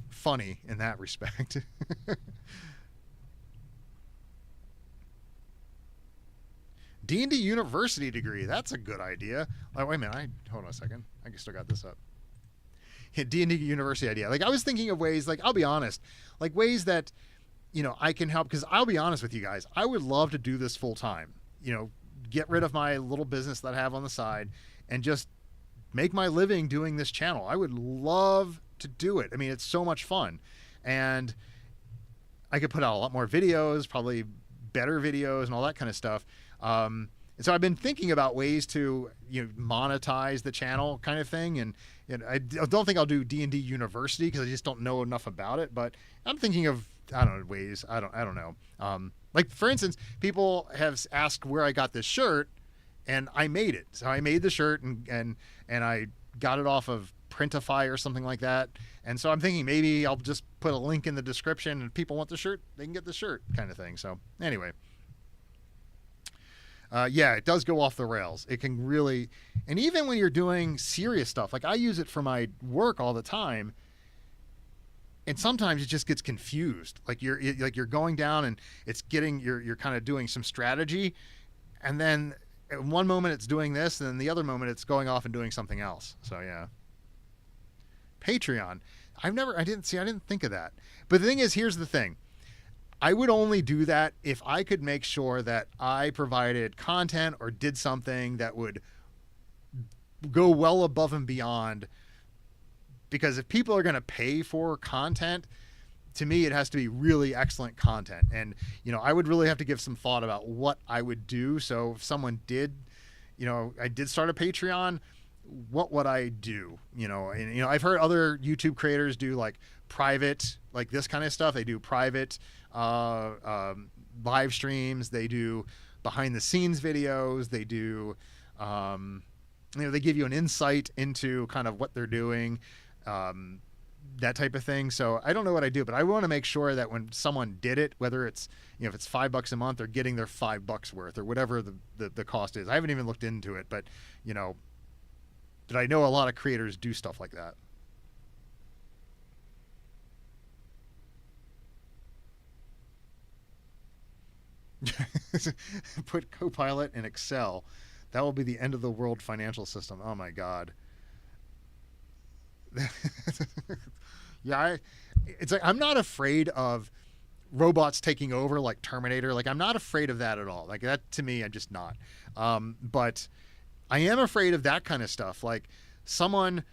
funny in that respect. D&D university degree. That's a good idea. Oh, wait a minute. Hold on a second. I still got this up. D&D university idea. Like I was thinking of ways, like I'll be honest, like ways that, I can help. Because I'll be honest with you guys, I would love to do this full time. Get rid of my little business that I have on the side and just make my living doing this channel. I would love to do it. I mean, it's so much fun. And I could put out a lot more videos, probably better videos and all that kind of stuff. And so I've been thinking about ways to, monetize the channel kind of thing. And I don't think I'll do D&D University because I just don't know enough about it. But I'm thinking of, I don't know, ways. I don't know. Like for instance, people have asked where I got this shirt, and I made it. So I made the shirt and I got it off of Printify or something like that. And so I'm thinking maybe I'll just put a link in the description, and if people want the shirt, they can get the shirt kind of thing. So anyway. Yeah, it does go off the rails. It can really, and even when you're doing serious stuff, like I use it for my work all the time, and sometimes it just gets confused. Like you're going down and it's getting you're kind of doing some strategy, and then at one moment it's doing this, and then the other moment it's going off and doing something else. So yeah. Patreon. I didn't think of that. But the thing is, here's the thing. I would only do that if I could make sure that I provided content or did something that would go well above and beyond. Because if people are going to pay for content, to me, it has to be really excellent content. And, I would really have to give some thought about what I would do. So if someone did, I did start a Patreon, what would I do? And, I've heard other YouTube creators do like private, like this kind of stuff. They do private live streams. They do behind the scenes videos. They do, they give you an insight into kind of what they're doing, that type of thing. So I don't know what I do, but I want to make sure that when someone did it, whether it's, if it's $5 a month, they're getting their $5 worth or whatever the cost is. I haven't even looked into it, but, but I know a lot of creators do stuff like that. Put Copilot in Excel. That will be the end of the world financial system. Oh my God. Yeah, it's like I'm not afraid of robots taking over like Terminator. Like I'm not afraid of that at all. Like that to me, I'm just not. But I am afraid of that kind of stuff. Like someone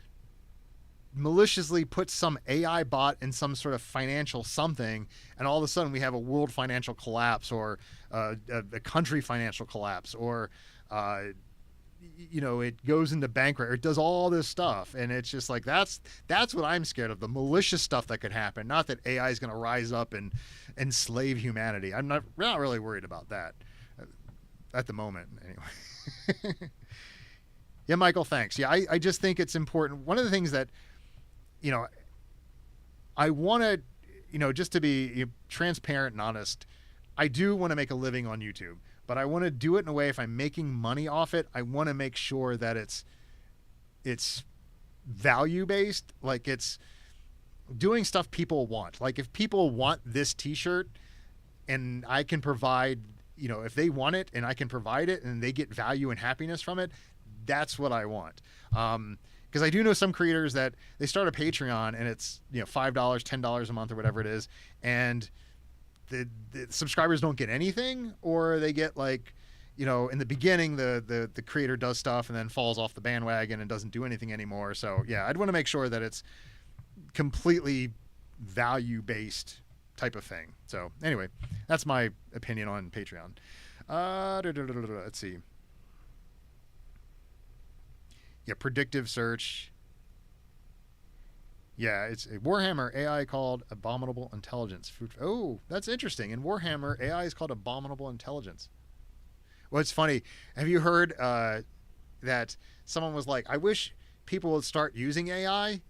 maliciously puts some AI bot in some sort of financial something, and all of a sudden we have a world financial collapse or a country financial collapse, or it goes into bankruptcy, or it does all this stuff. And it's just like that's what I'm scared of, the malicious stuff that could happen. Not that AI is going to rise up and enslave humanity. I'm not really worried about that at the moment anyway. Yeah, Michael, thanks. Yeah, I just think it's important. One of the things that, I want to, just to be transparent and honest, I do want to make a living on YouTube, but I want to do it in a way, if I'm making money off it, I want to make sure that it's value based. Like, it's doing stuff people want. Like, if people want this t-shirt and I can provide, if they want it and I can provide it and they get value and happiness from it, that's what I want. Because I do know some creators that they start a Patreon and it's $5, $10 a month or whatever it is, and the subscribers don't get anything, or they get like, in the beginning the creator does stuff and then falls off the bandwagon and doesn't do anything anymore. So yeah, I'd want to make sure that it's completely value based type of thing. So anyway, that's my opinion on Patreon. Let's see. Yeah, predictive search. Yeah, it's a Warhammer AI called Abominable Intelligence. Oh, that's interesting. In Warhammer, AI is called Abominable Intelligence. Well, it's funny. Have you heard that someone was like, I wish people would start using AI,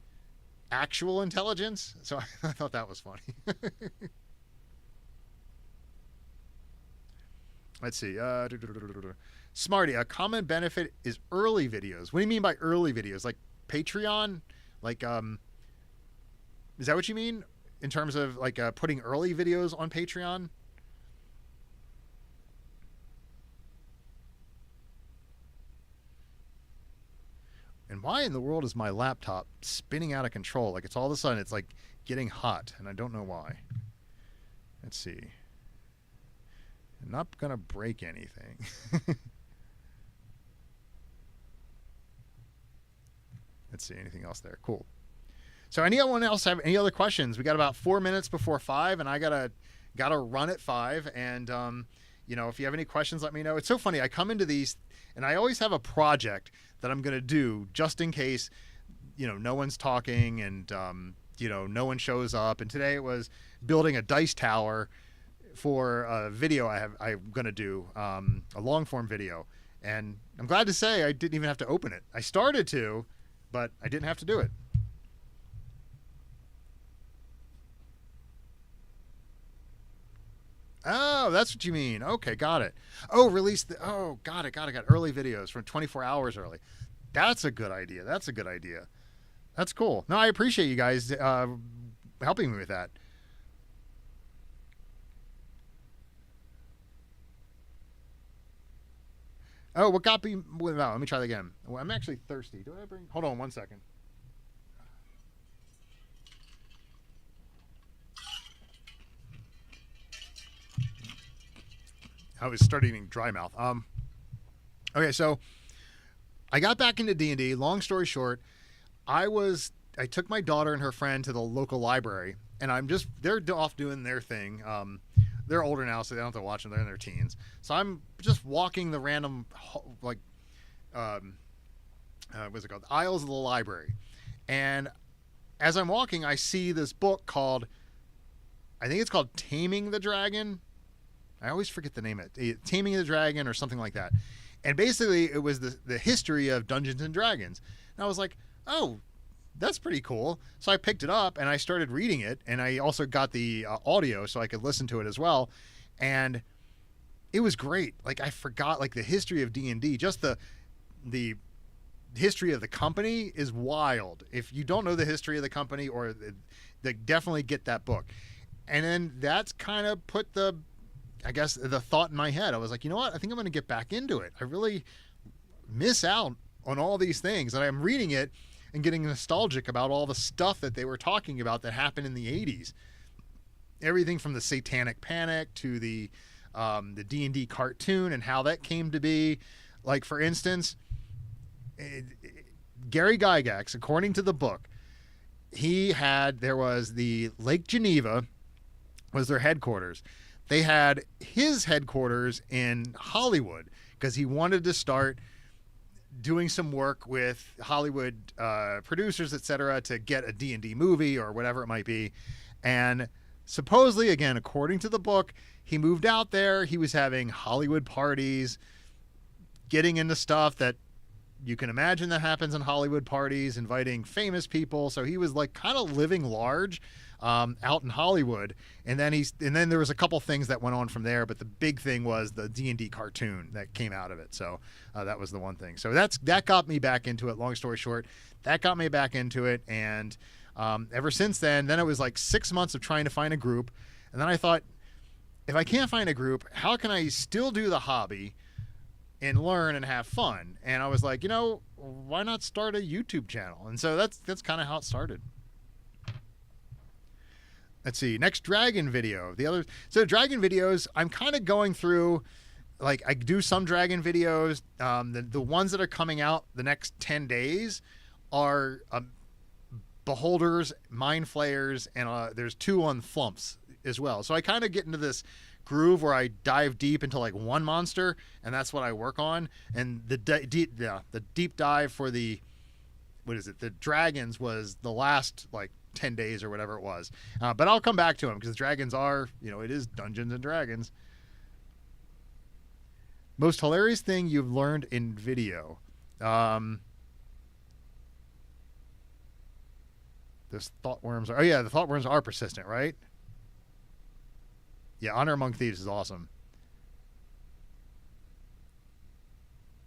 actual intelligence? So I thought that was funny. Let's see. Smarty, a common benefit is early videos. What do you mean by early videos? Like Patreon? Like, is that what you mean? In terms of like putting early videos on Patreon? And why in the world is my laptop spinning out of control? Like, it's all of a sudden, it's like getting hot, and I don't know why. Let's see. I'm not going to break anything. Let's see, anything else there? Cool. So anyone else have any other questions? We got about 4 minutes before 5, and I gotta run at 5. And if you have any questions, let me know. It's so funny. I come into these, and I always have a project that I'm gonna do just in case, no one's talking and no one shows up. And today it was building a dice tower for a video I'm gonna do, a long form video. And I'm glad to say I didn't even have to open it. I started to, but I didn't have to do it. Oh, that's what you mean. Okay, got it. Oh, got it. Early videos from 24 hours early. That's a good idea. That's cool. No, I appreciate you guys helping me with that. Oh, what got me? Let me try that again. Well, I'm actually thirsty. Hold on 1 second. I was starting dry mouth. Okay, so I got back into D&D. Long story short, I took my daughter and her friend to the local library, and they're off doing their thing. They're older now, so they don't have to watch them. They're in their teens. So I'm just walking the random, what's it called? Aisles of the library. And as I'm walking, I see this book called, I think it's called Taming the Dragon. I always forget the name of it. Taming the Dragon or something like that. And basically, it was the history of Dungeons and Dragons. And I was like, oh, that's pretty cool. So I picked it up and I started reading it. And I also got the audio so I could listen to it as well. And it was great. Like, I forgot, like, the history of D&D. Just the history of the company is wild. If you don't know the history of the company, definitely get that book. And then that's kind of put the thought in my head. I was like, you know what? I think I'm going to get back into it. I really miss out on all these things. And I'm reading it and getting nostalgic about all the stuff that they were talking about that happened in the 80s. Everything from the Satanic Panic to the D&D cartoon and how that came to be. Like, for instance, Gary Gygax, according to the book, there was the Lake Geneva was their headquarters. They had his headquarters in Hollywood because he wanted to start doing some work with Hollywood producers, etc., to get a D&D movie or whatever it might be. And supposedly, again, according to the book, he moved out there. He was having Hollywood parties, getting into stuff that you can imagine that happens in Hollywood parties, inviting famous people. So he was like kind of living large out in Hollywood. And then there was a couple things that went on from there, but the big thing was the D&D cartoon that came out of it. So that was the one thing. So that got me back into it. Long story short, that got me back into it. And ever since then it was like 6 months of trying to find a group. And then I thought, if I can't find a group, how can I still do the hobby and learn and have fun? And I was like, why not start a YouTube channel? And so that's kind of how it started. Let's see, next dragon video. So dragon videos, I'm kind of going through, like I do some dragon videos. The ones that are coming out the next 10 days are beholders, mind flayers, and there's 2 on flumps as well. So I kind of get into this groove where I dive deep into like one monster, and that's what I work on. And the deep dive for the dragons was the last like 10 days or whatever it was. But I'll come back to them because dragons are, it is Dungeons and Dragons. Most hilarious thing you've learned in video. Those thoughtworms are, the thoughtworms are persistent, right? Yeah, Honor Among Thieves is awesome.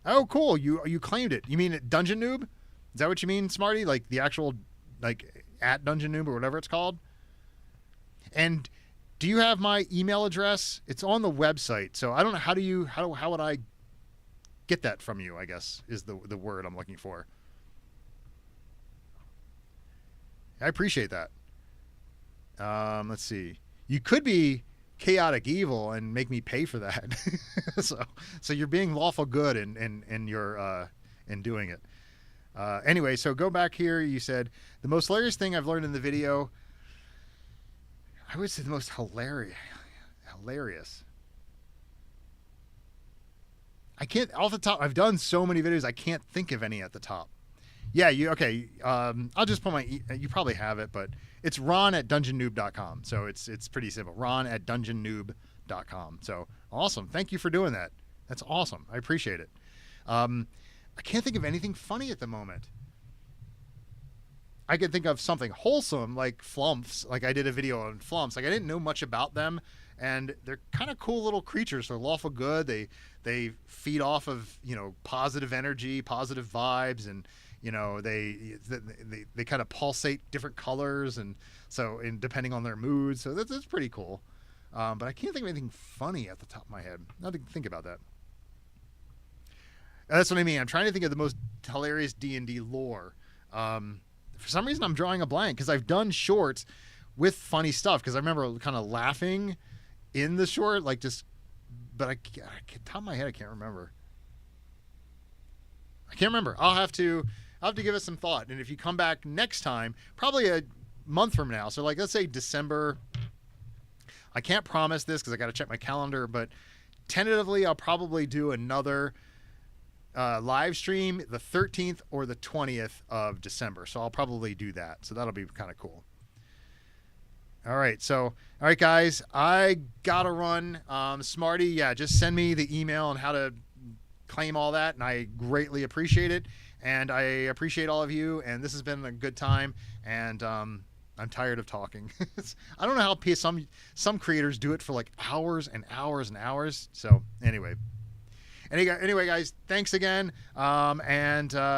Oh, cool. You claimed it. You mean Dungeon Noob? Is that what you mean, Smarty? Like the actual, like at Dungeon Noob or whatever it's called? And do you have my email address? It's on the website. So I don't know, how would I get that from you, I guess, is the word I'm looking for. I appreciate that. Let's see. You could be chaotic evil and make me pay for that. so you're being lawful good in your in doing it. Anyway, so go back here. You said the most hilarious thing I've learned in the video. I would say the most hilarious. I can't off the top. I've done so many videos. I can't think of any at the top. Yeah, okay. I'll just put you probably have it, but it's ron@dungeonnoob.com. So it's pretty simple. ron@dungeonnoob.com. So awesome. Thank you for doing that. That's awesome. I appreciate it. I can't think of anything funny at the moment. I could think of something wholesome like flumps. Like I did a video on flumps. Like I didn't know much about them, and they're kind of cool little creatures. They're lawful good. They feed off of positive energy, positive vibes, and they kind of pulsate different colors, and depending on their moods. So that's pretty cool. But I can't think of anything funny at the top of my head. Not to think about that. That's what I mean. I'm trying to think of the most hilarious D&D lore. For some reason, I'm drawing a blank because I've done shorts with funny stuff. Because I remember kind of laughing in the short, like just. But top of my head, I can't remember. I'll have to give it some thought. And if you come back next time, probably a month from now. So like, let's say December. I can't promise this because I got to check my calendar, but tentatively, I'll probably do another live stream the 13th or the 20th of December. So I'll probably do that. So that'll be kind of cool. All right. Guys, I got to run. Smarty, yeah, just send me the email on how to claim all that. And I greatly appreciate it. And I appreciate all of you. And this has been a good time. And I'm tired of talking. I don't know how some creators do it for like hours and hours and hours. So anyway, guys, thanks again.